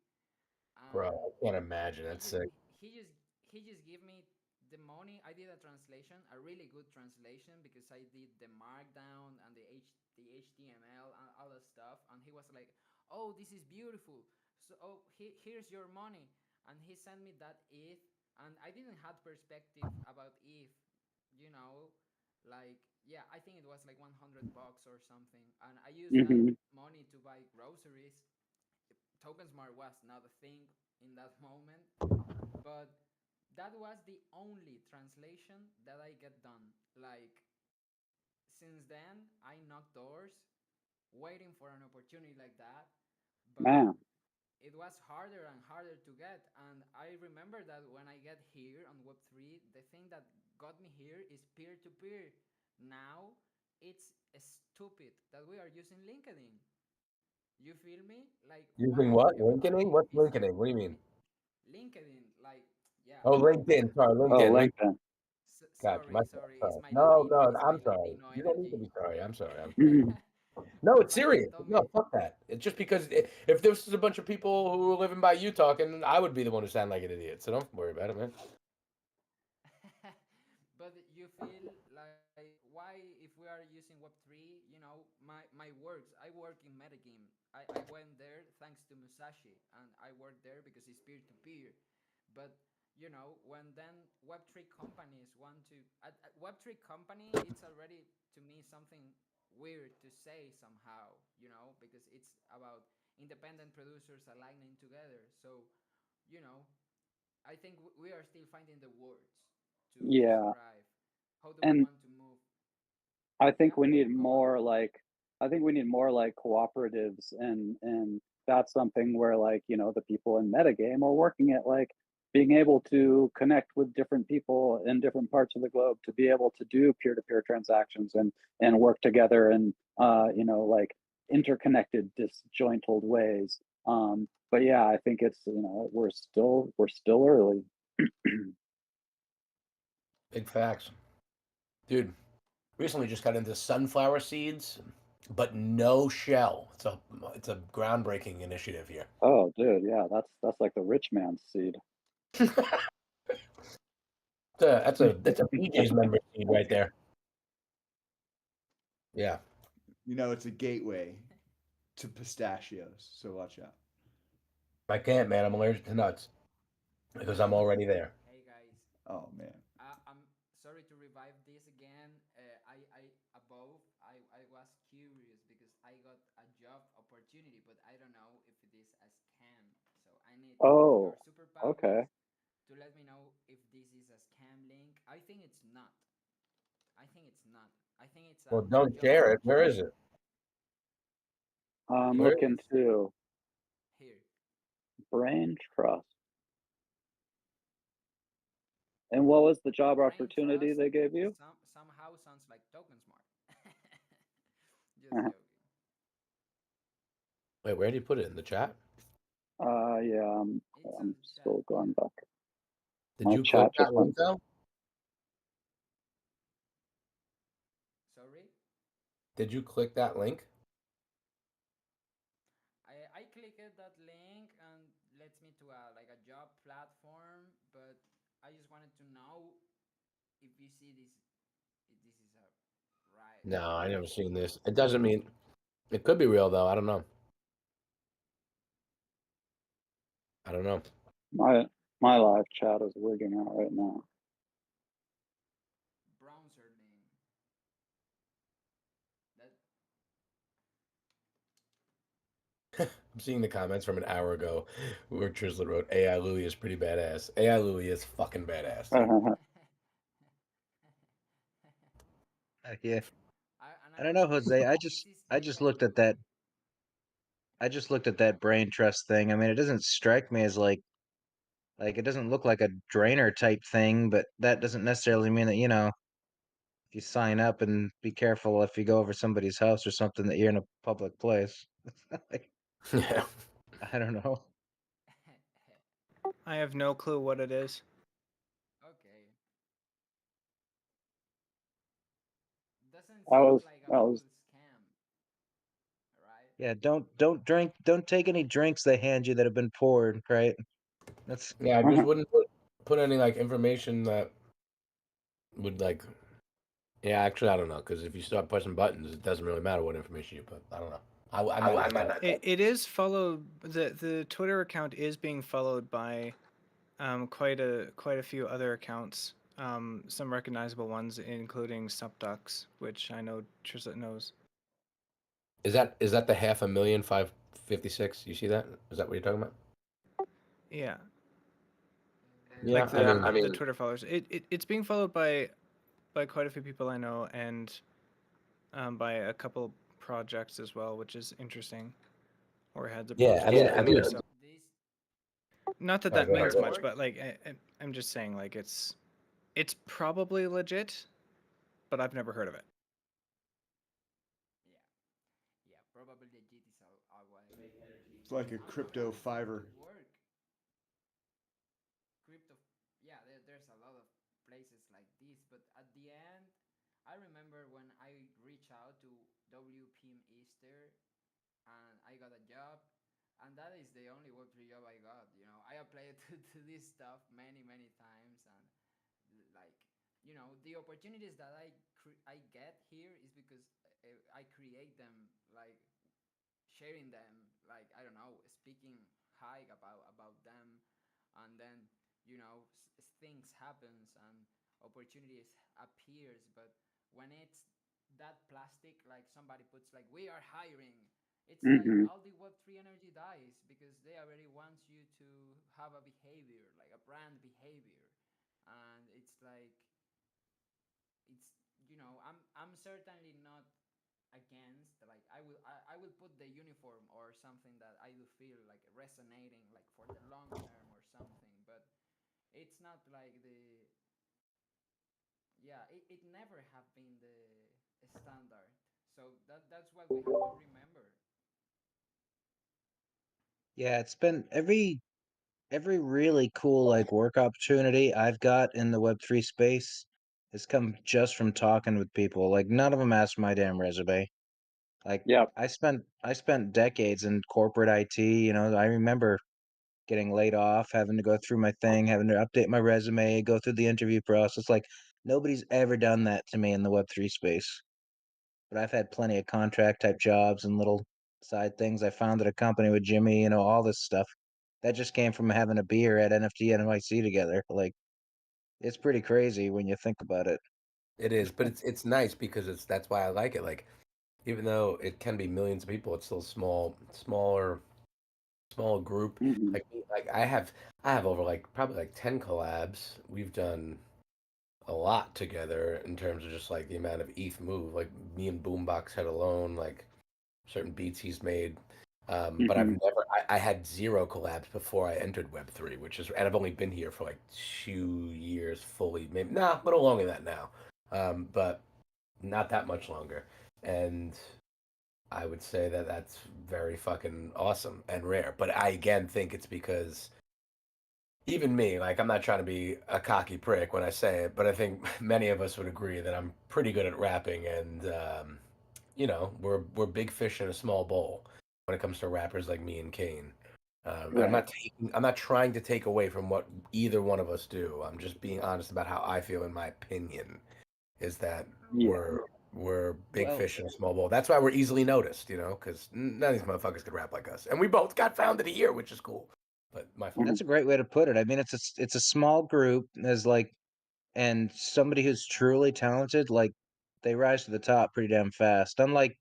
Bro, And I can't imagine. he That's just sick. he just he just gave me the money. I did a translation, a really good translation because I did the markdown and the HTML and all that stuff. And he was like, "Oh, this is beautiful. So here's your money." And he sent me that ETH, and I didn't have perspective about ETH, you know, like yeah, I think it was like $100 or something, and I used that Mm-hmm. money to buy groceries. TokenSmart was not a thing in that moment, but that was the only translation that I get done. Like since then, I knock doors, waiting for an opportunity like that, but Man. it was harder and harder to get. And I remember that when I get here on Web3, the thing that got me here is peer to peer. Now it's stupid that we are using LinkedIn. You feel me? Like, Using why what? LinkedIn? everybody What's is LinkedIn? What do you mean? LinkedIn? Like, yeah. Oh, LinkedIn. Sorry, Oh, LinkedIn. LinkedIn. Gotcha. My fault. Sorry. Sorry. No, no, It's my I'm sorry. Latino You don't need to energy. be sorry. I'm sorry. I'm sorry. Mm-hmm. No, it's My dad serious. told No, me. fuck that. It's just because if this was a bunch of people who were living by you talking, I would be the one who sound like an idiot. So don't worry about it, man. But you feel like why if we are using Web3, my works. I work in Metagame. I went there thanks to Musashi, and I work there because it's peer to peer. But when then Web3 companies want to a Web3 company, it's already to me something weird to say somehow, because it's about independent producers aligning together. So, you know, I think we are still finding the words to Yeah. describe how do we And want to move. I Yeah, think we need go on. more like I think we need more like cooperatives and that's something where like, the people in metagame are working at like being able to connect with different people in different parts of the globe to be able to do peer-to-peer transactions and work together in like interconnected disjointed ways. But yeah, I think it's we're still early. Big facts. Dude, recently just got into sunflower seeds, but no shell. It's a groundbreaking initiative here. Oh, dude, yeah, that's like the rich man's seed. That's a BJ's member seed right there. Yeah. It's a gateway to pistachios, so watch out. I can't, man. I'm allergic to nuts because I'm already there. Hey guys, Oh man. I'm sorry to revive this again. I was curious because I got a job opportunity, but I don't know if it is a scam. So I need your Oh, superpowers okay. to let me know if this is a scam link. I think it's not. I think it's not. I think it's Well, a don't job share it. Where is opportunity. it? I'm Where? Here it looking is. to Here. Brain Trust. And what was the job Brain opportunity Trust they gave you? somehow sounds like Token Smart. just joking. Wait, where did you put it in the chat? Yeah, It's I'm on still chat. going back. Did My you chat click that just link went. though? Sorry. Did you click that link? I clicked that link and lets me to like a job platform, but I just wanted to know if you see this. If this is a right. No, I never seen this. It doesn't mean it could be real though. I don't know. I don't know. My live chat is wigging out right now. Browser name. That I'm seeing the comments from an hour ago where Trislet wrote, AI Louie is pretty badass. AI Louie is fucking badass. Yeah. and I don't know, Jose. I this just is I just looked at that. I just looked at that brain trust thing. I mean, it doesn't strike me as like it doesn't look like a drainer type thing, but that doesn't necessarily mean that, if you sign up and be careful if you go over somebody's house or something that you're in a public place. Like, Yeah. I don't know. I have no clue what it is. okay. Doesn't That seem was like a that full was scam, right? Yeah, don't take any drinks they hand you that have been poured, right? That's Yeah, I just wouldn't put any like information that would like. Yeah, actually, I don't know because if you start pushing buttons, it doesn't really matter what information you put. I don't know. I might not. It is followed. The Twitter account is being followed by quite a few other accounts. Some recognizable ones, including Supducks, which I know Trislet knows. Is that the 500,556? You see that? Is that what you're talking about? Yeah. Yeah, Like the Twitter followers. It's being followed by quite a few people I know, and by a couple projects as well, which is interesting. Or heads up. Yeah, I mean, This not that Alright, that go ahead, means go much, ahead. but like I'm just saying, like it's probably legit, but I've never heard of it. yeah, probably legit is a way. It's like a crypto Fiverr. Work. Crypto. Yeah, there's a lot of places like this, but at the end, I remember when I reached out to WPM Easter and I got a job, and that is the only Web3 job I got. I applied to this stuff many times, and like the opportunities that I get here is because I create them, like sharing them, like I don't know, speaking high about them, and then things happens and opportunities appears. But when it's that plastic, like somebody puts like we are hiring, it's like Mm-hmm. all the Web3 energy dies because they already want you to have a behavior, like a brand behavior, and it's like I'm certainly not against, like I will put the uniform or something that I do feel like resonating like for the long term or something, but it's not like it never have been the standard, so that's what we have to remember. Yeah, it's been every really cool like work opportunity I've got in the Web3 space has come just from talking with people. Like none of them asked my damn resume. Like Yep. I spent decades in corporate IT, I remember getting laid off, having to go through my thing, having to update my resume, go through the interview process. Like nobody's ever done that to me in the Web3 space. But I've had plenty of contract type jobs and little side things. I founded a company with Jimmy, all this stuff. That just came from having a beer at NFT NYC together. Like it's pretty crazy when you think about it. It is, but it's nice because that's why I like it. Like, even though it can be millions of people, it's still smaller group. Mm-hmm. Like I have over like probably like 10 collabs. We've done a lot together in terms of just like the amount of ETH move. Like me and Boombox had alone, like certain beats he's made. But I've Mm-hmm. never, I had 0 collabs before I entered Web3, and I've only been here for like 2 years fully, maybe, a little longer than that now. But not that much longer. And I would say that that's very fucking awesome and rare. But I again think it's because even me, like I'm not trying to be a cocky prick when I say it, but I think many of us would agree that I'm pretty good at rapping, and we're big fish in a small bowl when it comes to rappers like me and Kane. Right. I'm not trying to take away from what either one of us do. I'm just being honest about how I feel. In my opinion, is that Yeah. we're big Well- fish in a small bowl. That's why we're easily noticed, because none of these motherfuckers could rap like us, and we both got found of the year, which is cool. But my fault. That's a great way to put it. I mean, it's a small group as like, and somebody who's truly talented, like they rise to the top pretty damn fast. Unlike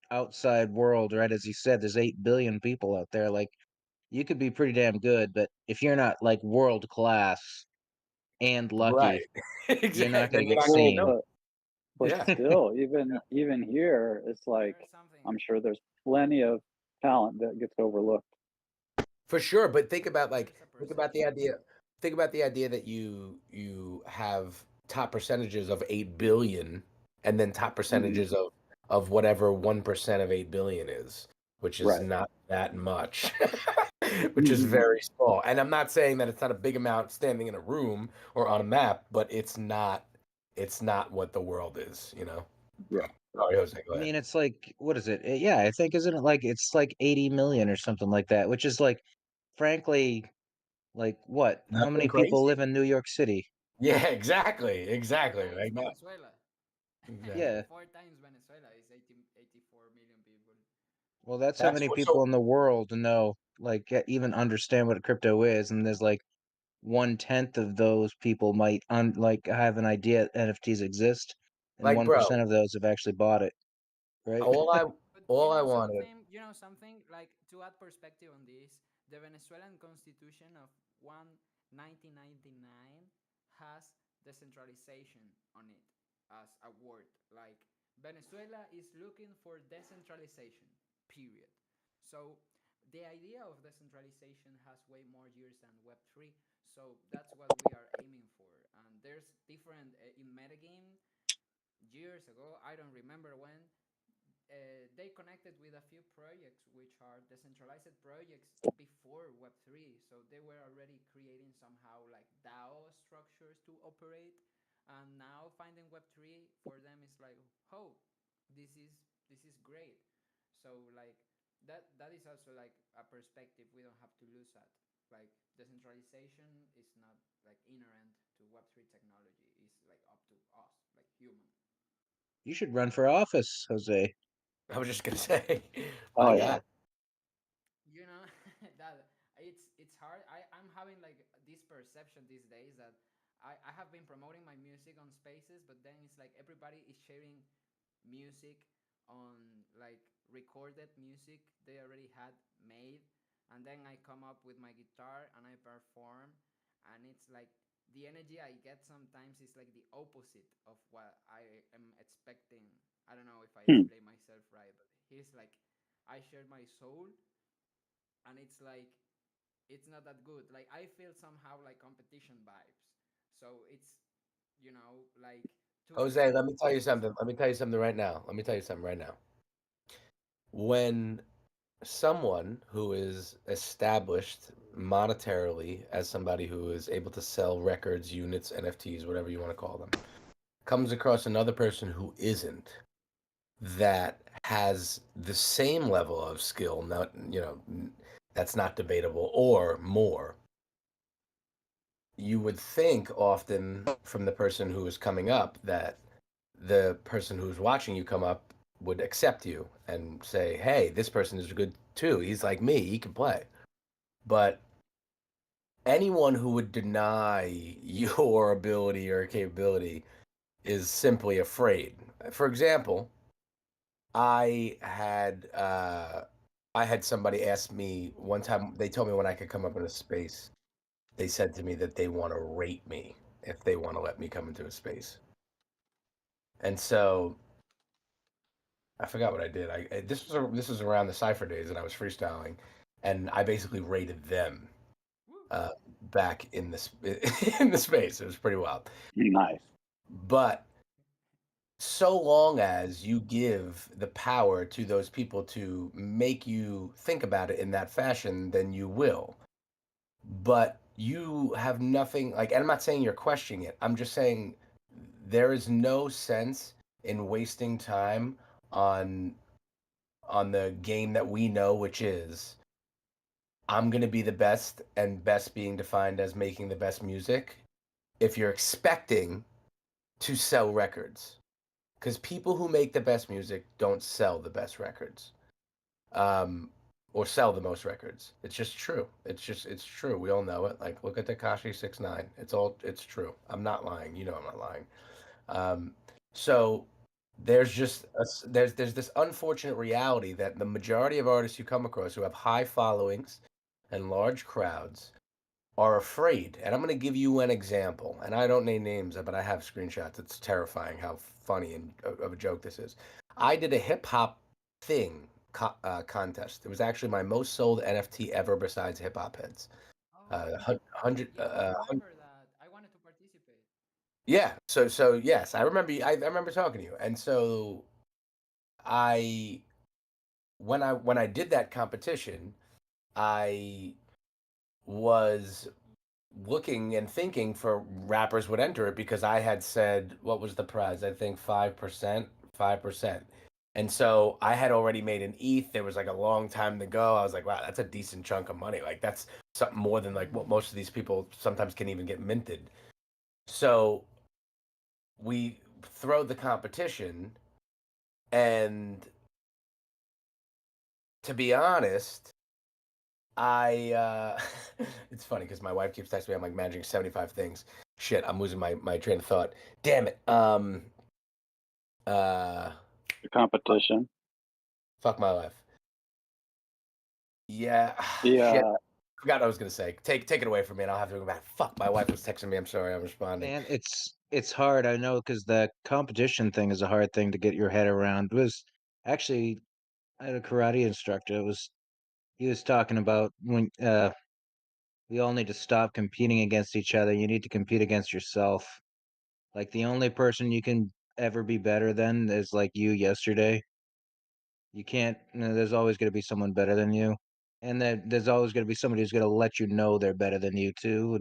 outside world, right? As you said, there's 8 billion people out there. Like you could be pretty damn good, but if you're not like world class and lucky, Right. you're not Exactly. going to get Then you're not gonna Well, seen. know. but Yeah. still, even here, it's like There's something. I'm sure there's plenty of talent that gets overlooked. For sure, but think about There's a think about the idea. Think about the idea that you have top percentages of 8 billion, and then top percentages of whatever 1% of 8 billion is, which is Right. not that much, which is very small. And I'm not saying that it's not a big amount standing in a room or on a map, but it's not what the world is, Yeah. Sorry, Jose, go I ahead. mean, it's like, what is it? Yeah, I think, isn't it like, it's like 80 million or something like that, which is like, frankly, like what? How Nothing many people crazy. live in New York City? Yeah, exactly. Like that. Venezuela. Exactly. Yeah. 4 times Venezuela is 84 million people. Well, that's how many people in the world know, like, even understand what crypto is, and there's like 1/10 of those people might like have an idea NFTs exist, and Like, bro, 1% of those have actually bought it, right? But all I wanted. you know something, like to add perspective on this, the Venezuelan constitution of 1999 has decentralization on it as a word. Like Venezuela is looking for decentralization, period. So the idea of decentralization has way more years than Web3. So that's what we are aiming for. And there's different in metagame years ago, I don't remember when, they connected with a few projects which are decentralized projects before Web3. So they were already creating somehow like DAO structures to operate. And now finding Web3 for them is like, oh, this is great. So like that is also like a perspective we don't have to lose at. Like decentralization is not like inherent to Web3 technology. It's like up to us, like human. You should run for office, Jose. I was just gonna say. Oh, My yeah. God. You know that it's hard. I'm having like this perception these days that I have been promoting my music on spaces, but then it's like everybody is sharing music on like recorded music they already had made, and then I come up with my guitar and I perform, and it's like the energy I get sometimes is like the opposite of what I am expecting. I don't know if I explain myself right, but he's like I shared my soul, and it's like it's not that good. Like I feel somehow like competition vibes. So it's like Jose, let me tell you something. Let me tell you something right now. When someone who is established monetarily as somebody who is able to sell records, units, NFTs, whatever you want to call them, comes across another person who isn't, that has the same level of skill, not that's not debatable, or more, you would think often from the person who is coming up that the person who's watching you come up would accept you and say, hey, this person is good too. He's like me, he can play. But anyone who would deny your ability or capability is simply afraid. For example, I had somebody ask me one time, they told me when I could come up in a space, they said to me that they want to rate me if they want to let me come into a space. And so I forgot what I did. This was around the Cypher days, and I was freestyling, and I basically rated them back in the in the space. It was pretty wild. Nice. But so long as you give the power to those people to make you think about it in that fashion, then you will. But you have nothing like, and I'm not saying you're questioning it. I'm just saying there is no sense in wasting time on the game that we know, which is I'm going to be the best, and best being defined as making the best music, if you're expecting to sell records. Because people who make the best music don't sell the best records, or sell the most records. It's just true. It's true. We all know it. Like, look at Tekashi 6ix9ine. It's true. I'm not lying. You know I'm not lying. So there's just there's this unfortunate reality that the majority of artists you come across who have high followings and large crowds are afraid. And I'm going to give you an example. And I don't name names, but I have screenshots. It's terrifying how funny and of a joke this is. I did a hip hop thing contest. It was actually my most sold NFT ever besides Hip Hop Heads. Hundred. Yeah, I remember that. I wanted to participate. Yeah. So yes, I remember. I remember talking to you. And so I when I did that competition, I was looking and thinking for rappers would enter it because I had said, what was the prize? I think 5%, 5%. And so I had already made an ETH. There was like a long time to go. I was like, wow, that's a decent chunk of money. Like, that's something more than like what most of these people sometimes can even get minted. So we throw the competition, and to be honest, it's funny because my wife keeps texting me. I'm like managing 75 things. Shit, I'm losing my train of thought. Damn it. The competition. Fuck my life. Yeah. Yeah. Shit. Forgot what I was gonna say. Take it away from me, and I'll have to go back. Fuck, my wife was texting me. I'm sorry, I'm responding. And it's hard, I know, because the competition thing is a hard thing to get your head around. It was actually, I had a karate instructor. He was talking about when we all need to stop competing against each other. You need to compete against yourself. Like, the only person you can ever be better than is like you yesterday. You can't. There's always going to be someone better than you, and there's always going to be somebody who's going to let you know they're better than you too,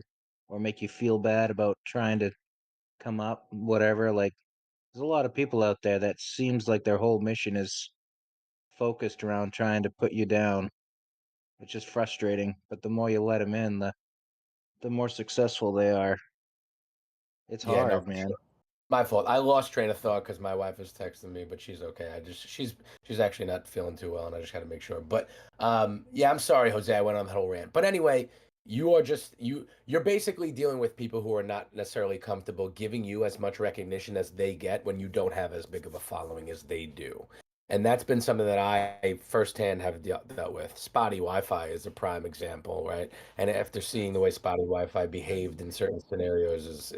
or make you feel bad about trying to come up, whatever. Like, there's a lot of people out there that seems like their whole mission is focused around trying to put you down, which is frustrating. But the more you let them in, the more successful they are. It's Yeah, no, hard, man. my fault. I lost train of thought because my wife was texting me, but she's okay. She's actually not feeling too well, and I just got to make sure. But yeah, I'm sorry, Jose. I went on that whole rant. But anyway, you're basically dealing with people who are not necessarily comfortable giving you as much recognition as they get when you don't have as big of a following as they do. And that's been something that I firsthand have dealt with. Spotty Wi-Fi is a prime example, right? And after seeing the way Spotty Wi-Fi behaved in certain scenarios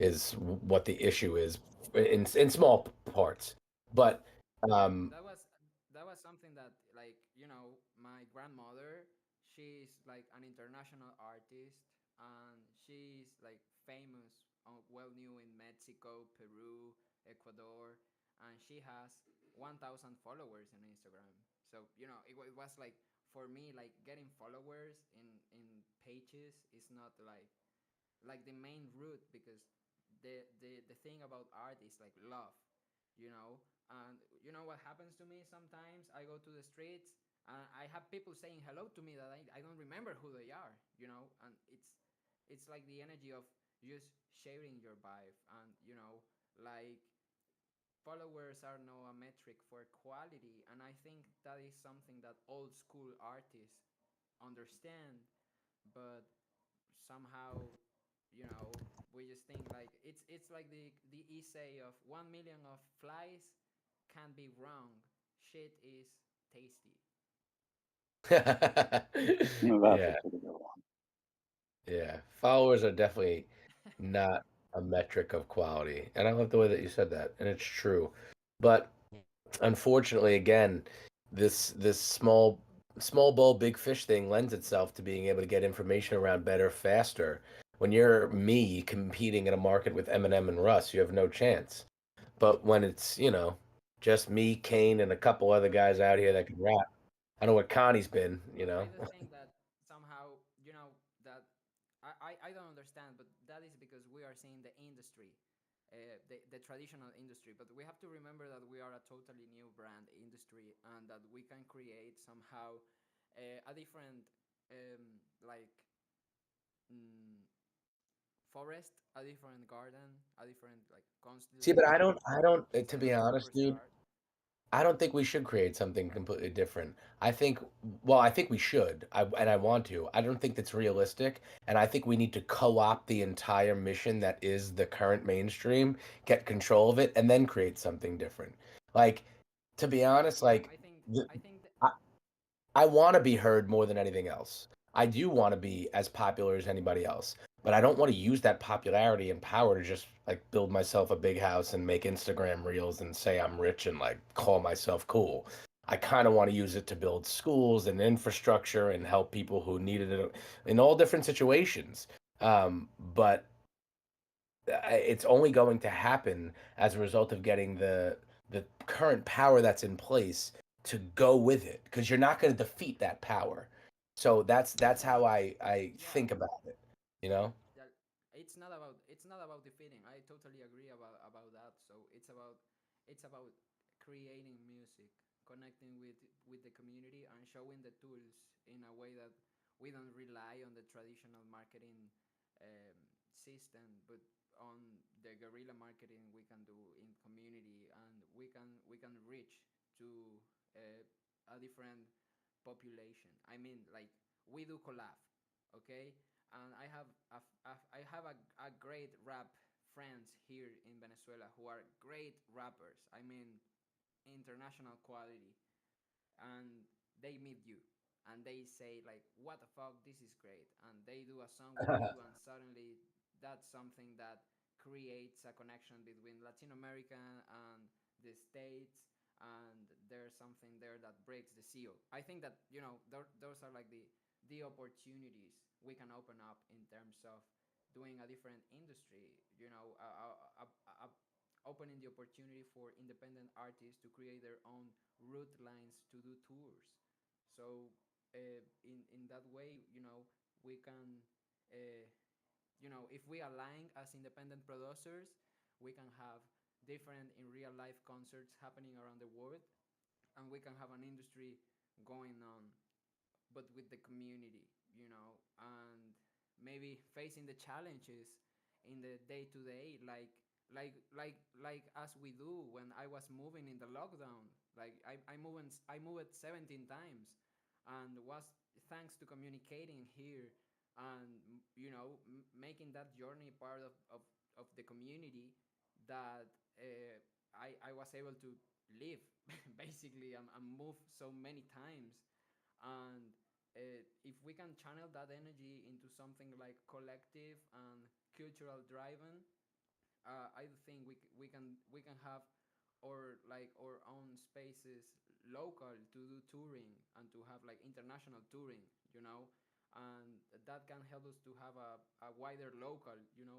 is what the issue is in small parts. But That was something that, like, my grandmother, she's like an international artist, and she's like famous, well known in Mexico, Peru, Ecuador, and she has 1,000 followers on Instagram. So it was like, for me, like, getting followers in pages is not like the main route, because the thing about art is like love, and what happens to me sometimes. I go to the streets and I have people saying hello to me that I don't remember who they are, and it's like the energy of just sharing your vibe, and like, followers are now a metric for quality, and I think that is something that old school artists understand, but somehow, we just think like it's like the essay of 1 million of flies can be wrong. Shit is tasty. No, that's yeah, a pretty good one. yeah. Followers are definitely not a metric of quality. And I love the way that you said that. And it's true. But unfortunately, again, this small bowl big fish thing lends itself to being able to get information around better faster. When you're me competing in a market with Eminem and Russ, you have no chance. But when it's, just me, Kane, and a couple other guys out here that can rap, I know what Connie's been, I do think that somehow, that I don't understand, but that is because we are seeing the industry, the traditional industry. But we have to remember that we are a totally new brand industry, and that we can create somehow a different, like, mm, forest, a different garden, a different like See, but I constellation don't, to instead of be honest, dude, superstar. I don't think we should create something completely different. I think we should, and I want to. I don't think that's realistic, and I think we need to co-opt the entire mission that is the current mainstream, get control of it, and then create something different. Like, to be honest, like, I think the, I think that, I, I want to be heard more than anything else. I do want to be as popular as anybody else, but I don't want to use that popularity and power to just like build myself a big house and make Instagram reels and say I'm rich and like call myself cool. I kind of want to use it to build schools and infrastructure and help people who needed it in all different situations. But it's only going to happen as a result of getting the current power that's in place to go with it, because you're not going to defeat that power. So that's how I yeah, think about it, you know? yeah, it's not about defeating. I totally agree about that. So it's about creating music, connecting with the community, and showing the tools in a way that we don't rely on the traditional marketing um, system, but on the guerrilla marketing we can do in community, and we can reach to a different population. I mean, like, we do collab, okay? And I have a great rap friends here in Venezuela who are great rappers. I mean, international quality, and they meet you and they say like, what the fuck, this is great, and they do a song with you, and suddenly that's something that creates a connection between Latin America and the States, and there's something there that breaks the seal. I think that, those are like the opportunities we can open up in terms of doing a different industry, opening the opportunity for independent artists to create their own route lines to do tours. So in that way, we can, uh, if we align as independent producers, we can have different in real life concerts happening around the world, and we can have an industry going on, but with the community, and maybe facing the challenges in the day to day, like as we do when I was moving in the lockdown. Like, I moved 17 times, and was thanks to communicating here, and making that journey part of the community, that I was able to live basically, and move so many times. And if we can channel that energy into something like collective and cultural driven, I think we can have our own spaces local to do touring, and to have like international touring, and that can help us to have a wider local,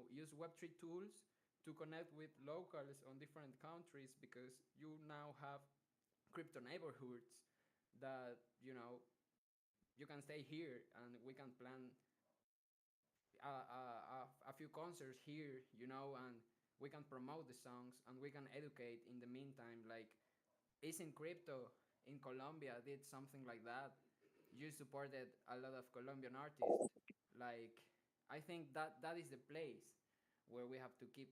use Web3 tools to connect with locals on different countries, because you now have crypto neighborhoods that, you can stay here, and we can plan a few concerts here, and we can promote the songs, and we can educate in the meantime. Like, is in crypto in Colombia did something like that. You supported a lot of Colombian artists. Like, I think that is the place where we have to keep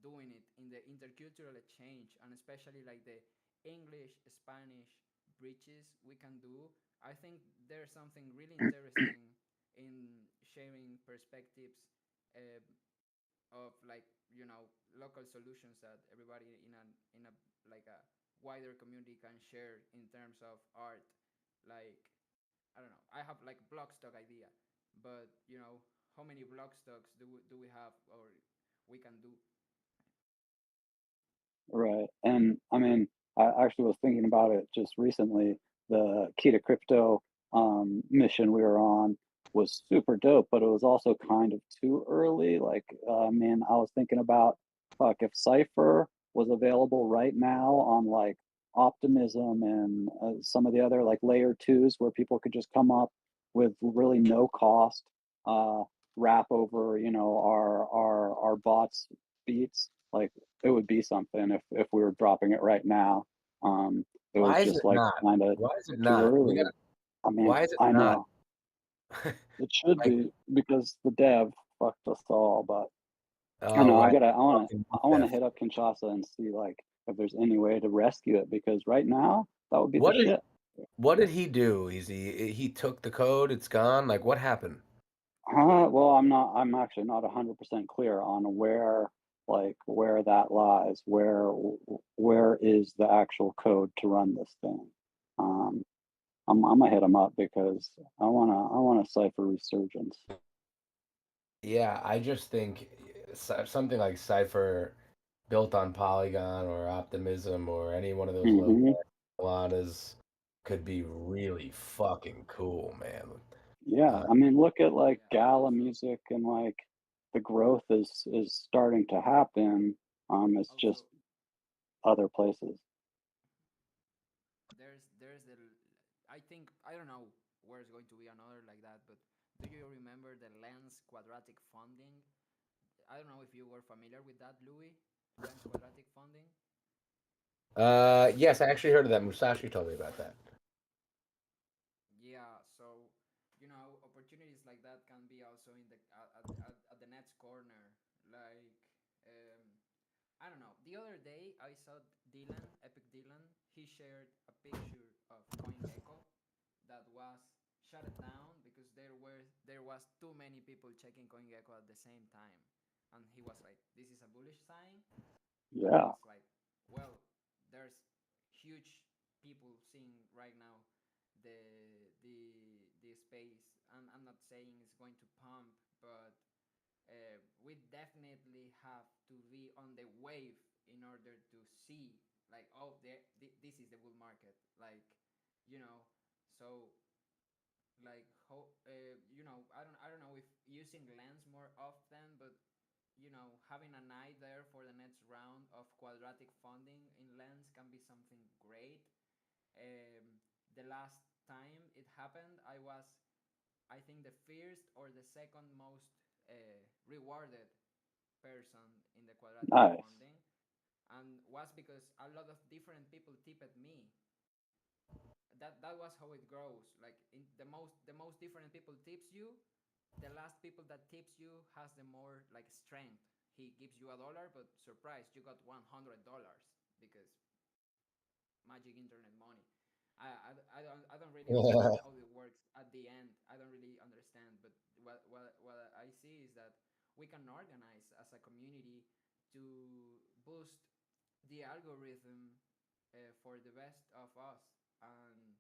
doing it in the intercultural exchange, and especially like the English Spanish bridges we can do. I think there's something really interesting in sharing perspectives, uh, of, like, local solutions that everybody in a like a wider community can share in terms of art. Like, I don't know, I have like block stock idea, but how many block stocks do we have, or we can do? Right. And I mean, I actually was thinking about it just recently. The Key to Crypto mission we were on was super dope, but it was also kind of too early. Like, man, I was thinking about, fuck, if Cypher was available right now on like Optimism and some of the other like layer twos where people could just come up with really no cost wrap over, you know, our bots beats, like it would be something if we were dropping it right now. It was Why is just it like not? kind of Why is it too not? We early. gotta. I mean, Why is it I not? know it should Like, be because the dev fucked us all, but I oh know right, fucking I wanna death. hit up Kinshasa and see like if there's any way to rescue it because right now that would be the What did shit. what did he do? He took the code. It's gone. Like what happened? Well, I'm actually not 100% clear on where that lies. Where is the actual code to run this thing? Um, I'm gonna hit him up because I wanna Cypher Resurgence. Yeah, I just think something like Cypher built on Polygon or Optimism or any one of those low Hmm. Solanas could be really fucking cool, man. Yeah, I mean, look at like Yeah. Gala Also, music and like the growth is starting to happen. It's just also other places. there's the I think I don't know where it's going to be another like that, but do you remember the lens quadratic funding? I don't know if you were familiar with that, Louis. Lens quadratic funding. Yes, I actually heard of that. Musashi told me about that. Yeah, so you know, opportunities like that can be also in the at the net's corner. Like, um, I don't know. The other day I saw Dylan, Epic Dylan. He shared a picture of CoinGecko that was shut it down because there was too many people checking CoinGecko at the same time, and he was like, "This is a bullish sign," and I Yeah. was like, "Well, there's huge people seeing right now the the space. I'm not saying it's going to pump, but we definitely have to be on the wave in order to see like, oh, this is the bull market, like, you know. So like how you know, I don't know if using lens more often, but you know, having an eye there for the next round of quadratic funding in lens can be something great. The last time it happened, I think, the first or the second most rewarded person in the quadratic Nice. funding, and was because a lot of different people tipped me. That was how it grows. Like, in the most different people tips you, the last people that tips you has the more like strength. He gives you $1, but surprise, you got $100 because magic internet money. I don't really understand how it works at the end. I don't really understand, but what I see is that we can organize as a community to boost the algorithm for the best of us and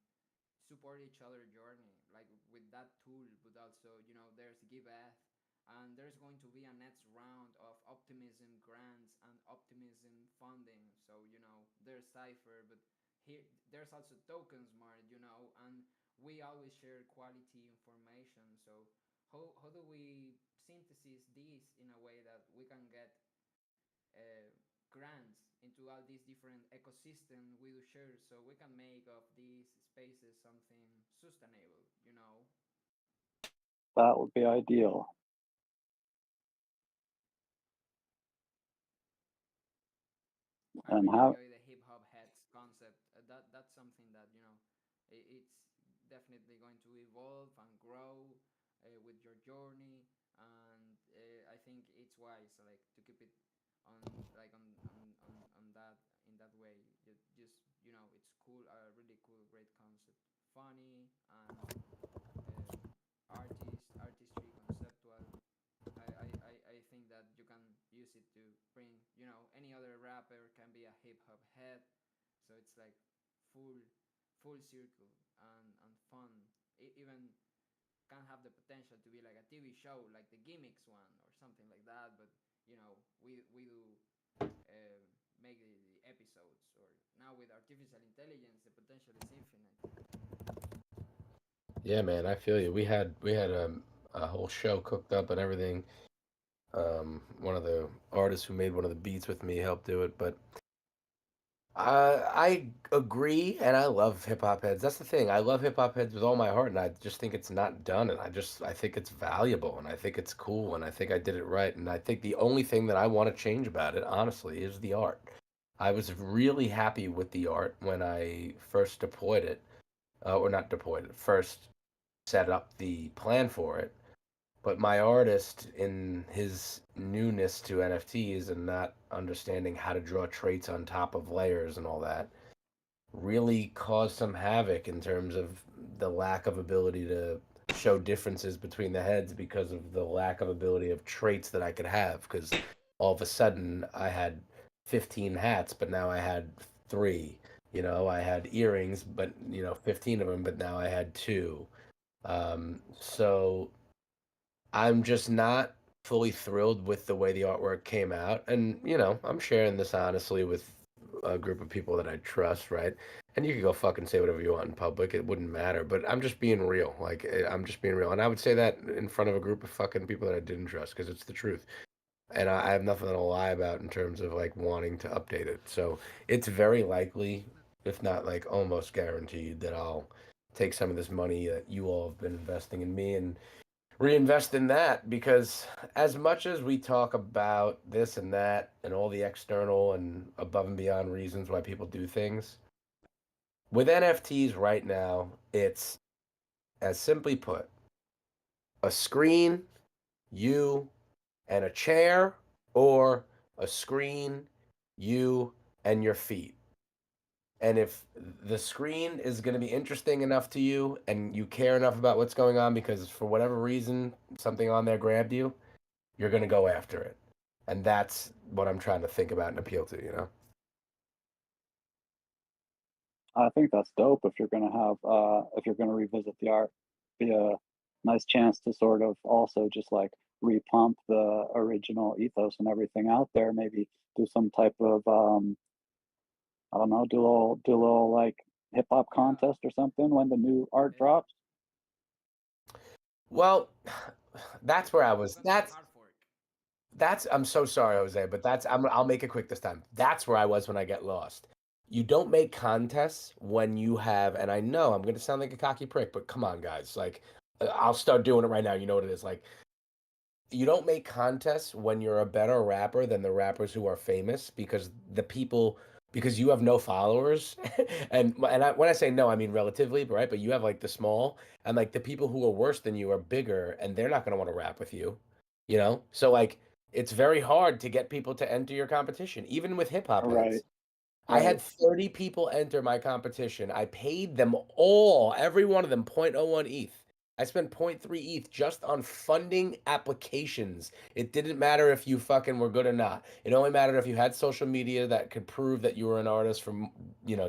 support each other journey like with that tool. But also, you know, there's GiveEth, and there's going to be a next round of Optimism grants and Optimism funding. So, you know, there's Cypher, but here there's also Token Smart, you know, and we always share quality information. So how do we synthesize this in a way that we can get grants into all these different ecosystem we do share, so we can make of these spaces something sustainable, you know. That would be ideal. I And really how enjoy the hip hop heads concept. That's something that, you know, it's definitely going to evolve and grow with your journey, and I think it's wise like to keep it on like on that in that way. Just, you know, it's cool, a really cool, great concept, funny and artistry, conceptual. I think that you can use it to bring, you know, any other rapper can be a hip hop head. So it's like full full circle and fun. It even can have the potential to be like a TV show, like the Gimmicks one or something like that. But you know, we do make the episodes, or now with artificial intelligence, the potential is infinite. Yeah, man, I feel you. We had a whole show cooked up and everything. One of the artists who made one of the beats with me helped do it, but I agree, and I love hip hop heads. That's the thing. I love hip hop heads with all my heart, and I just think it's not done, and I think it's valuable, and I think it's cool, and I think I did it right, and I think the only thing that I want to change about it, honestly, is the art. I was really happy with the art when I first deployed it, or not deployed it, first set up the plan for it. But my artist, in his newness to NFTs and not understanding how to draw traits on top of layers and all that, really caused some havoc in terms of the lack of ability to show differences between the heads because of the lack of ability of traits that I could have. Because all of a sudden I had 15 hats, but now I had 3. You know, I had earrings, but 15 of them, but now I had 2. So I'm just not fully thrilled with the way the artwork came out. And, I'm sharing this honestly with a group of people that I trust, right? And you can go fucking say whatever you want in public. It wouldn't matter. But I'm just being real. Like, I'm just being real. And I would say that in front of a group of fucking people that I didn't trust because it's the truth. And I have nothing to lie about in terms of like wanting to update it. So it's very likely, if not like almost guaranteed, that I'll take some of this money that you all have been investing in me and reinvest in that, because as much as we talk about this and that and all the external and above and beyond reasons why people do things, with NFTs right now, it's, as simply put, a screen, you, and a chair, or a screen, you, and your feet. And if the screen is going to be interesting enough to you and you care enough about what's going on because for whatever reason something on there grabbed you, you're going to go after it. And that's what I'm trying to think about and appeal to. I think that's dope if you're gonna have if you're gonna revisit the art. Be a nice chance to sort of also just like repump the original ethos and everything out there. Maybe do some type of I don't know, do a little like hip hop contest or something when the new art drops. Well, that's where I was. Focus on hard fork. That's I'm so sorry, Jose, but I'll make it quick this time. That's where I was when I get lost. You don't make contests when you have, and I know I'm going to sound like a cocky prick, but come on, guys. Like, I'll start doing it right now. You know what it is. Like, you don't make contests when you're a better rapper than the rappers who are famous because you have no followers. And when I say no, I mean relatively, right? But you have like the small, and like the people who are worse than you are bigger, and they're not going to want to rap with you, So like, it's very hard to get people to enter your competition, even with hip hop Right. heads. I had 30 people enter my competition. I paid them all, every one of them, 0.01 ETH. I spent 0.3 ETH just on funding applications. It didn't matter if you fucking were good or not. It only mattered if you had social media that could prove that you were an artist from,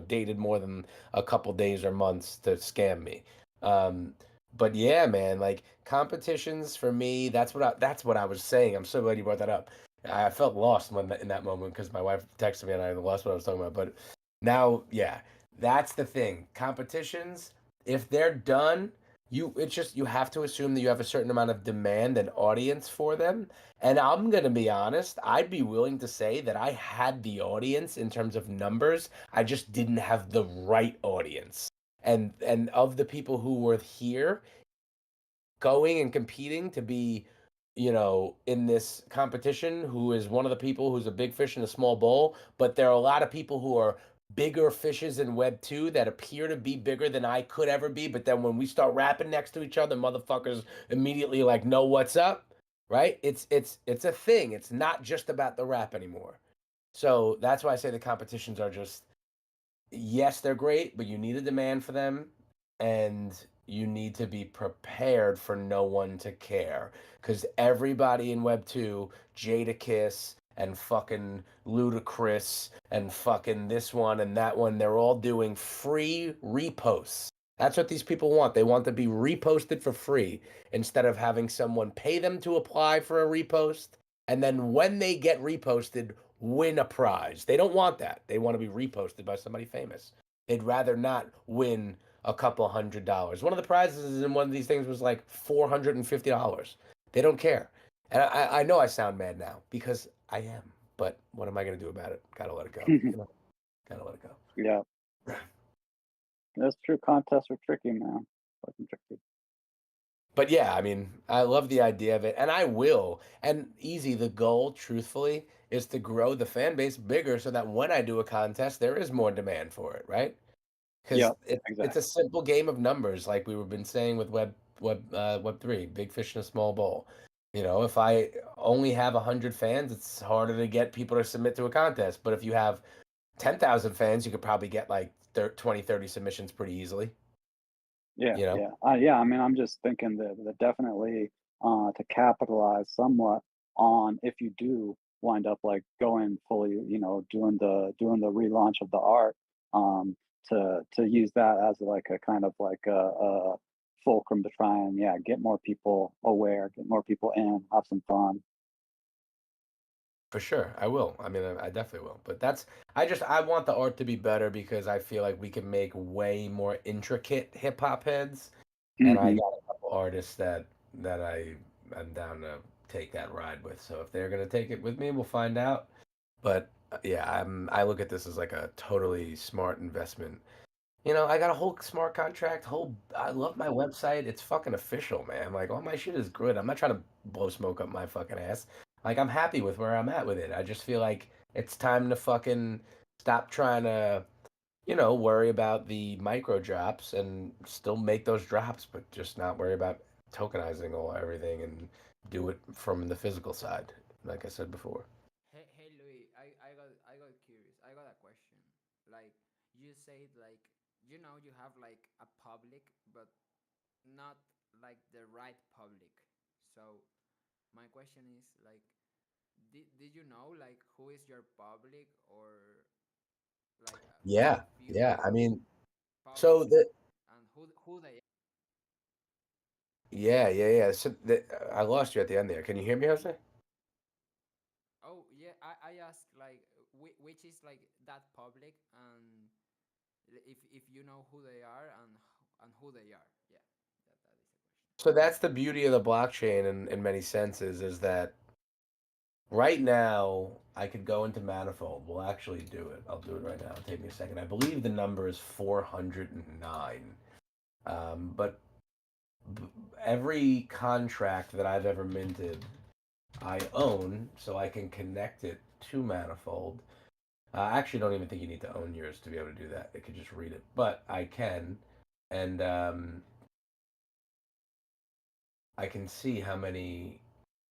dated more than a couple days or months to scam me. But yeah, man, like competitions for me, that's what I was saying. I'm so glad you brought that up. I felt lost in that moment because my wife texted me and I lost what I was talking about. But now, yeah, that's the thing. Competitions, if they're done, you have to assume that you have a certain amount of demand and audience for them. And I'm gonna be honest, I'd be willing to say that I had the audience in terms of numbers. I just didn't have the right audience. And of the people who were here going and competing to be in this competition, who is one of the people who's a big fish in a small bowl, but there are a lot of people who are bigger fishes in Web 2 that appear to be bigger than I could ever be, but then when we start rapping next to each other, motherfuckers immediately like know what's up, right? It's a thing. It's not just about the rap anymore. So that's why I say the competitions are just, yes, they're great, but you need a demand for them, and you need to be prepared for no one to care. Because everybody in Web 2, Jadakiss and fucking Ludacris and fucking this one and that one, they're all doing free reposts. That's what these people want. They want to be reposted for free instead of having someone pay them to apply for a repost. And then when they get reposted, win a prize. They don't want that. They want to be reposted by somebody famous. They'd rather not win a couple $100. One of the prizes in one of these things was like $450. They don't care. And I know I sound mad now because I am, but what am I gonna do about it? Gotta let it go. You know? Gotta let it go. Yeah, that's true. Contests are tricky, man. Fucking tricky. But yeah, I mean, I love the idea of it, and I will. And easy, the goal, truthfully, is to grow the fan base bigger so that when I do a contest, there is more demand for it, right? Because Yep, it's exactly. a simple game of numbers, like we've been saying with Web3, big fish in a small bowl. You know, if I only have 100 fans, it's harder to get people to submit to a contest. But if you have 10,000 fans, you could probably get like 20, 30 submissions pretty easily. Yeah, You know? yeah. I mean, I'm just thinking that definitely to capitalize somewhat on if you do wind up like going fully, doing the relaunch of the art, to use that as like a kind of like a fulcrum to try and get more people aware, get more people in, have some fun. For sure, I will. I mean, I definitely will. But I want the art to be better because I feel like we can make way more intricate hip hop heads, and I Hmm. got a couple artists that I'm down to take that ride with. So if they're gonna take it with me, we'll find out. But yeah, I look at this as like a totally smart investment. You know, I got a whole smart contract. I love my website. It's fucking official, man. Like all my shit is good. I'm not trying to blow smoke up my fucking ass. Like I'm happy with where I'm at with it. I just feel like it's time to fucking stop trying to, worry about the micro drops and still make those drops, but just not worry about tokenizing all everything and do it from the physical side, like I said before. Hey Louis, I got curious. I got a question. Like you said, like you have like a public, but not like the right public. So my question is like, did you know like who is your public or like a Yeah, yeah. few I mean, so publics the and who they? yeah. So I lost you at the end there. Can you hear me, Jose? Oh yeah, I asked like which is like that public and if you know who they are and who they are. Yeah, that is a question. So that's the beauty of the blockchain in many senses is that right now I could go into Manifold. We'll actually do it. I'll do it right now. It'll take me a second. I believe the number is 409. But b- every contract that I've ever minted, I own, so I can connect it to Manifold. I actually don't even think you need to own yours to be able to do that. It could just read it, but I can, and I can see how many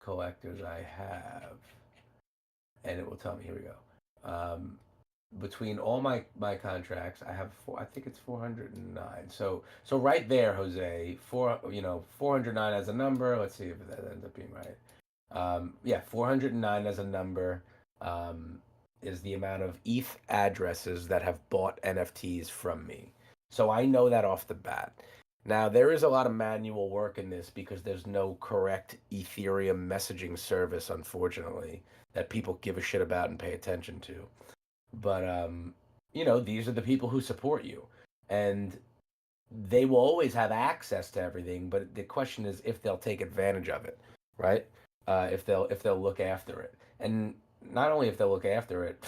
collectors I have, and it will tell me. Here we go. Between all my contracts, I have I think it's 409. So right there, Jose, 409 as a number. Let's see if that ends up being right. Yeah, 409 as a number is the amount of ETH addresses that have bought NFTs from me. So I know that off the bat. Now, there is a lot of manual work in this because there's no correct Ethereum messaging service, unfortunately, that people give a shit about and pay attention to. But, these are the people who support you. And they will always have access to everything, but the question is if they'll take advantage of it, right? If they'll look after it, and not only if they'll look after it,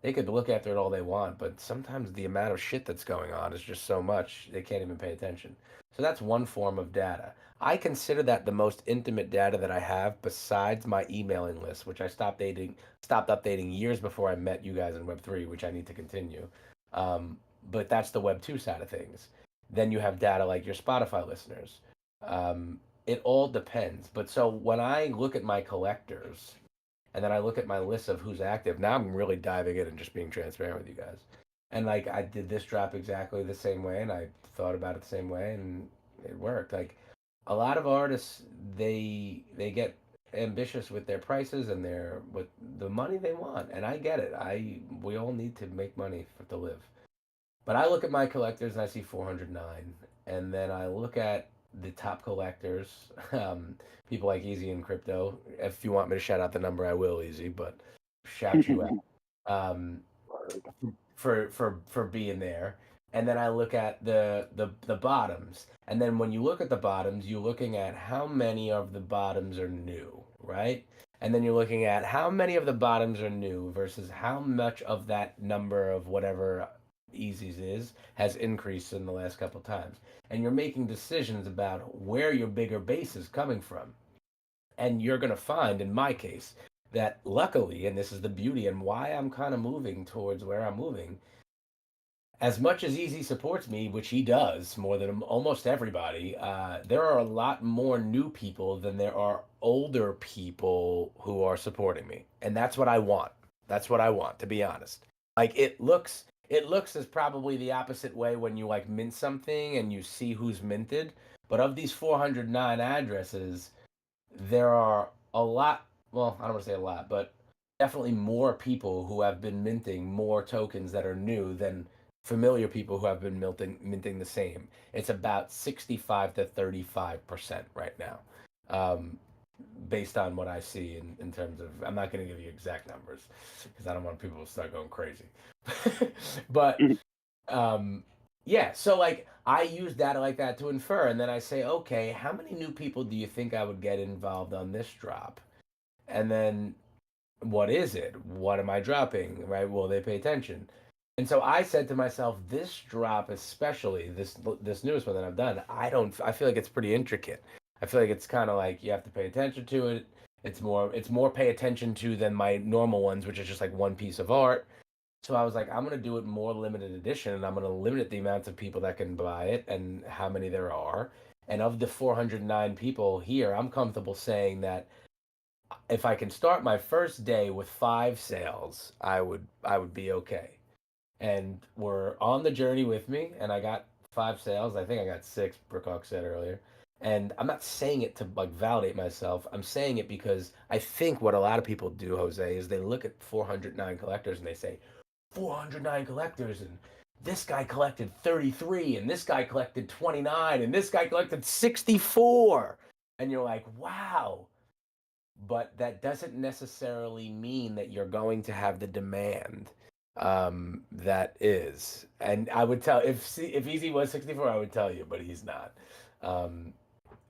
they could look after it all they want, but sometimes the amount of shit that's going on is just so much they can't even pay attention. So that's one form of data. I consider that the most intimate data that I have besides my emailing list, which I stopped updating years before I met you guys in Web3, which I need to continue. But that's the Web2 side of things. Then you have data like your Spotify listeners. It all depends. But so when I look at my collectors and then I look at my list of who's active, now I'm really diving in and just being transparent with you guys. And like I did this drop exactly the same way and I thought about it the same way and it worked. Like a lot of artists they get ambitious with their prices and with the money they want. And I get it. We all need to make money to live. But I look at my collectors and I see 409, and then I look at the top collectors, people like Easy and Crypto. If you want me to shout out the number, I will, Easy, but shout you out for being there. And then I look at the bottoms, and then when you look at the bottoms, you're looking at how many of the bottoms are new, right? And then you're looking at how many of the bottoms are new versus how much of that number of whatever Easy's is has increased in the last couple of times. And you're making decisions about where your bigger base is coming from. And you're going to find, in my case, that luckily, and this is the beauty and why I'm kind of moving towards where I'm moving, as much as Easy supports me, which he does more than almost everybody, there are a lot more new people than there are older people who are supporting me, and that's what I want. That's what I want, to be honest. Like it looks as probably the opposite way when you like mint something and you see who's minted. But of these 409 addresses, there are a lot. Well, I don't want to say a lot, but definitely more people who have been minting more tokens that are new than familiar people who have been minting the same. It's about 65 to 35% right now, based on what I see in terms of. I'm not going to give you exact numbers because I don't want people to start going crazy. But yeah, so like I use data like that to infer, and then I say, okay, how many new people do you think I would get involved on this drop? And then what is it? What am I dropping? Right? Will they pay attention? And so I said to myself, this drop, especially this newest one that I've done, I feel like it's pretty intricate. I feel like it's kind of like you have to pay attention to it. It's more pay attention to than my normal ones, which is just like one piece of art. So I was like, I'm gonna do it more limited edition, and I'm gonna limit the amount of people that can buy it and how many there are. And of the 409 people here, I'm comfortable saying that if I can start my first day with 5 sales, I would be okay. And we're on the journey with me, and I got 5 sales. I think I got 6, Brookhawk said earlier. And I'm not saying it to like validate myself. I'm saying it because I think what a lot of people do, Jose, is they look at 409 collectors and they say, 409 collectors, and this guy collected 33, and this guy collected 29, and this guy collected 64. And you're like, wow. But that doesn't necessarily mean that you're going to have the demand that is. And I would tell if Easy was 64, I would tell you, but he's not.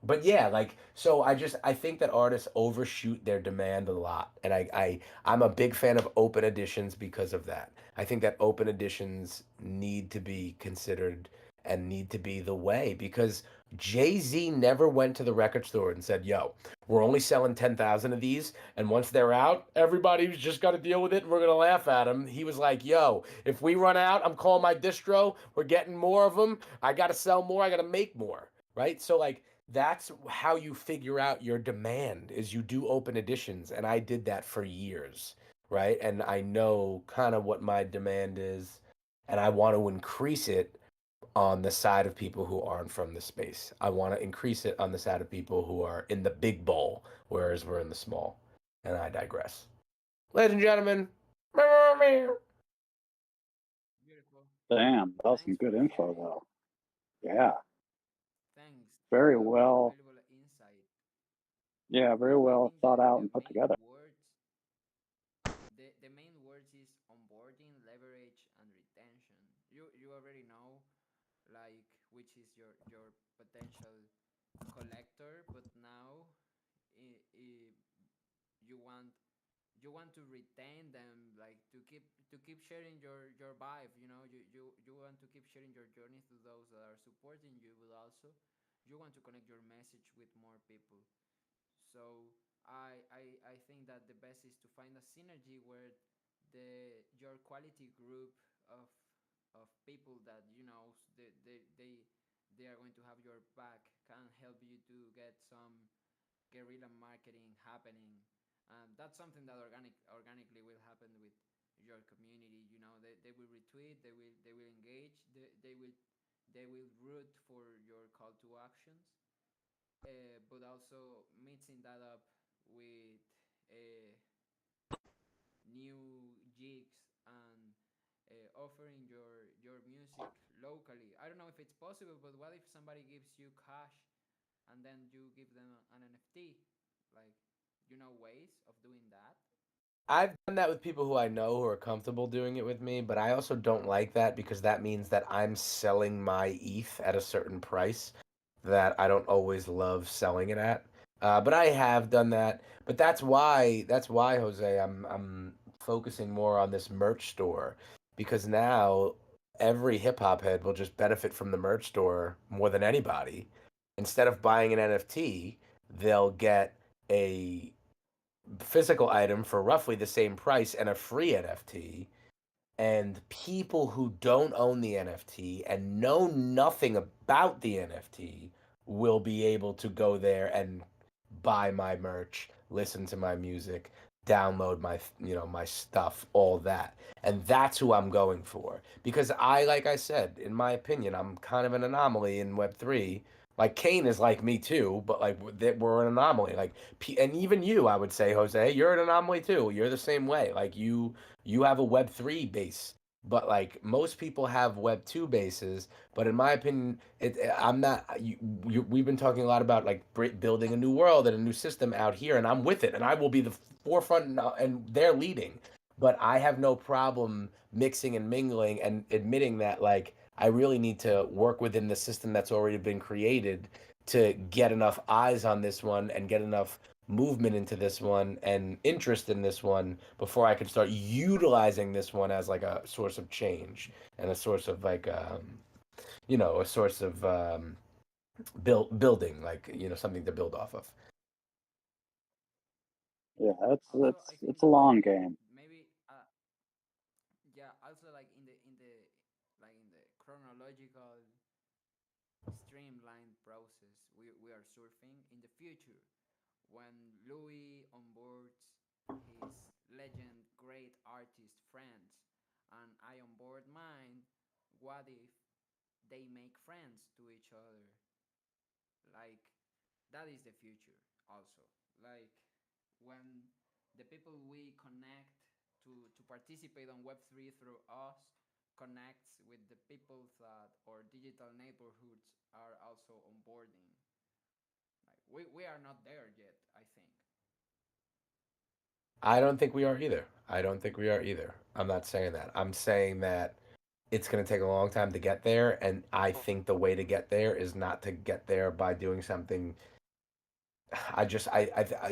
But yeah, like so I think that artists overshoot their demand a lot. And I'm a big fan of open editions because of that. I think that open editions need to be considered and need to be the way, because Jay-Z never went to the record store and said, yo, we're only selling 10,000 of these, and once they're out, everybody's just got to deal with it and we're going to laugh at them. He was like, yo, if we run out, I'm calling my distro, we're getting more of them, I got to sell more, I got to make more, right? So like that's how you figure out your demand, is you do open editions, and I did that for years, right? And I know kind of what my demand is, and I want to increase it on the side of people who aren't from the space. I want to increase it on the side of people who are in the big bowl, whereas we're in the small. And I digress. Ladies and gentlemen. Beautiful. Damn, that was some Thanks good for info, sharing. though. Yeah, Thanks. very Very well. valuable insight. Yeah, very I well think thought out the and put main together. words, the main words is onboarding, leverage, and retention. You already know, like, which is your potential collector, but now you want to retain them, like to keep sharing your vibe. You want to keep sharing your journey to those that are supporting you, but also you want to connect your message with more people. So I think that the best is to find a synergy where your quality group of people that they are going to have your back can help you to get some guerrilla marketing happening. That's something that organically will happen with your community. They will retweet, they will engage, they will root for your call to actions, but also mixing that up with uh, new jigs and offering your music locally. I don't know if it's possible, but what if somebody gives you cash and then you give them an NFT? Like, ways of doing that. I've done that with people who I know who are comfortable doing it with me, but I also don't like that because that means that I'm selling my ETH at a certain price that I don't always love selling it at. But I have done that. But that's why Jose, I'm focusing more on this merch store, because now every hip hop head will just benefit from the merch store more than anybody. Instead of buying an NFT, they'll get a physical item for roughly the same price and a free NFT. And people who don't own the NFT and know nothing about the NFT will be able to go there and buy my merch, listen to my music, download my my stuff, all that. And that's who I'm going for, because like I said, in my opinion, I'm kind of an anomaly in Web3. Like Kane is like me too, but like we're an anomaly. Like and even you, I would say, Jose, you're an anomaly too. You're the same way. Like you have a Web3 base, but like most people have Web2 bases. But in my opinion, I'm not. We've been talking a lot about like building a new world and a new system out here, and I'm with it, and I will be the forefront, and they're leading. But I have no problem mixing and mingling and admitting that like I really need to work within the system that's already been created to get enough eyes on this one and get enough movement into this one and interest in this one before I could start utilizing this one as like a source of change and a source of like a source of building, like something to build off of. Yeah, Also, I it's think a long game. maybe yeah, also like in the chronological streamlined process we are surfing in the future, when Louis onboards his legend great artist friends and I onboard mine, what if they make friends to each other? Like, that is the future also. Like, when the people we connect to participate on Web3 through us connects with the people that our digital neighborhoods are also onboarding. Like, we are not there yet, I think. I don't think we are either. I don't think we are either. I'm not saying that. I'm saying that it's going to take a long time to get there, and I think the way to get there is not to get there by doing something.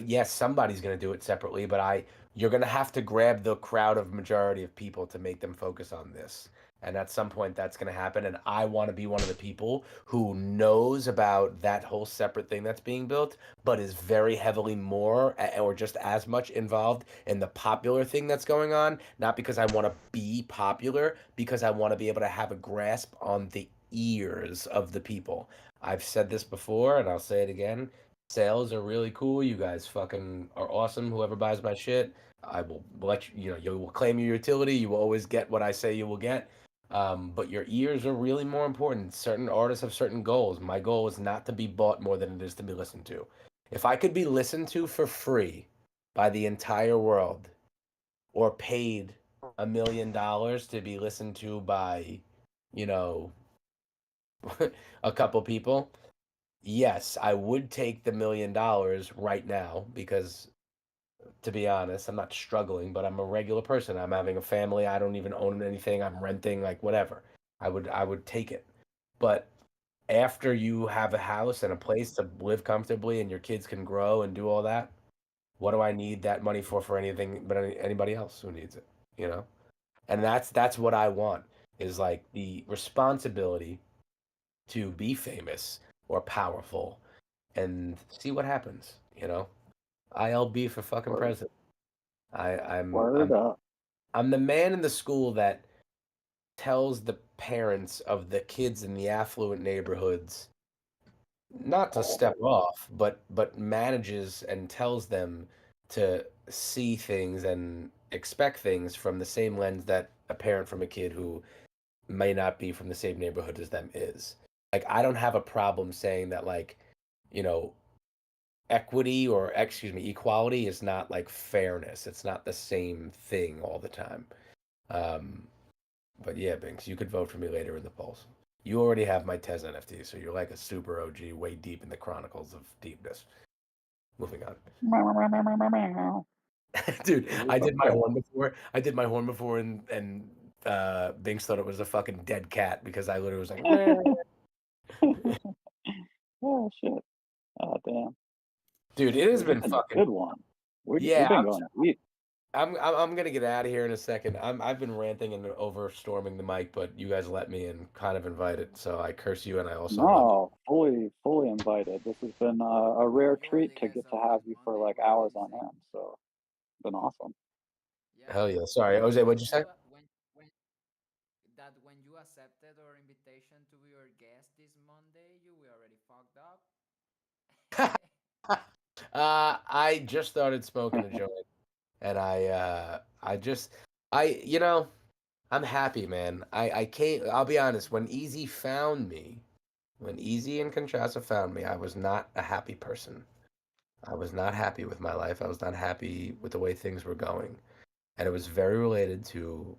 Yes, somebody's going to do it separately, but you're going to have to grab the crowd of majority of people to make them focus on this. And at some point that's going to happen. And I want to be one of the people who knows about that whole separate thing that's being built, but is very heavily more or just as much involved in the popular thing that's going on. Not because I want to be popular, because I want to be able to have a grasp on the ears of the people. I've said this before and I'll say it again. Sales are really cool. You guys fucking are awesome. Whoever buys my shit, I will let you will claim your utility. You will always get what I say you will get. But your ears are really more important. Certain artists have certain goals. My goal is not to be bought more than it is to be listened to. If I could be listened to for free by the entire world, or paid $1 million to be listened to by, you know, a couple people, yes, I would take the $1 million right now, because to be honest, I'm not struggling, but I'm a regular person. I'm having a family. I don't even own anything. I'm renting, like whatever. I would take it. But after you have a house and a place to live comfortably and your kids can grow and do all that, what do I need that money for anything but anybody else who needs it, you know? And that's what I want, is like the responsibility to be famous or powerful and see what happens, you know? ILB for fucking Word, president. I'm word up. I'm the man in the school that tells the parents of the kids in the affluent neighborhoods not to step off, but manages and tells them to see things and expect things from the same lens that a parent from a kid who may not be from the same neighborhood as them is. Like, I don't have a problem saying that, like, you know, equity, or excuse me, equality is not like fairness. It's not the same thing all the time. Um, but yeah, Binks, you could vote for me later in the polls. You already have my Tez NFT, so you're like a super OG, way deep in the chronicles of deepness. Moving on. Dude, I did my horn before. I did my horn before, and Binks thought it was a fucking dead cat, because I literally was like, Oh shit. Oh damn. Dude, it has It's been been a fucking. good one. We've Yeah, been going deep. I'm gonna get out of here in a second. I've been ranting and overstorming the mic, but you guys let me and kind of invited, so I curse you and I also love you. No, fully invited. This has been a rare More treat to niggas get to on have you for Monday, like what were hours you on saying? end. So it's been awesome. Yeah, Hell yeah. Sorry, and Jose, when what'd you say? when you accepted our invitation to be our guest this Monday, you were already fucked up. I just started smoking a joint, and you know, I'm happy, man. I can't. I'll be honest. When Easy and Contrasta found me, I was not a happy person. I was not happy with my life. I was not happy with the way things were going, and it was very related to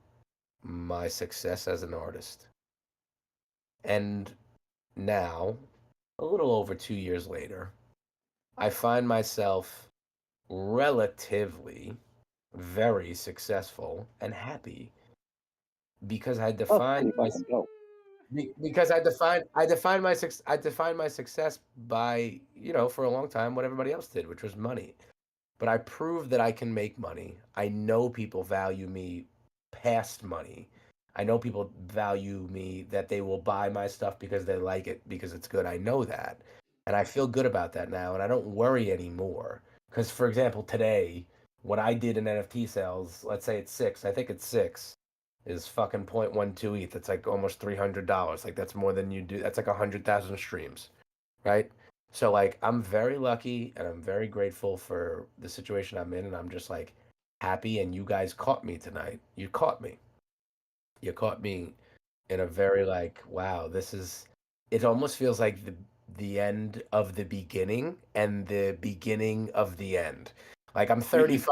my success as an artist. And now, a little over 2 years later, I find myself relatively very successful and happy because I That's defined pretty my fucking dope. because I defined my success by, for a long time what everybody else did, which was money. But I proved that I can make money. I know people value me past money. I know people value me that they will buy my stuff because they like it because it's good. I know that. And I feel good about that now and I don't worry anymore. Cuz for example, today what I did in NFT sales, let's say it's 6, I think it's 6 is fucking 0.12 ETH. That's like almost $300. Like that's more than you do. That's like 100,000 streams, right? So like I'm very lucky and I'm very grateful for the situation I'm in and I'm just like happy and you guys caught me tonight. You caught me. You caught me in a very like wow, this is it almost feels like the end of the beginning and the beginning of the end. Like I'm 35.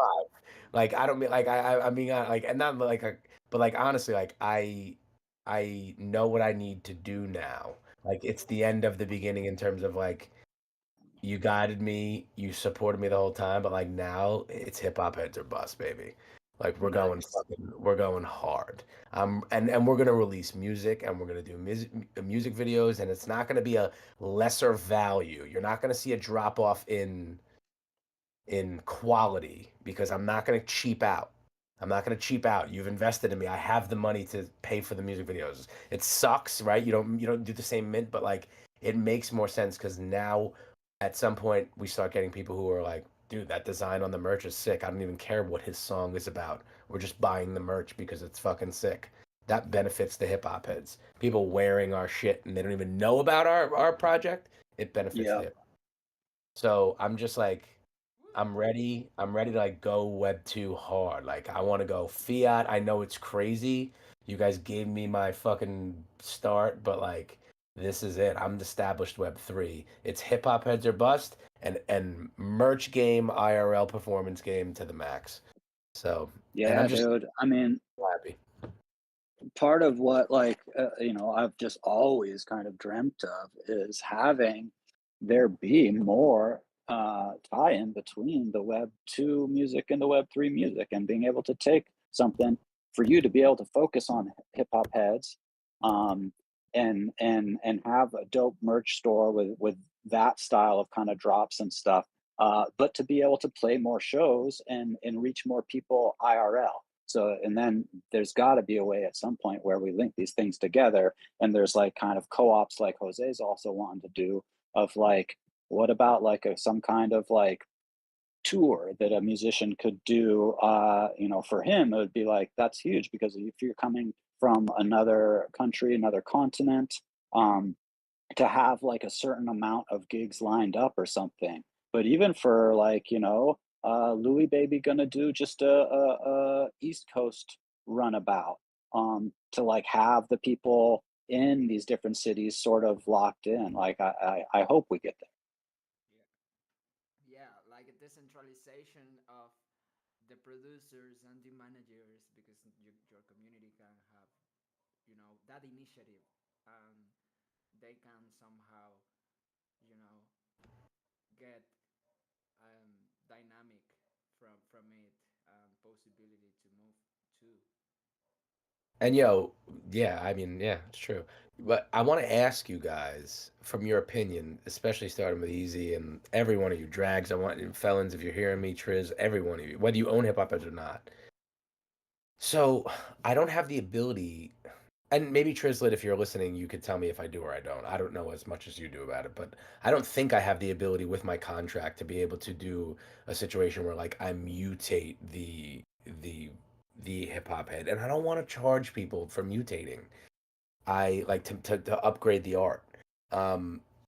Like I don't mean like I mean like and not like a but like honestly like I know what I need to do now. Like it's the end of the beginning in terms of like you guided me, you supported me the whole time, but like now it's hip hop heads or bust, baby. Like Nice. we're going hard. And we're gonna release music and we're gonna do music videos and it's not gonna be a lesser value. You're not gonna see a drop off in quality because I'm not gonna cheap out. I'm not gonna cheap out. You've invested in me. I have the money to pay for the music videos. It sucks, right? You don't do the same mint, but like it makes more sense because now at some point we start getting people who are like, dude, that design on the merch is sick. I don't even care what his song is about. We're just buying the merch because it's fucking sick. That benefits the hip hop heads. People wearing our shit and they don't even know about our project. It benefits Yeah. the hip. So I'm just like I'm ready. I'm ready to like go Web 2 hard. Like I want to go fiat. I know it's crazy. You guys gave me my fucking start, but like this is it. I'm the established Web 3. It's hip hop heads or bust and merch game, IRL performance game to the max. So, and I'm Yeah, just dude. I mean, happy. part of what I've just always kind of dreamt of is having there be more tie in between the web 2 music and the web 3 music and being able to take something for you to be able to focus on hip hop heads um and have a dope merch store with that style of kind of drops and stuff, but to be able to play more shows and reach more people IRL. So, and then there's got to be a way at some point where we link these things together. And there's like kind of co-ops like Jose's also wanting to do of like, what about like some kind of like tour that a musician could do? For him, it would be like, that's huge because if you're coming from another country, another continent, um, to have like a certain amount of gigs lined up or something. But even for like, Louis Baby gonna do just a East Coast runabout to like have the people in these different cities sort of locked in. Like I hope we get there. Yeah, like a decentralization of the producers and the managers, because your community can have, that initiative, and they can somehow, you know, get dynamic from it and possibility to move too. And yo, yeah, I mean, yeah, it's true. But I want to ask you guys, from your opinion, especially starting with Easy and every one of you, Drags, I want felons, if you're hearing me, Triz, every one of you, whether you own hip hop heads or not. So I don't have the ability, and maybe Trislet, if you're listening, you could tell me if I do or I don't. I don't know as much as you do about it, but I don't think I have the ability with my contract to be able to do a situation where like I mutate the hip hop head, and I don't want to charge people for mutating. I like to upgrade the art.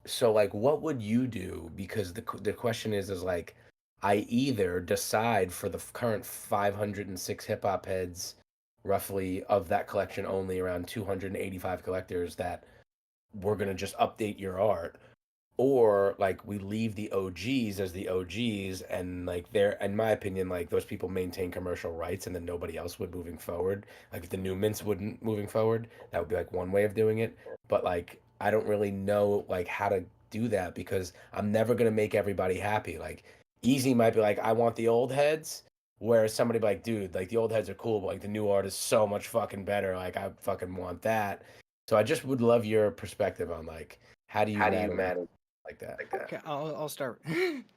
So like, what would you do? Because the question is like, I either decide for the current 506 hip hop heads, roughly of that collection, only around 285 collectors, that we're gonna just update your art, or like we leave the OGs as the OGs, and like they're, in my opinion, like those people maintain commercial rights, and then nobody else would moving forward. Like if the new mints wouldn't moving forward, that would be like one way of doing it. But like I don't really know like how to do that, because I'm never gonna make everybody happy. Like Easy might be like, I want the old heads, whereas somebody be like, dude, like the old heads are cool, but like the new art is so much fucking better. Like I fucking want that. So I just would love your perspective on like how do you manage like that. Okay, I'll start.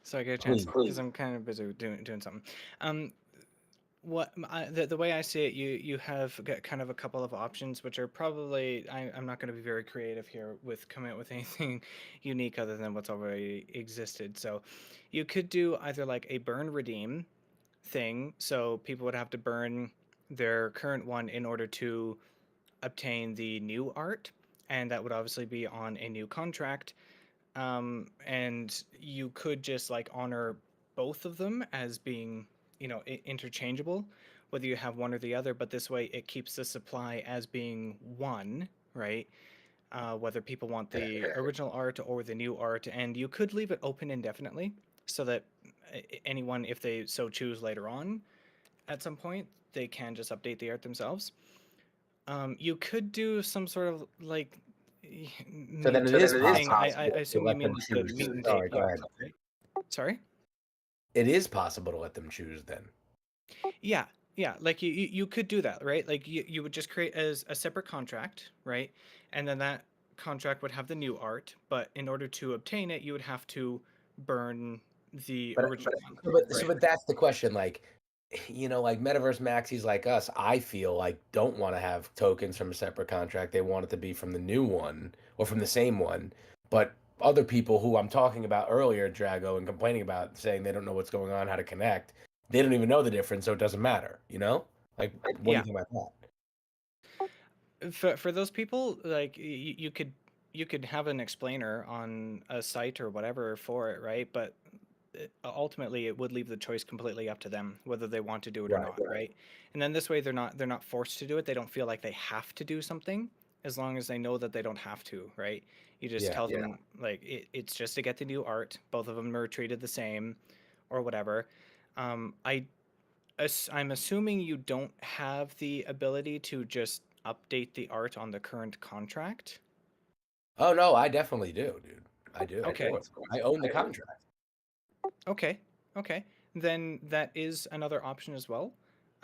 So I get a chance Please. because I'm kind of busy doing something. The way I see it, you have got kind of a couple of options, which are probably, I'm not going to be very creative here with coming up with anything unique other than what's already existed. So you could do either like a burn redeem thing, so people would have to burn their current one in order to obtain the new art, and that would obviously be on a new contract. And you could just like honor both of them as being, interchangeable, whether you have one or the other, but this way it keeps the supply as being one, right? Whether people want the original art or the new art, and you could leave it open indefinitely so that anyone, if they so choose later on at some point, they can just update the art themselves. You could do some sort of like So then it is thing. I possible to assume you let mean them like the choose. meat and Sorry, tape go art, ahead. right? Sorry? It is possible to let them choose then. Yeah, like you could do that, right? Like you would just create as a separate contract, right? And then that contract would have the new art, but in order to obtain it, you would have to burn the original one. But that's the question. Like, like Metaverse Maxis like us, I feel like don't want to have tokens from a separate contract. They want it to be from the new one or from the same one. But other people who I'm talking about earlier, Drago, and complaining about saying they don't know what's going on, how to connect, they don't even know the difference, so it doesn't matter, Like, what do you think about that? For those people, like you could have an explainer on a site or whatever for it, right? But ultimately it would leave the choice completely up to them whether they want to do it or not, right? And then this way they're not forced to do it. They don't feel like they have to do something, as long as they know that they don't have to, right? You just tell them like it's just to get the new art. Both of them are treated the same or whatever. I'm assuming you don't have the ability to just update the art on the current contract. Oh no, I definitely do, dude. I do. Okay. I own the contract. Okay. Then that is another option as well.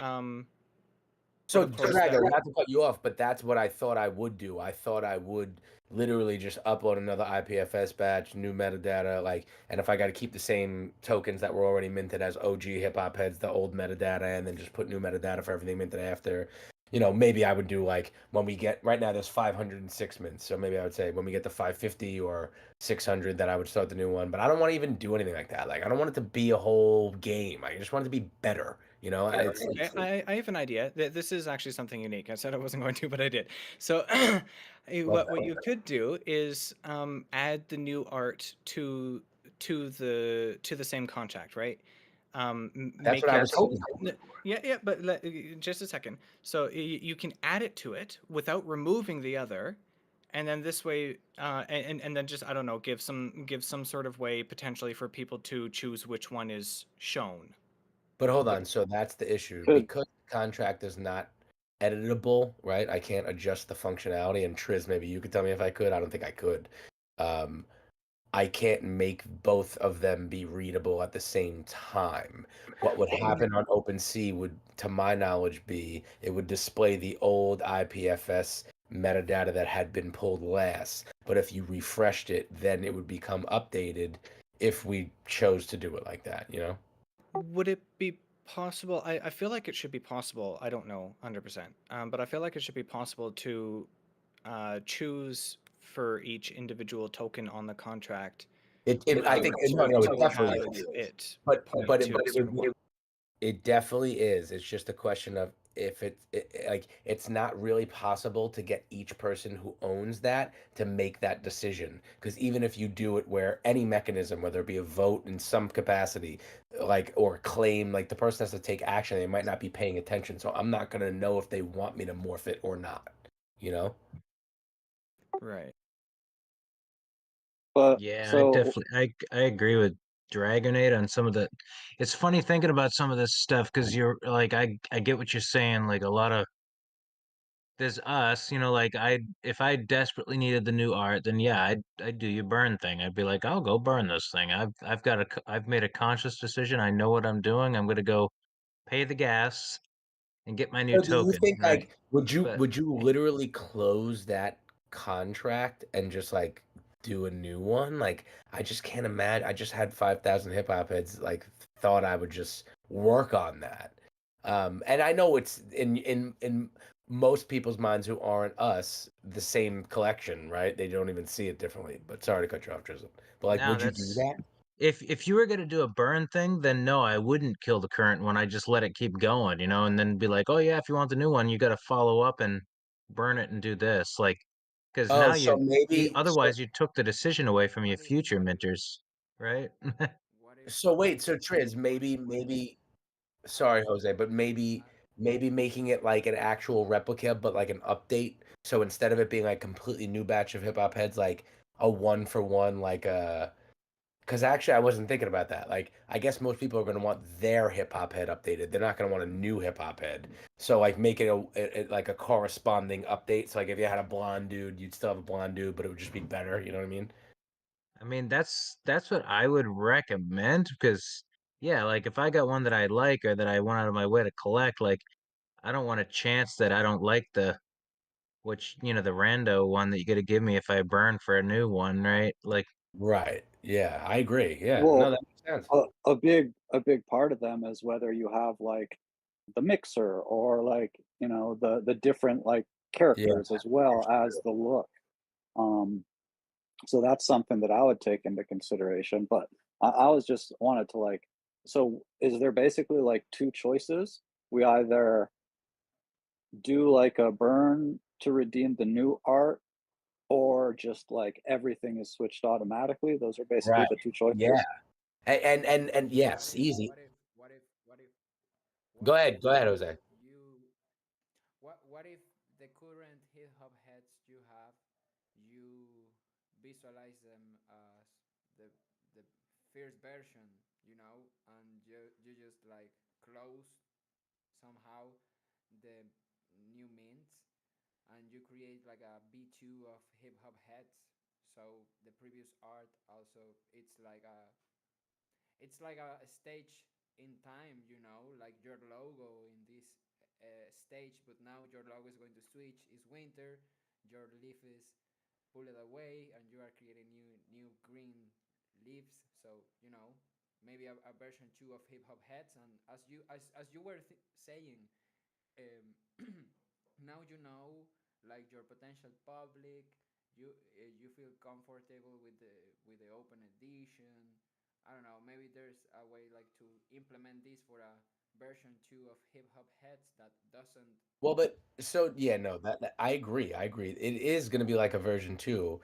So, of course Drago, not to cut you off, but that's what I thought I would do. I thought I would literally just upload another IPFS batch, new metadata, and if I got to keep the same tokens that were already minted as OG hip hop heads, the old metadata, and then just put new metadata for everything minted after. Maybe I would do when we get, right now there's 506 mints, so maybe I would say when we get to 550 or 600 that I would start the new one, but I don't want to even do anything like that. Like, I don't want it to be a whole game. I just want it to be better, I have an idea. This is actually something unique. I said I wasn't going to, but I did. So what you could do is add the new art to the same contract, right? That's what I was hoping. Yeah, but just a second. So you can add it to it without removing the other, and then this way, and then just, I don't know, give some sort of way potentially for people to choose which one is shown. But hold on, so that's the issue. Because the contract is not editable, right? I can't adjust the functionality. And Triz, maybe you could tell me if I could. I don't think I could. I can't make both of them be readable at the same time. What would happen on OpenSea would, to my knowledge, be it would display the old IPFS metadata that had been pulled last. But if you refreshed it, then it would become updated if we chose to do it like that, you know? Would it be possible? I feel like it should be possible. I don't know 100%, but I feel like it should be possible to choose for each individual token on the contract. I think no, it to definitely have is. it But point but to a certain one. it definitely is. It's just a question of if like it's not really possible to get each person who owns that to make that decision. Because even if you do it where any mechanism, whether it be a vote in some capacity, like or a claim, like the person has to take action, they might not be paying attention. So I'm not gonna know if they want me to morph it or not. You know? Right. But Yeah, I so definitely I agree with Dragonade on some of the. It's funny thinking about some of this stuff because you're like I get what you're saying. Like a lot of there's us, like if I desperately needed the new art, then yeah, I'd do your burn thing. I'd be like, I'll go burn this thing. I've made a conscious decision. I know what I'm doing. I'm gonna go pay the gas and get my new So do you token, think right? like would you But would you literally close that contract and just like do a new one? Like I just can't imagine. I just had 5,000 hip hop heads like thought I would just work on that. And I know it's in most people's minds who aren't us the same collection, right? They don't even see it differently. But sorry to cut you off, Drizzle. But like, now would you do that's that? if you were gonna do a burn thing, then no, I wouldn't kill the current one. I just let it keep going, and then be like, oh yeah, if you want the new one, you got to follow up and burn it and do this, like, because Oh, now so maybe otherwise you took the decision away from your What if future minters, right? so what wait, if so Triz, maybe sorry, Jose, but maybe making it like an actual replica, but like an update. So instead of it being like completely new batch of hip hop heads, like a one for one, like a. Because actually, I wasn't thinking about that. Like, I guess most people are going to want their hip hop head updated. They're not going to want a new hip hop head. So like, make it like a corresponding update. So like, if you had a blonde dude, you'd still have a blonde dude, but it would just be better. You know what I mean? I mean, that's what I would recommend because yeah, like if I got one that I like or that I went out of my way to collect, like I don't want a chance that I don't like the rando one that you got to give me if I burn for a new one, right? Like, Right. Yeah, I agree. Yeah. No, well, that makes sense. a big part of them is whether you have like the mixer or like the different like Yeah. characters as well as the look. Um, so that's something that I would take into consideration. But I was just wanted to like, so is there basically like two choices? We either do like a burn to redeem the new art, or just like everything is switched automatically. Those are basically Right. the two choices. Yeah. And yes, easy. Go ahead. Go ahead, Jose. what if the current hip hop heads you have, you visualize them as the the first version, and you just like close somehow the new mints, and you create like a B2 of hip hop heads. So the previous art also it's like a stage in time, like your logo in this stage, but now your logo is going to switch. It's winter, your leaf is pulled away, and you are creating new green leaves. So maybe a version 2 of hip hop heads. And as you were saying, um, now like your potential public. You feel comfortable with the open edition. I don't know. Maybe there's a way like to implement this for a version 2 of hip hop heads that doesn't. Well, but so yeah, no, that I agree. I agree. It is going to be like a version 2.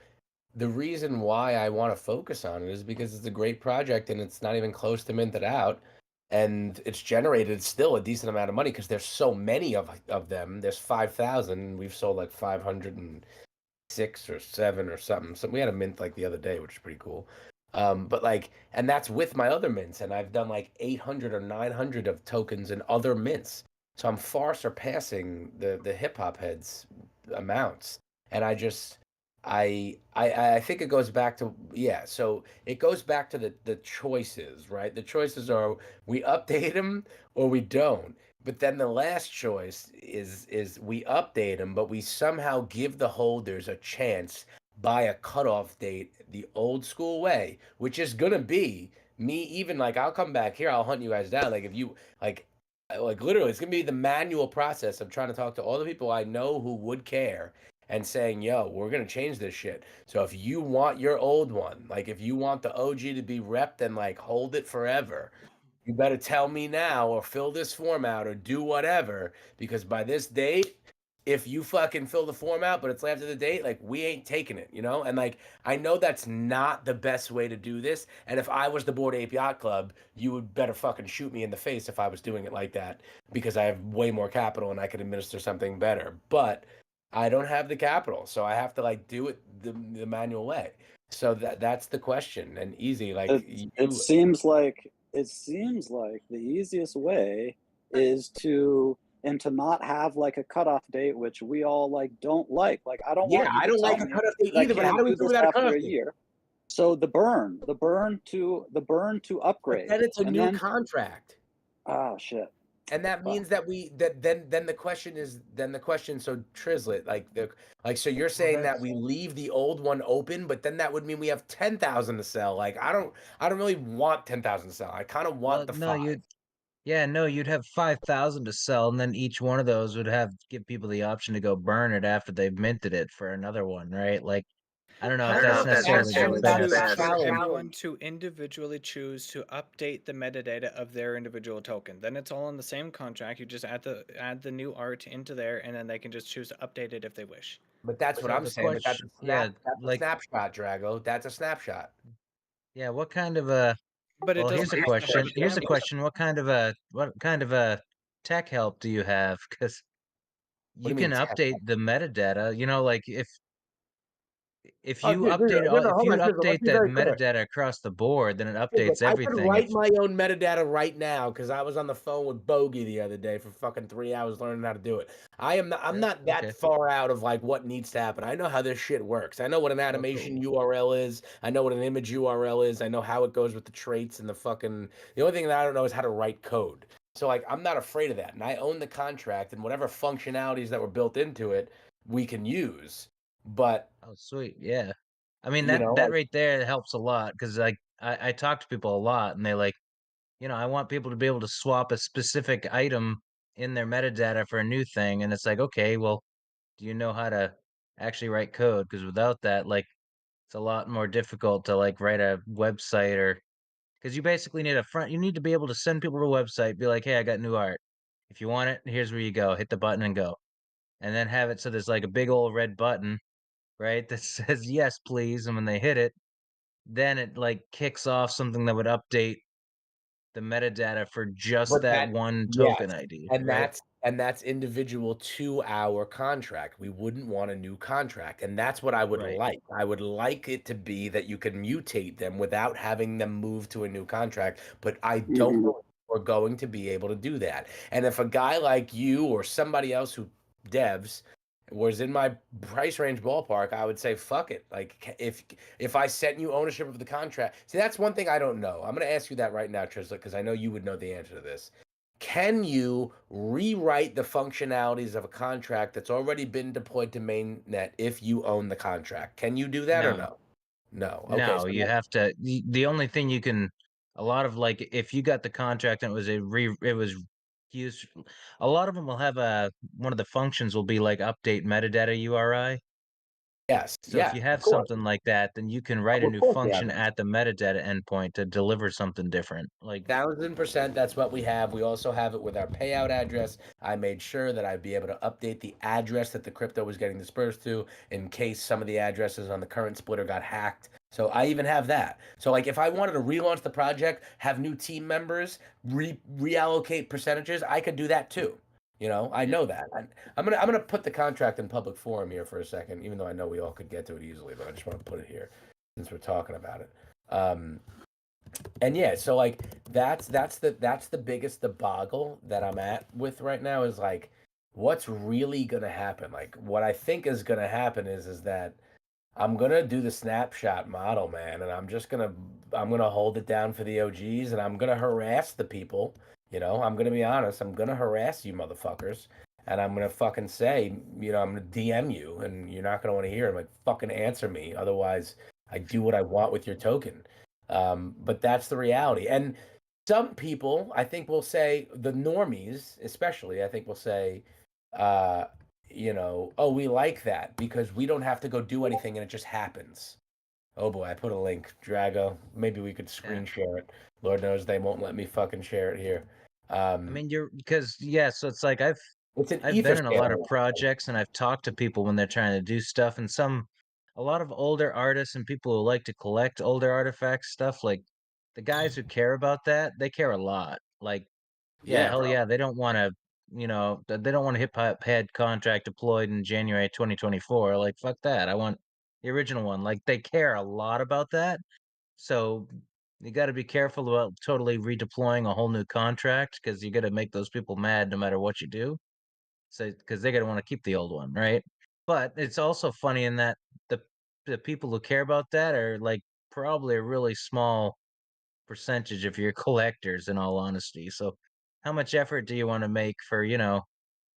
The reason why I want to focus on it is because it's a great project and it's not even close to minted out, and it's generated still a decent amount of money because there's so many of them. There's 5,000. We've sold like 506 or 7 or something. So we had a mint like the other day, which is pretty cool. But like, and that's with my other mints, and I've done like 800 or 900 of tokens in other mints. So I'm far surpassing the hip hop heads amounts, and I think it goes back to yeah. So it goes back to the choices, right? The choices are we update them or we don't. But then the last choice is we update them, but we somehow give the holders a chance by a cutoff date the old school way, which is gonna be me. Even like I'll come back here, I'll hunt you guys down. Like if you like literally, it's gonna be the manual process of trying to talk to all the people I know who would care and saying, "Yo, we're gonna change this shit." So if you want your old one, like if you want the OG to be repped and like hold it forever, you better tell me now or fill this form out or do whatever, because by this date, if you fucking fill the form out but it's after the date, like we ain't taking it, you know? And like I know that's not the best way to do this. And if I was the board of Ape Yacht Club, you would better fucking shoot me in the face if I was doing it like that, because I have way more capital and I could administer something better. But I don't have the capital, so I have to like do it the manual way. So that's the question. And easy, like it seems like the easiest way is to not have like a cutoff date, which we all like don't like. Like I don't want. Yeah, I don't like a cutoff date either. But how do we do that after a year? So the burn to upgrade. But then it's a new contract. Oh shit. And that means that then the question so Trizlet, so you're saying that we leave the old one open, but then that would mean we have 10,000 to sell. Like I don't really want 10,000 to sell. I kind of want the 5. You'd have 5,000 to sell, and then each one of those would give people the option to go burn it after they've minted it for another one, right? Like, I don't know if that's necessarily the best. Everyone to individually choose to update the metadata of their individual token. Then it's all in the same contract. You just add the new art into there, and then they can just choose to update it if they wish. But that's what I'm saying. But that's a snapshot, Drago. That's a snapshot. Yeah. What kind of a? But well, here's a question. Here's a question. What kind of a tech help do you have? Because you can update the metadata. You know, like if you update that metadata across the board, then it updates everything. I could write my own metadata right now because I was on the phone with Bogey the other day for fucking 3 hours learning how to do it. I'm not that far out of like what needs to happen. I know how this shit works. I know what an animation URL is. I know what an image URL is. I know how it goes with the traits and the only thing that I don't know is how to write code. So like I'm not afraid of that. And I own the contract, and whatever functionalities that were built into it, we can use. But oh, sweet, yeah. I mean that right there helps a lot, because like I talk to people a lot, and they like, I want people to be able to swap a specific item in their metadata for a new thing, and it's like, okay, well, do you know how to actually write code? Because without that, like, it's a lot more difficult to like write a website, or because you basically need you need to be able to send people to a website, be like, hey, I got new art. If you want it, here's where you go. Hit the button and go, and then have it so there's like a big old red button, right, that says yes please, and when they hit it, then it like kicks off something that would update the metadata for just that one token ID. And that's individual to our contract. We wouldn't want a new contract, and that's what I would like. I would like it to be that you can mutate them without having them move to a new contract, but I don't know if we're going to be able to do that. And if a guy like you or somebody else who devs was in my price range ballpark, I would say fuck it. Like if I sent you ownership of the contract, see, that's one thing I don't know. I'm going to ask you that right now, Trislet, because I know you would know the answer to this. Can you rewrite the functionalities of a contract that's already been deployed to mainnet if you own the contract? Can you do that or no? No. Okay, no, you have to. The only thing you can, a lot of like, if you got the contract and it was used, a lot of them will have one of the functions will be like update metadata URI. Yes. So if you have something like that, then you can write a new function at the metadata endpoint to deliver something different. Like 1000%, that's what we have. We also have it with our payout address. I made sure that I'd be able to update the address that the crypto was getting dispersed to in case some of the addresses on the current splitter got hacked. So I even have that. So like if I wanted to relaunch the project, have new team members, reallocate percentages, I could do that too. I know that. I'm gonna put the contract in public forum here for a second, even though I know we all could get to it easily, but I just want to put it here since we're talking about it. And yeah, so like that's the biggest debacle that I'm at with right now is like what's really gonna happen. Like what I think is gonna happen is that I'm gonna do the snapshot model, man, and I'm gonna hold it down for the OGs, and I'm gonna harass the people You know, I'm gonna be honest. I'm gonna harass you, motherfuckers, and I'm gonna fucking say, you know, I'm gonna DM you, and you're not gonna want to hear it. I'm like, fucking answer me, otherwise, I do what I want with your token. But that's the reality. And some people, I think, will say, the normies, especially, I think, will say, uh, you know, oh, we like that because we don't have to go do anything, and it just happens. Oh boy, I put a link, Drago. Maybe we could screen share it. Lord knows they won't let me fucking share it here. I mean, so it's like It's an I've been ether in a lot of scanner. projects and I've talked to people when they're trying to do stuff, and a lot of older artists and people who like to collect older artifacts stuff, like the guys who care about that, they care a lot. Like, yeah, hell Bro. yeah, they don't want to, they don't want a hip hop head contract deployed in January 2024. Like, fuck that. I want the original one. Like, they care a lot about that. So you got to be careful about totally redeploying a whole new contract because you got to make those people mad no matter what you do. So because they're gonna want to keep the old one, right? But it's also funny in that the the people who care about that are like probably a really small percentage of your collectors, in all honesty. So how much effort do you want to make for,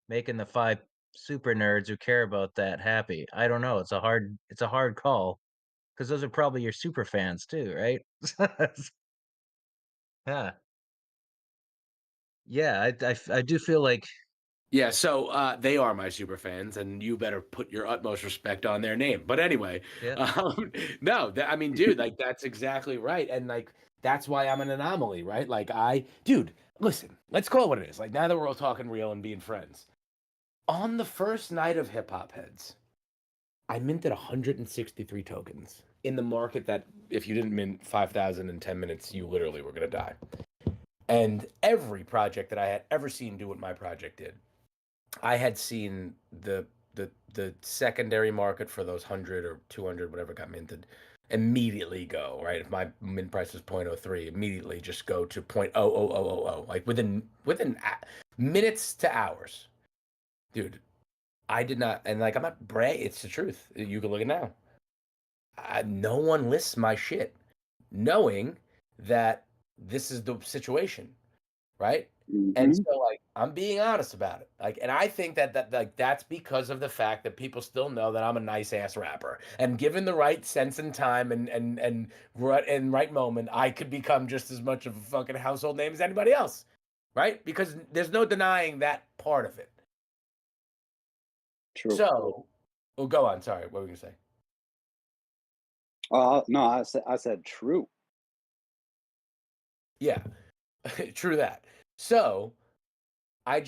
making the five super nerds who care about that happy? I don't know. It's a hard call because those are probably your super fans too, right? Yeah. Yeah, I do feel like Yeah, so they are my super fans, and you better put your utmost respect on their name. But anyway, yeah. no, I mean, dude, like that's exactly right, and like that's why I'm an anomaly, right? Like dude, listen, let's call it what it is. Like now that we're all talking real and being friends, on the first night of Hip Hop Heads, I minted 163 tokens in the market that if you didn't mint 5,000 in 10 minutes, you literally were gonna die. And every project that I had ever seen do what my project did, I had seen the secondary market for those 100 or 200 whatever got minted immediately go, right? If my mint price was 0.03, immediately just go to 0.00000, like within minutes to hours. Dude, I did not, and like I'm not bragging, it's the truth. You can look at it now. No one lists my shit knowing that this is the situation, right? And so like I'm being honest about it. Like, and I think that like that's because of the fact that people still know that I'm a nice ass rapper. And given the right sense and time and right moment, I could become just as much of a fucking household name as anybody else. Right? Because there's no denying that part of it. True. So well, go on. Sorry, what were you gonna say? No, I said true. Yeah. True that. So I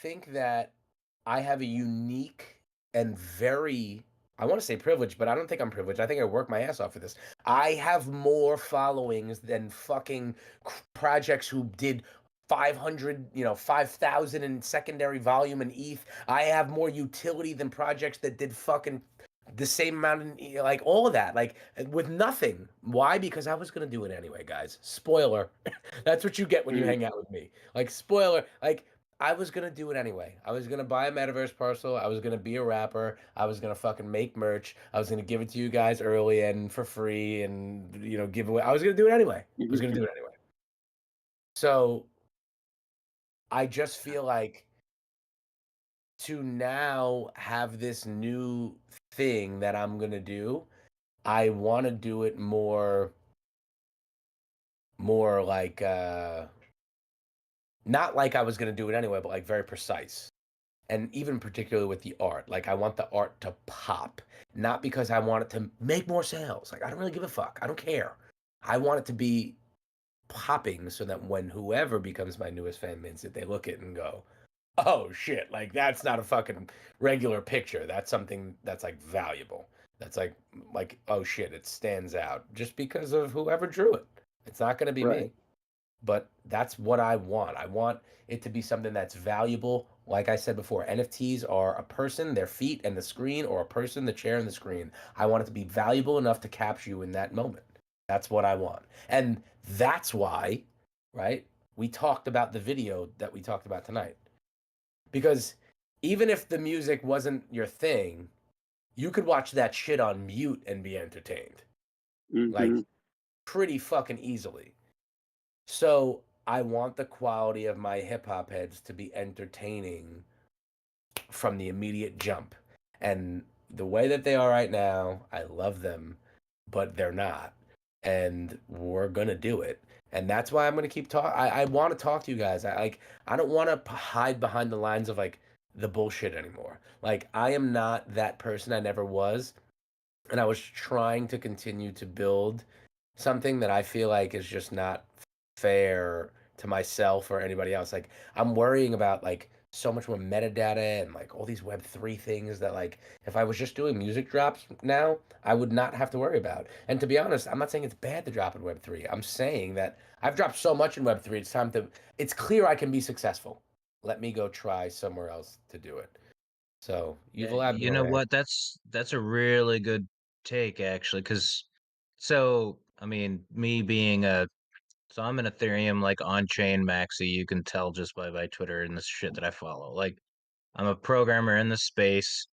think that I have a unique and very, I want to say privileged, but I don't think I'm privileged. I think I work my ass off for this. I have more followings than fucking projects who did 500, 5,000 in secondary volume and ETH. I have more utility than projects that did fucking the same amount in, like all of that, like with nothing. Why? Because I was gonna do it anyway, guys. Spoiler. That's what you get when you hang out with me. Like spoiler, like I was gonna do it anyway. I was gonna buy a metaverse parcel. I was gonna be a rapper. I was gonna fucking make merch. I was gonna give it to you guys early and for free, and give away. I was gonna do it anyway. I was gonna do it anyway. So I just feel like to now have this new thing that I'm going to do, I want to do it more like not like I was going to do it anyway, but like very precise. And even particularly with the art, like I want the art to pop, not because I want it to make more sales. Like I don't really give a fuck. I don't care. I want it to be popping so that when whoever becomes my newest fan mints it, they look at it and go, oh shit, like that's not a fucking regular picture. That's something that's like valuable. That's like oh shit, it stands out just because of whoever drew it. It's not going to be me. But that's what I want. I want it to be something that's valuable. Like I said before, NFTs are a person, their feet and the screen, or a person, the chair and the screen. I want it to be valuable enough to capture you in that moment. That's what I want. And that's why, right? We talked about the video that we talked about tonight. Because even if the music wasn't your thing, you could watch that shit on mute and be entertained. Like pretty fucking easily. So I want the quality of my hip hop heads to be entertaining from the immediate jump. And the way that they are right now, I love them, but they're not. And we're gonna do it. And that's why I'm gonna keep talking. I want to talk to you guys. I don't want to hide behind the lines of like the bullshit anymore. Like I am not that person. I never was. And I was trying to continue to build something that I feel like is just not fair to myself or anybody else. Like I'm worrying about like so much more metadata and like all these Web3 things that like if I was just doing music drops now, I would not have to worry about. And to be honest, I'm not saying it's bad to drop in Web3. I'm saying that I've dropped so much in Web3, it's time to, it's clear I can be successful. Let me go try somewhere else to do it. So you've allowed You know what? That's a really good take actually, because so I mean, me being so I'm an Ethereum like on-chain maxi. You can tell just by my Twitter and the shit that I follow. Like I'm a programmer in the space,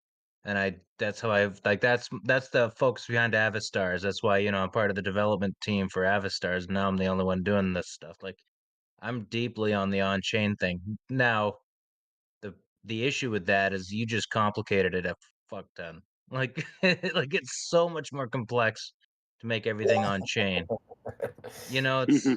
and that's how I've like that's the focus behind Avastars. That's why I'm part of the development team for Avastars. Now I'm the only one doing this stuff. Like I'm deeply on the on-chain thing. Now the issue with that is you just complicated it a fuck ton. Like like it's so much more complex to make everything on chain. It's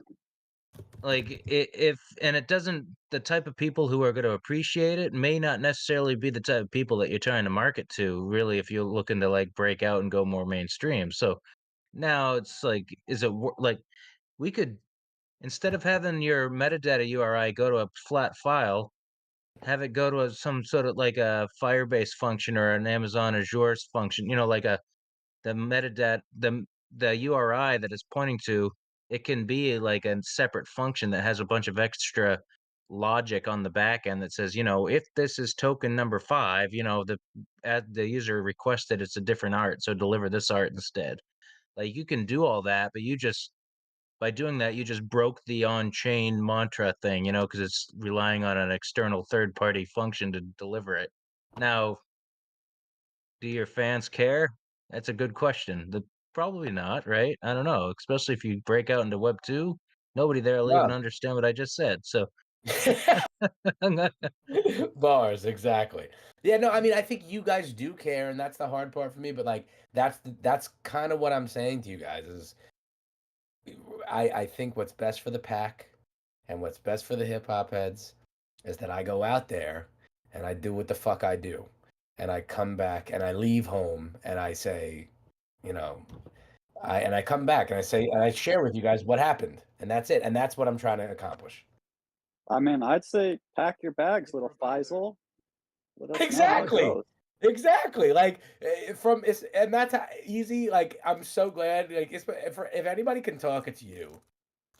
like if and it doesn't, the type of people who are going to appreciate it may not necessarily be the type of people that you're trying to market to, really, if you're looking to like break out and go more mainstream. So now it's like, like we could, instead of having your metadata URI go to a flat file, have it go to some sort of like a Firebase function or an Amazon Azure function, like the metadata, the URI that it's pointing to, it can be like a separate function that has a bunch of extra logic on the back end that says, if this is token number 5, the user requested it's a different art, so deliver this art instead. Like you can do all that, but by doing that, you just broke the on-chain mantra thing, because it's relying on an external third-party function to deliver it. Now, do your fans care? That's a good question. Probably not, right? I don't know. Especially if you break out into Web 2, nobody there will even understand what I just said. So bars, exactly. Yeah, no, I mean, I think you guys do care, and that's the hard part for me. But like, that's kind of what I'm saying to you guys is, I think what's best for the pack and what's best for the hip hop heads is that I go out there and I do what the fuck I do, and I come back and I leave home and I say, I come back and I say and I share with you guys what happened, and that's it, and that's what I'm trying to accomplish. I mean, I'd say pack your bags, little Faisal. Exactly. Like and that's how easy. Like I'm so glad. Like if anybody can talk, it's you.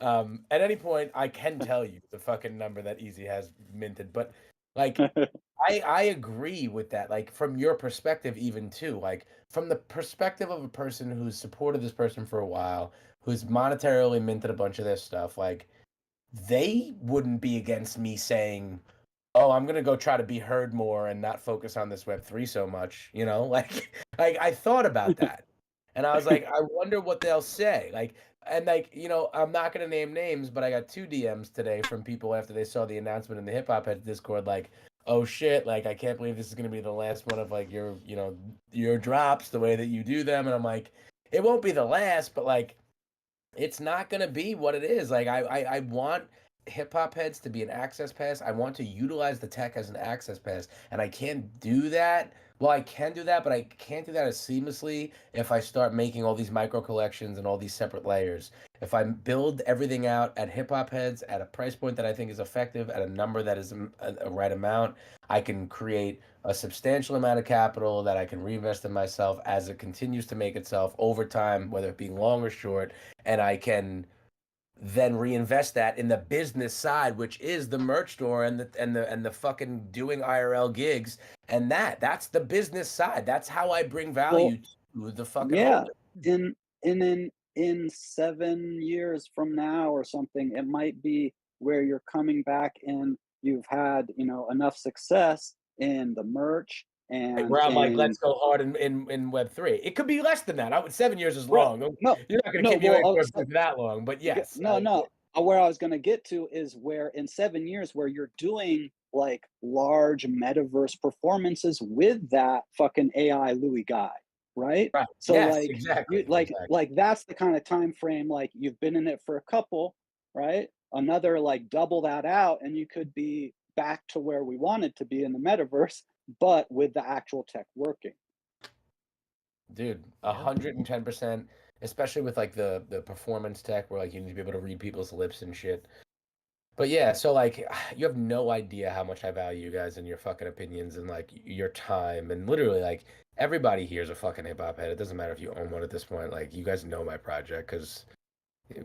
At any point, I can tell you the fucking number that Easy has minted, but like I agree with that. Like from your perspective, even too. Like from the perspective of a person who's supported this person for a while, who's monetarily minted a bunch of this stuff, like they wouldn't be against me saying, oh, I'm gonna go try to be heard more and not focus on this Web3 so much, like I thought about that, and I was like, I wonder what they'll say, and I'm not gonna name names, but I got 2 DMs today from people after they saw the announcement in the Hip Hop Heads Discord, like, oh shit, like I can't believe this is gonna be the last one of like your drops the way that you do them, and I'm like, it won't be the last, but like, it's not gonna be what it is. Like I want hip hop heads to be an access pass. I want to utilize the tech as an access pass, and I can't do that. Well, I can do that, but I can't do that as seamlessly if I start making all these micro collections and all these separate layers. If I build everything out at hip hop heads at a price point that I think is effective, at a number that is a right amount, I can create a substantial amount of capital that I can reinvest in myself as it continues to make itself over time, whether it be long or short, and I can then reinvest that in the business side, which is the merch store and the fucking doing IRL gigs, and that's the business side. That's how I bring value to the fucking holder. In 7 years from now or something, it might be where you're coming back and you've had enough success in the merch. And where I'm like, let's go hard in Web3. It could be less than that. 7 years is long. No, you're not going to keep me away for that long. But yes, no. where I was going to get to is where in 7 years, where you're doing like large metaverse performances with that fucking AI Louis guy, right? Right. So Yes, like exactly. you like that's the kind of time frame, like you've been in it for a couple, right? Another like double that out, and you could be back to where we wanted to be in the metaverse, but with the actual tech working. Dude, 110%, especially with like the performance tech where like you need to be able to read people's lips and shit. But yeah, so like you have no idea how much I value you guys and your fucking opinions and like your time and literally like everybody here is a fucking hip hop head. It doesn't matter if you own one at this point. Like you guys know my project because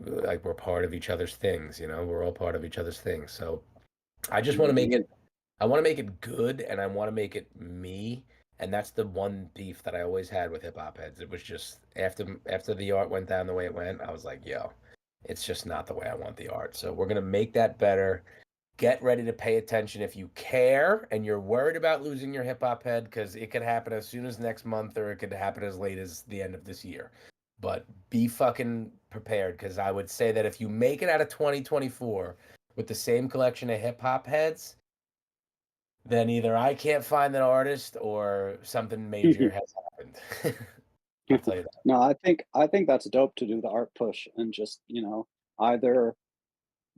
like we're part of each other's things, you know? We're all part of each other's things. So I just want to make it I want to make it good and I want to make it me. And that's the one beef that I always had with hip hop heads. It was just after the art went down the way it went, I was like, yo, it's just not the way I want the art. So we're gonna make that better. Get ready to pay attention if you care and you're worried about losing your hip hop head, because it could happen as soon as next month or it could happen as late as the end of this year. But be fucking prepared, because I would say that if you make it out of 2024 with the same collection of hip hop heads, then either I can't find an artist or something major has happened. I'll tell you that. No, I think that's dope to do the art push and just, you know, either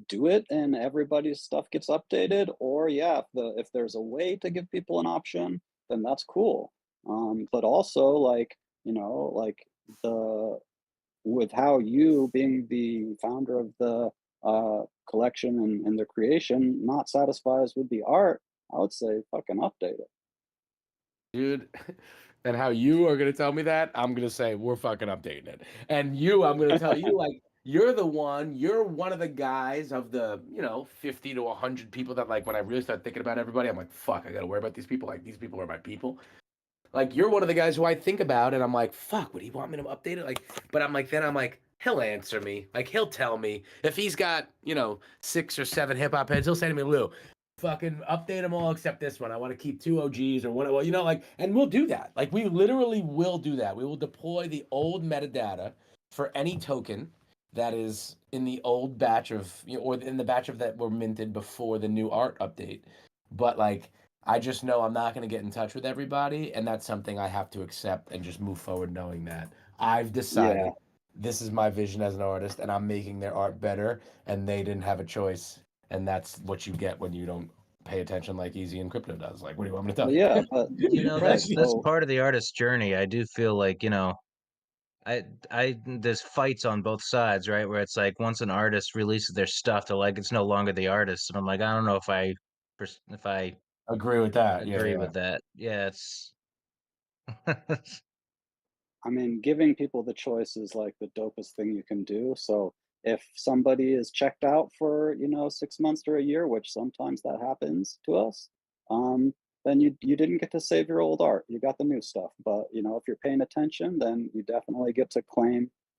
do it and everybody's stuff gets updated, or yeah, if there's a way to give people an option, then that's cool. But also like, you know, like the with how you being the founder of the collection and the creation not satisfies with the art, I would say fucking update it. Dude, and how you are gonna tell me that, I'm gonna say we're fucking updating it. And you, I'm gonna tell you like you're one of the guys of the, 50 to 100 people that like when I really start thinking about everybody, I'm like, fuck, I gotta worry about these people. Like these people are my people. Like you're one of the guys who I think about and I'm like, fuck, would he want me to update it? Like, but I'm like, he'll answer me. Like he'll tell me. If he's got, 6 or 7 hip hop heads, he'll say to me, Lou, fucking update them all except this one. I want to keep 2 OGs or whatever, like, and we'll do that. Like we literally will do that. We will deploy the old metadata for any token that is in the old batch of, or in the batch of that were minted before the new art update. But like, I just know I'm not going to get in touch with everybody, and that's something I have to accept and just move forward knowing that I've decided this is my vision as an artist, and I'm making their art better, and they didn't have a choice, and that's what you get when you don't pay attention like Easy and Crypto does. Like, what do you want me to tell you? Yeah, but that's part of the artist's journey. I do feel like, there's fights on both sides, right? Where it's like once an artist releases their stuff, they're like, it's no longer the artist, and I'm like, I don't know if I agree with that. agree with that. Yeah, it's. I mean, giving people the choice is like the dopest thing you can do. So if somebody is checked out for, 6 months or a year, which sometimes that happens to us, then you didn't get to save your old art. You got the new stuff. But, if you're paying attention, then you definitely get to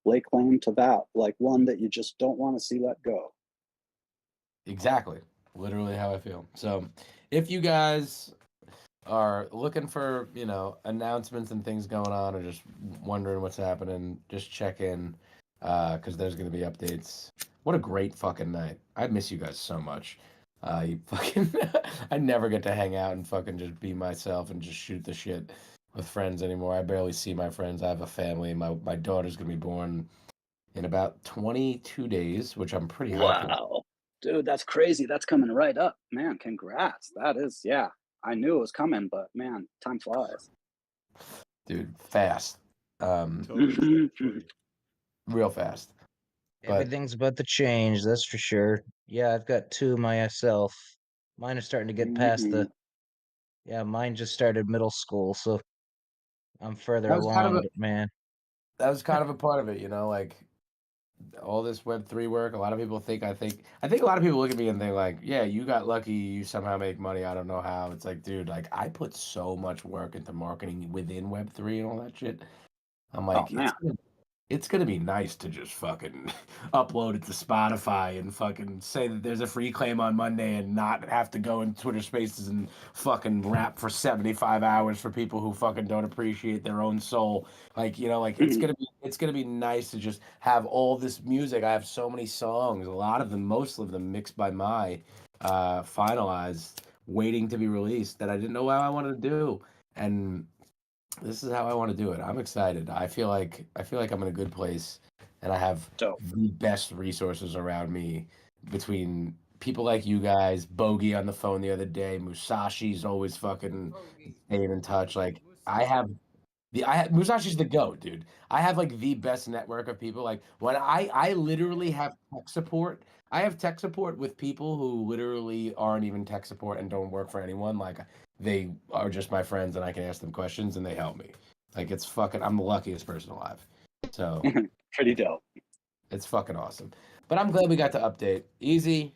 lay claim to that, like one that you just don't want to see let go. Exactly. Literally how I feel. So if you guys are looking for, announcements and things going on, or just wondering what's happening, just check in, because there's going to be updates. What a great fucking night. I miss you guys so much. You fucking I never get to hang out and fucking just be myself and just shoot the shit with friends anymore. I barely see my friends. I have a family. My daughter's going to be born in about 22 days, which I'm pretty hyped about. Wow. Dude, that's crazy. That's coming right up. Man, congrats. That is, yeah. I knew it was coming, but man, time flies. Dude, fast. Real fast. Everything's about to change, that's for sure. Yeah, I've got 2 myself. Mine are starting to get past mine just started middle school, so I'm further along, but man. That was kind of a part of it, like all this Web3 work. A lot of people I think a lot of people look at me and think like, yeah, you got lucky, you somehow make money. I don't know how. It's like, dude, like I put so much work into marketing within Web3 and all that shit. I'm like, it's gonna be nice to just fucking upload it to Spotify and fucking say that there's a free claim on Monday and not have to go in Twitter Spaces and fucking rap for 75 hours for people who fucking don't appreciate their own soul. Like, you know, like it's gonna be nice to just have all this music. I have so many songs, a lot of them, most of them mixed by my finalized, waiting to be released that I didn't know how I wanted to do. And this is how I want to do it. I'm excited. I feel like I'm in a good place, and I have Dope. the best resources around me between people like you guys, Bogey on the phone the other day, Musashi's always fucking Bogey. staying in touch. Like Musashi. I have Musashi's the GOAT, dude. I have like the best network of people. Like when I literally have tech support. I have tech support with people who literally aren't even tech support and don't work for anyone. Like they are just my friends and I can ask them questions and they help me. Like it's fucking I'm the luckiest person alive. So Pretty dope. it's fucking awesome. But I'm glad we got to update. Easy.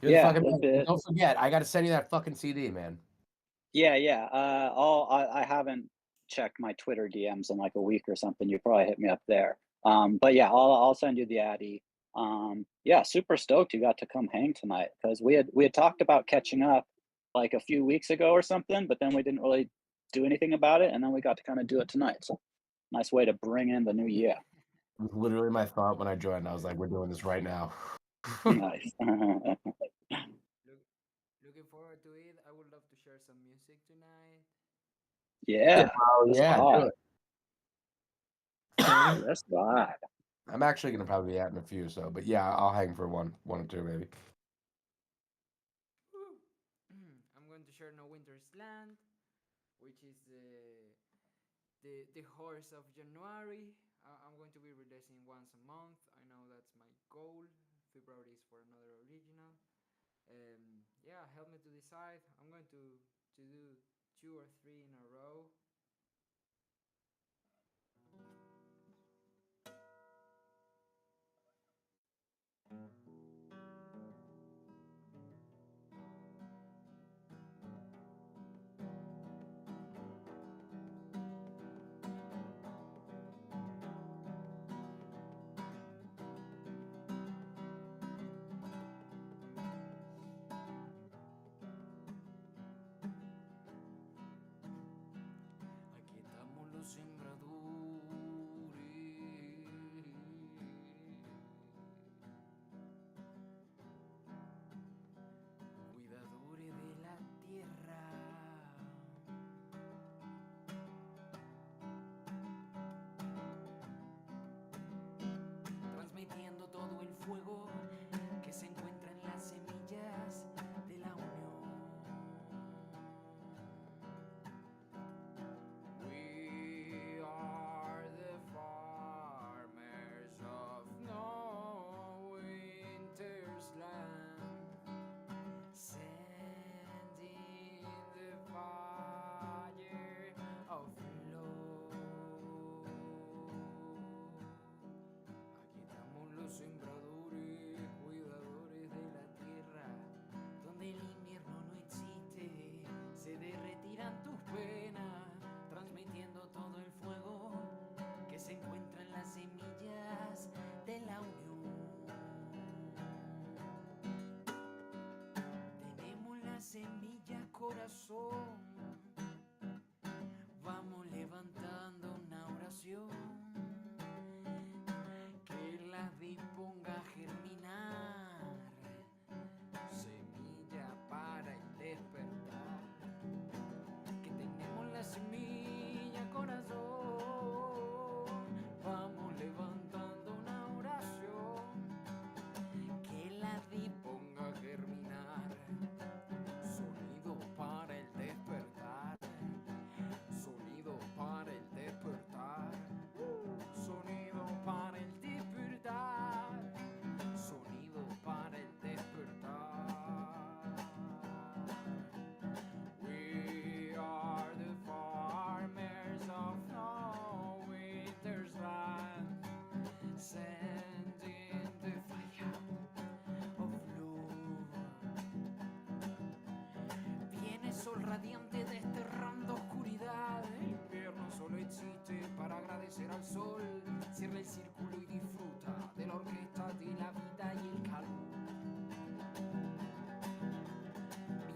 You're the Yeah, fucking a man. bit. Don't forget, I gotta send you that fucking CD, man. Yeah. I haven't checked my Twitter DMs in like a week or something. You probably hit me up there. But yeah, I'll send you the Addy. Yeah, super stoked you got to come hang tonight because we had talked about catching up like a few weeks ago or something, but then we didn't really do anything about it, and then we got to kind of do it tonight. So nice way to bring in the new year. It was literally my thought when I joined. I was like, we're doing this right now. Nice. Looking forward to it. I would love to share some music tonight. Yeah. Oh Let's yeah, do vibe. it. Let's vibe. I'm actually gonna probably be out in a few, so but yeah, I'll hang for one or two maybe. Woo. I'm going to share No Winter's Land, which is the horse of January. I'm going to be releasing once a month. I know that's my goal. February is for another original. Yeah, help me to decide. I'm going to do 2 or 3 in a row. Aquí estamos los sembradores, cuidadores de la tierra, transmitiendo todo el fuego que se encuentra en las semillas de la unión. We are the farmers of no winter's land, sending the fire of love. Aquí estamos los sembradores, cuidadores de la tierra, donde el invierno no existe, se derretirán tus penas, transmitiendo todo el fuego que se encuentra en las semillas de la unión. Tenemos la semilla corazón, vamos levantando una oración que la disponga a germinar, semilla para el despertar, que tenemos la semilla corazón, vamos levantando una oración que la disponga a germinar, sonido para el despertar, sonido para el despertar, sonido para el despertar, sonido para el despertar. We are the farmers of no winter's land, sending the fire of love. Viene sol radiante desterrando oscuridad. El invierno solo existe para agradecer al sol. Cierra el círculo y disfruta de la orquesta de la vida y el calor.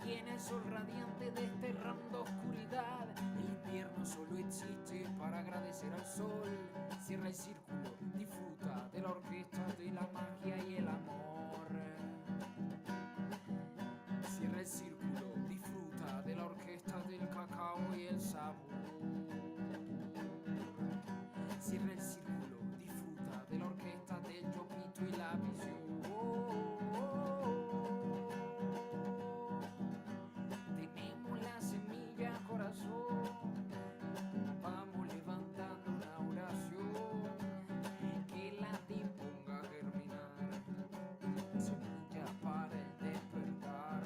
Viene el sol radiante desterrando oscuridad. El invierno solo existe para agradecer al sol. Cierra el círculo, disfruta de la orquesta de la magia y el amor. Cierra el círculo, disfruta de la orquesta del cacao y el sabor. Cierra el círculo, disfruta de la orquesta del chopito y la visión. Tenemos la semilla, corazón. Vamos levantando una oración que la disponga a germinar. Semilla para el despertar,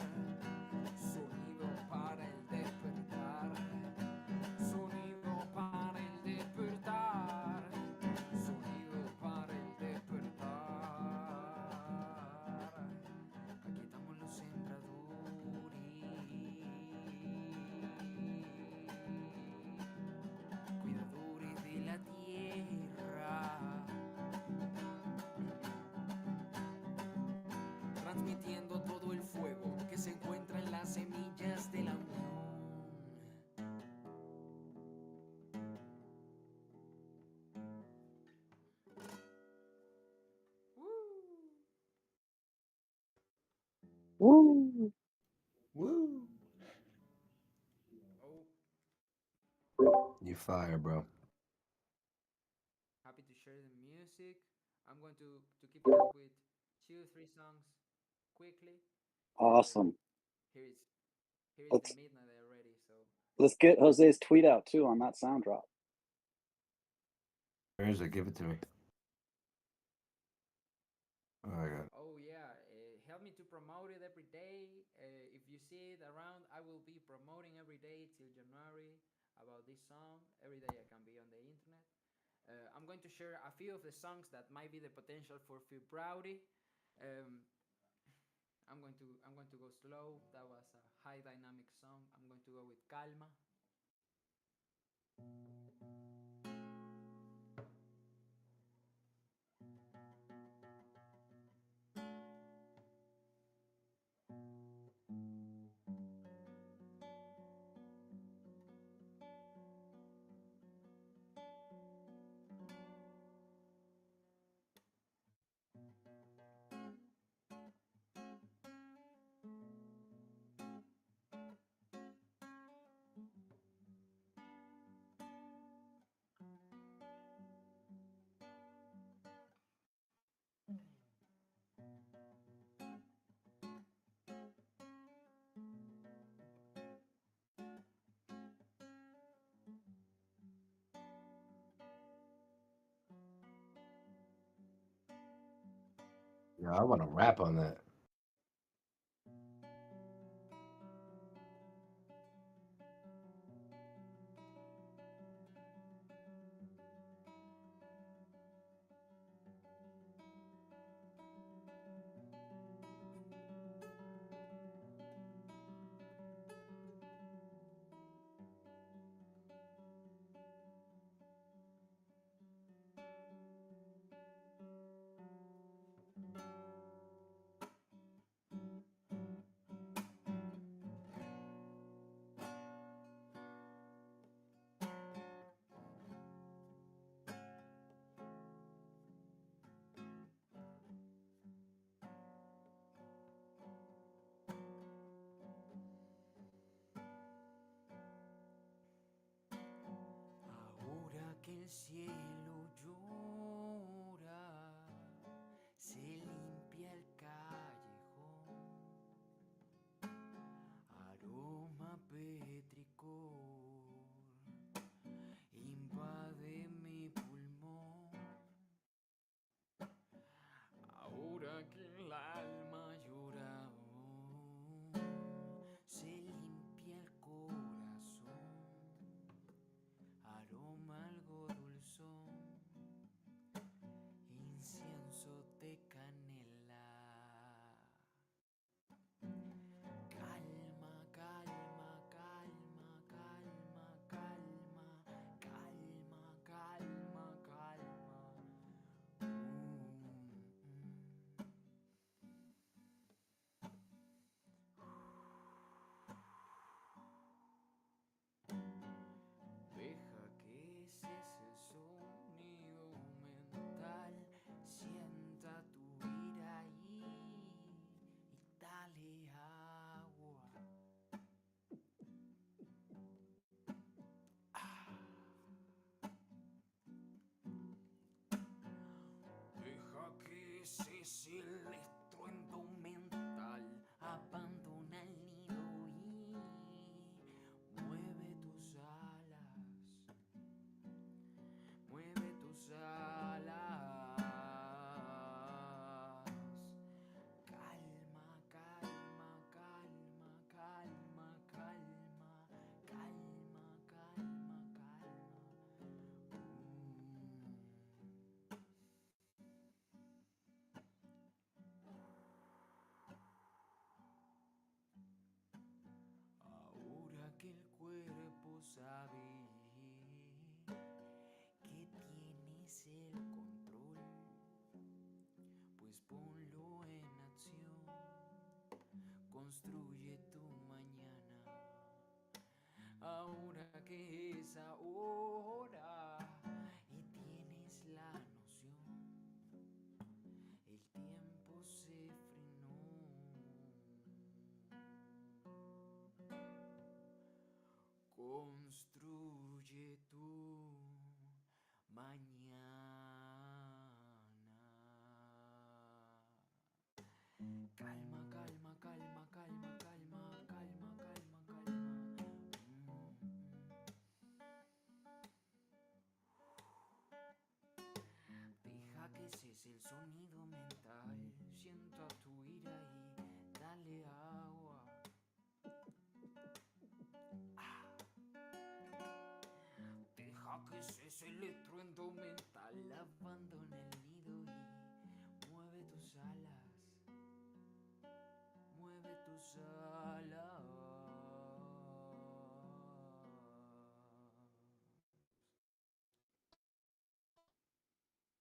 sonido para el despertar, sonido para el despertar, sonido para el despertar. Aquí estamos los sembradores, cuidadores de la tierra, transmitiendo todo el fuego que se encuentra en las semillas de la unión. Woo! Woo! Oh, You fire, bro. happy to share the music. I'm going to keep it up with 2-3 songs quickly. Awesome. Here is Let's the midnight already, so let's get Jose's tweet out too on that sound drop. Where is it? Give it to me. Oh, I got it. oh yeah, help me to promote it every day. If you see it around, I will be promoting every day till January about this song. Every day I can be on the internet. I'm going to share a few of the songs that might be the potential for February. I'm going to go slow. That was a high dynamic song. I'm going to go with Calma. Yeah, I want to rap on that. Ahora que el cielo llora, se limpia el callejón, aroma petricor invade mi pulmón. Ahora que el alma llora, se limpia el corazón, aroma algo dulzón. sabe que tienes el control, pues ponlo en acción, construye tu mañana, ahora que es ahora y tienes la noción, el tiempo se frenó. Construye tu mañana. Calma, calma, calma, calma, calma, calma, calma, calma. Deja que cese el sonido mental. Sienta tu ira y dale agua. Deja que cese el estruendo mental. Abandona el nido y mueve tus alas. Mueve tus alas.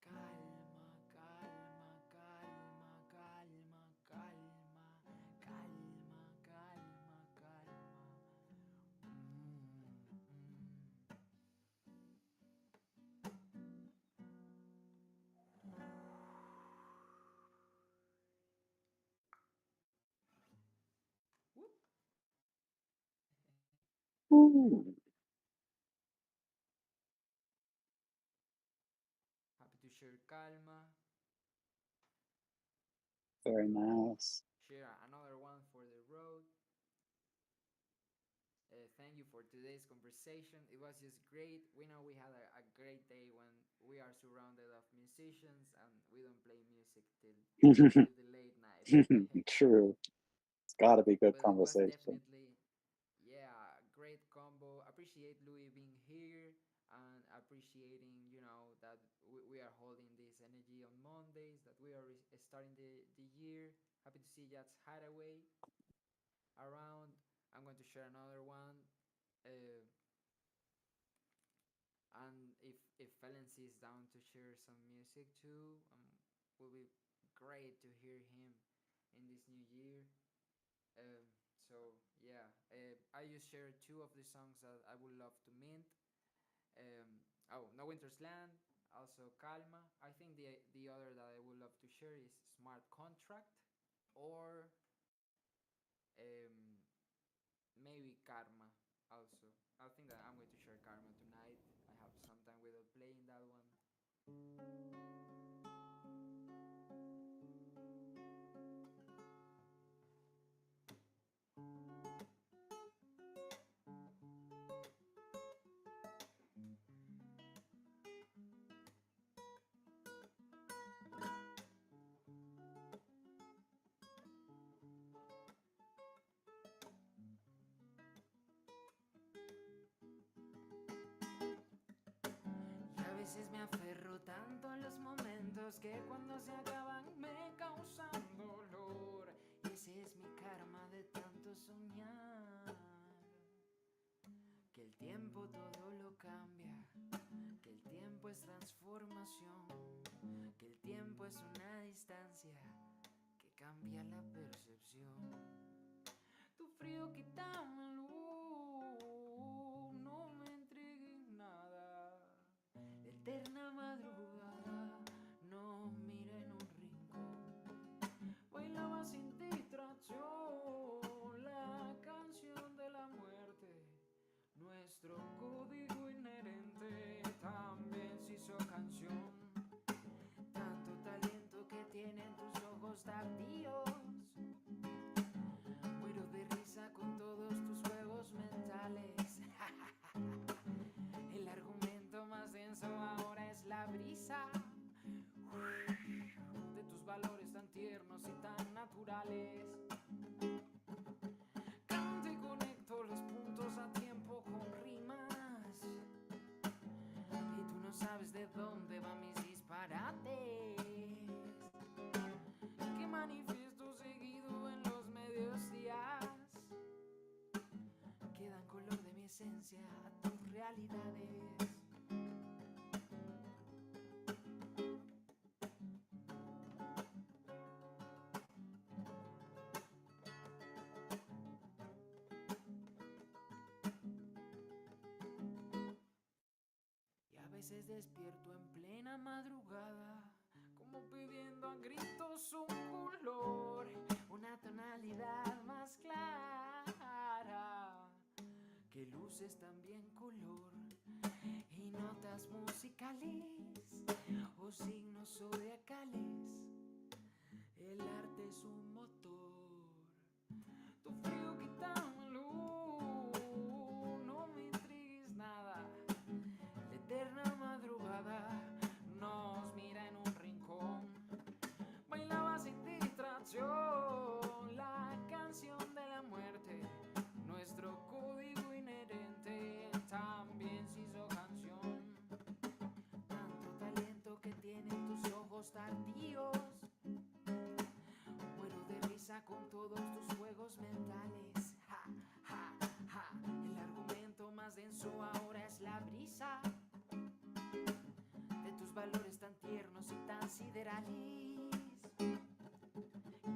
Calma, calma, calma, calma, calma, calma, calma, calma. Ooh, Happy to share calma. very nice. Share another one for the road. Thank you for today's conversation. It was just great. We know we had a great day when we are surrounded of musicians and we don't play music till the late night. True. It's got to be good But it was conversation. definitely, yeah, great combo. Appreciate Louis being here and appreciating, that we are holding this energy on Mondays, that we are starting the year. Happy to see Jats Hideaway around. I'm going to share another one. And if Valency is down to share some music too, will be great to hear him in this new year. So yeah, I just shared two of the songs that I would love to mint. No Winter's Land, also Calma. I think the other that I would love to share is Smart Contract, or maybe Karma also. I think that I'm going to share Karma tonight. I have some time without playing that one. A veces me aferro tanto a los momentos que cuando se acaban me causan dolor. Ese es mi karma de tanto soñar. Que el tiempo todo lo cambia, que el tiempo es transformación, que el tiempo es una distancia que cambia la percepción. Tu frío quítamelo, no me entregues nada. La eterna madrugada no mira en un rincón. Bailaba sin distracción la canción de la muerte. Nuestro código inherente también se hizo canción. Tanto talento que tienen tus ojos tardíos. Muero de risa con todos tus juegos mentales. El argumento más denso ahora es la brisa de tus valores tan tiernos y tan naturales. Canto y conecto los puntos a tiempo con rimas. Y tú no sabes de dónde van mis disparates. Que manifiesto seguido en los medios días. Que dan color de mi esencia a tu realidades. Y a veces despierto en plena madrugada, como pidiendo a gritos un color, una tonalidad más clara, que luces también color, y notas musicales o signos zodiacales. El arte es un motor, tu frío quítamelo, no me intrigues nada. La eterna madrugada nos mira en un rincón, bailaba sin distracción la canción de la muerte, nuestro código inherente también se hizo canción. Tanto talento que tienen tus ojos tardíos, muero de risa con todos tus juegos mentales. Ja, ja, ja. El argumento más denso ahora es la brisa de tus valores tan tiernos y tan siderales.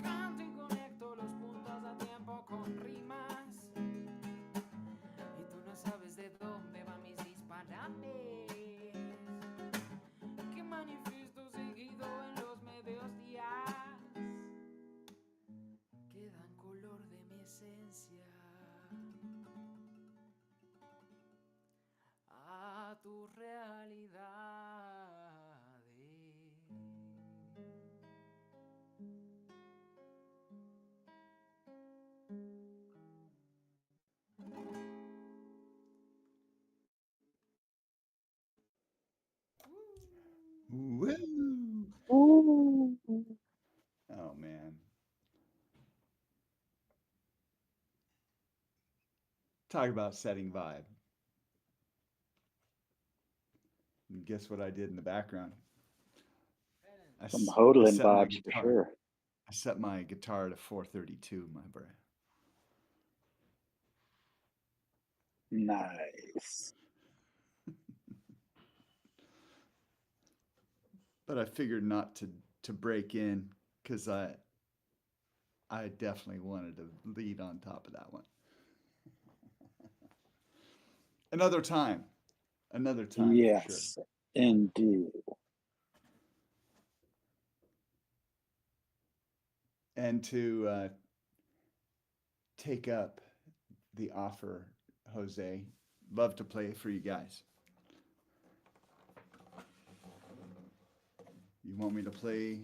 Canto y conecto los puntos a tiempo con rimas, y tú no sabes de dónde van mis disparates, que manifiesto seguido en los medios días, que dan color de mi esencia a tus realidades. Woo! Oh man. Talk about setting vibe. And guess what I did in the background? Some hodling set my vibes for guitar- sure. I set my guitar to 432, my bro. Nice. But I figured not to break in, because I definitely wanted to lead on top of that one. Another time. For sure. Yes, indeed. And to take up the offer, Jose, love to play for you guys. You want me to play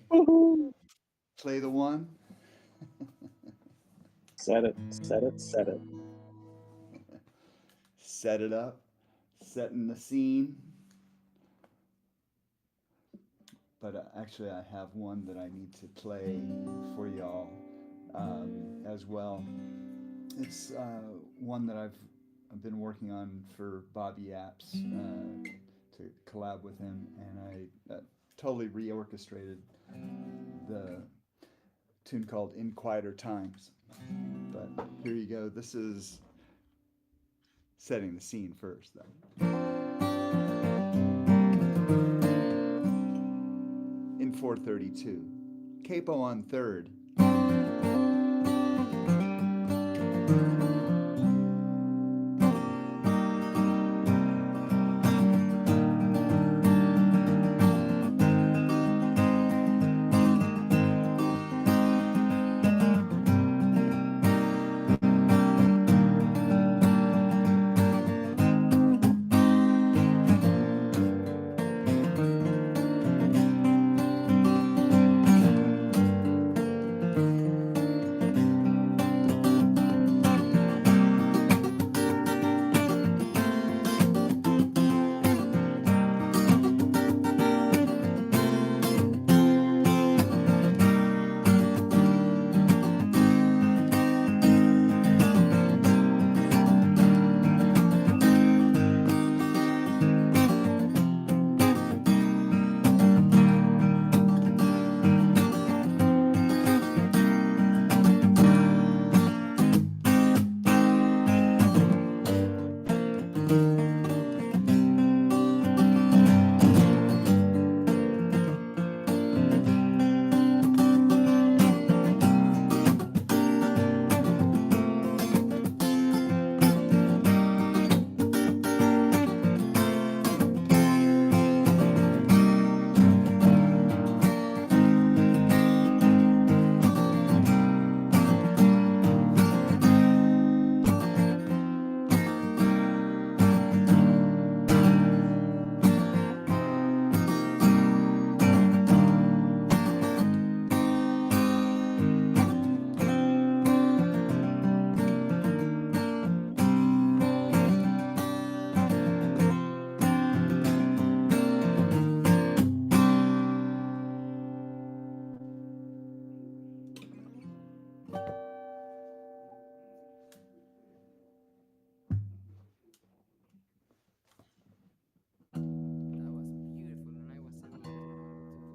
the one? Set it, set it, set it. Set it up, setting the scene. But actually, I have one that I need to play for y'all as well. It's one that I've been working on for Bobby Apps to collab with him, and I totally reorchestrated the tune called In Quieter Times. But here you go. This is setting the scene first, though. In 432, capo on third.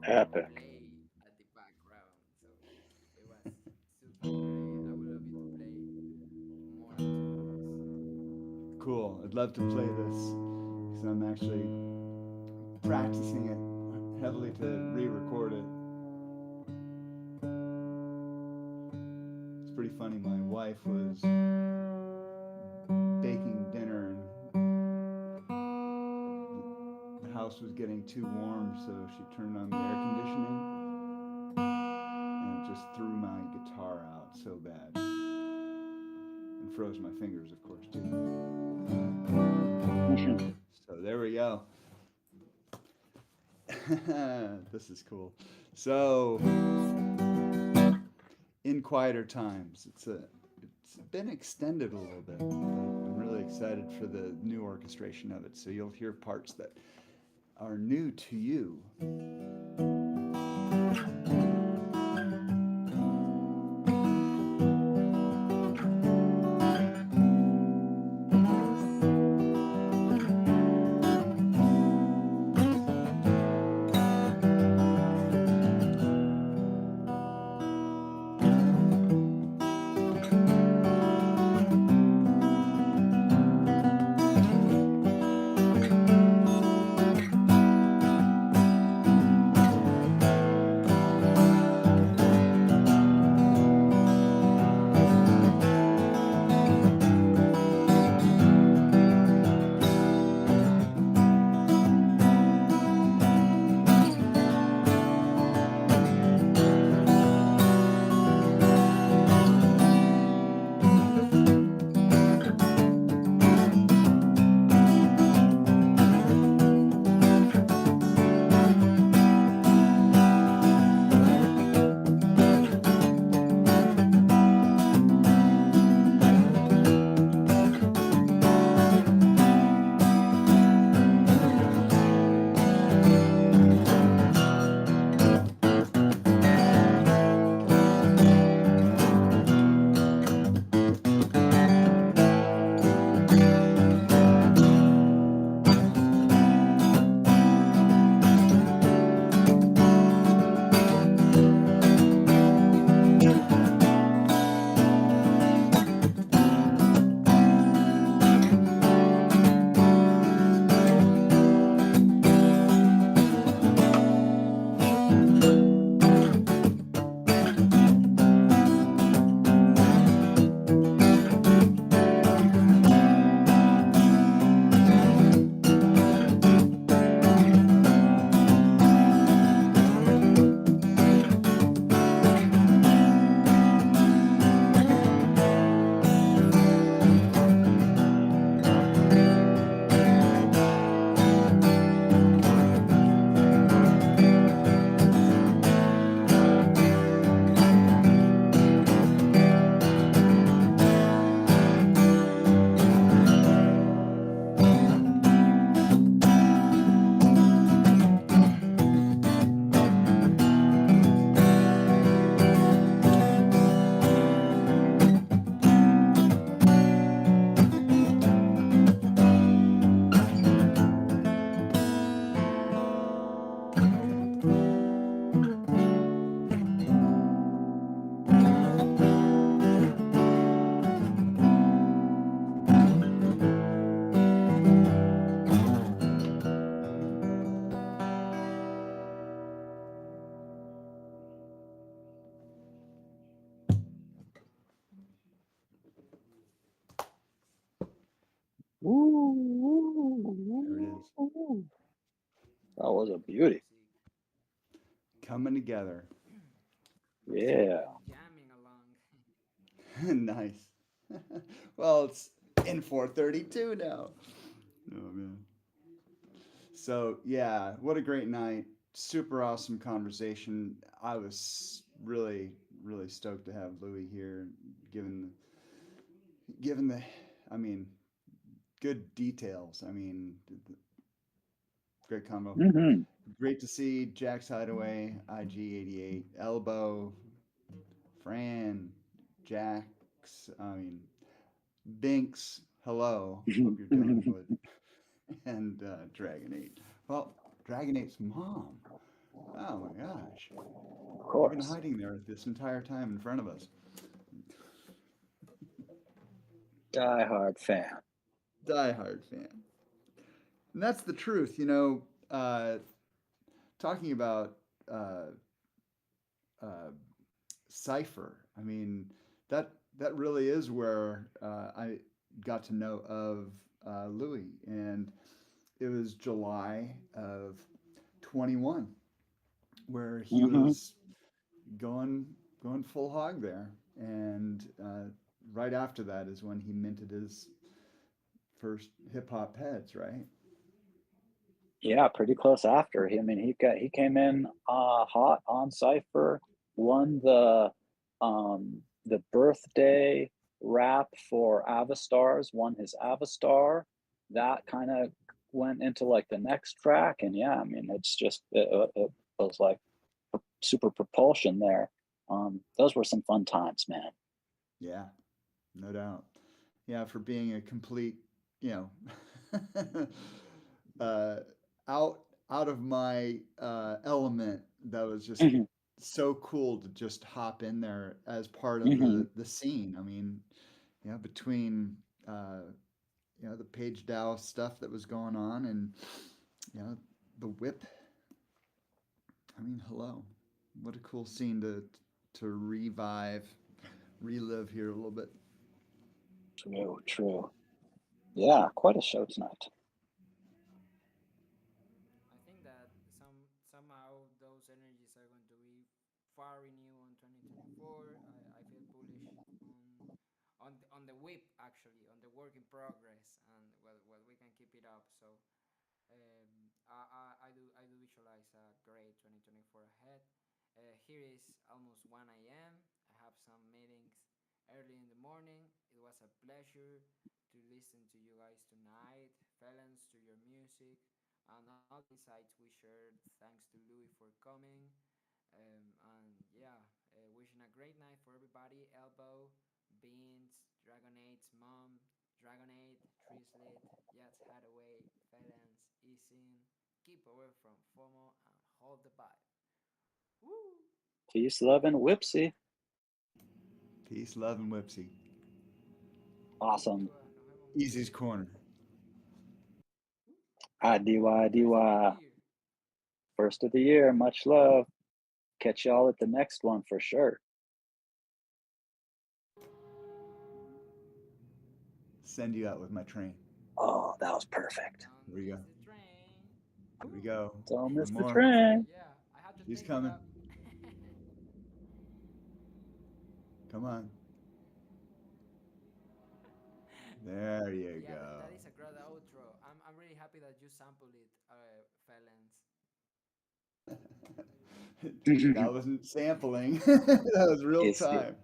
Epic. play at the background. So it was super great. I would love you to play more tunes. Cool. I'd love to play this because I'm actually practicing it heavily to re-record it. It's pretty funny. My wife was baking dinner and the house was getting too warm, so she turned on the air conditioning and it just threw my guitar out so bad and froze my fingers, of course, too. So there we go. This is cool. So in quieter times, it's been extended a little bit, but I'm really excited for the new orchestration of it. So you'll hear parts that are new to you. There it is. That was a beauty. Coming together. Yeah. Jamming along. Nice. Well, it's in 4:32 now. Oh man. So yeah, what a great night. Super awesome conversation. I was really, really stoked to have Louis here, given the, I mean, good details. I mean, great combo. Mm-hmm. Great to see Jack's Hideaway, IG88, Elbow, Fran, Jax, I mean, Binks, hello. Hope you're doing good. And Dragon 8. Well, Dragon 8's mom. Oh my gosh. Of You've been course. hiding there this entire time in front of us. Die-hard fan. Die-hard fan. And that's the truth, talking about uh, uh, Cypher. I mean, that really is where I got to know of Louis, and it was July of 21 where he Hmm. was going full hog there, and right after that is when he minted his first hip hop heads, right? Yeah, pretty close after. I mean, he came in hot on Cypher, won the birthday rap for Avastars, won his Avastar. That kind of went into like the next track, and yeah, I mean, it was like super propulsion there. Those were some fun times, man. Yeah, no doubt. Yeah, for being a complete, you know, uh, out out of my element. That was just Hmm. so cool to just hop in there as part of Hmm. the scene. I mean, between uh, the Page Dow stuff that was going on, and the whip. I mean, hello, what a cool scene to relive here a little bit. True, true. Yeah, quite a show tonight. I think that somehow those energies are going to be far renewed on 2024. I feel bullish on the whip, actually, on the work in progress, and what we can keep it up. So I do visualize a great 2024 ahead. Here is almost 1 a.m. I have some meetings early in the morning. It was a pleasure to listen to you guys tonight. Felons, to your music and all the insights we shared. Thanks to Louis for coming. And yeah, wishing a great night for everybody. Elbow, Beans, Dragonade's mom, Dragonade, Trislet, Yats Hadaway, Felons, Isin. Keep away from FOMO and hold the vibe. Woo! Peace, love, and whipsy. Peace, love, and whipsy. Awesome. Nos vemos, Easy's muchachos. corner. IDY, First of the DY. year. First of the year. Much love. Catch y'all at the next one for sure. Send you out with my train. Oh, that was perfect. Don't Here we go. miss the train. Here we go. Don't One miss the more. train. Yeah, I had to She's take coming. it up. Come on. There you Yeah, go. that is a great outro. I'm really happy that you sampled it, Felons. That wasn't sampling. That was real It's time.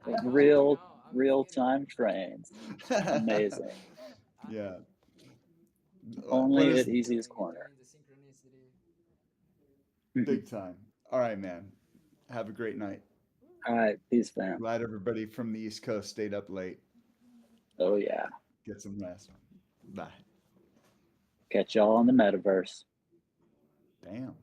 I know, real I'm just kidding. time trains. Amazing. Yeah. Only What is at Easy's corner. Enjoying the synchronicity. big time? All right, man. Have a great night. All right, peace, fam. Glad everybody from the East Coast stayed up late. Oh yeah. Get some rest. Bye. Catch y'all on the metaverse. Damn.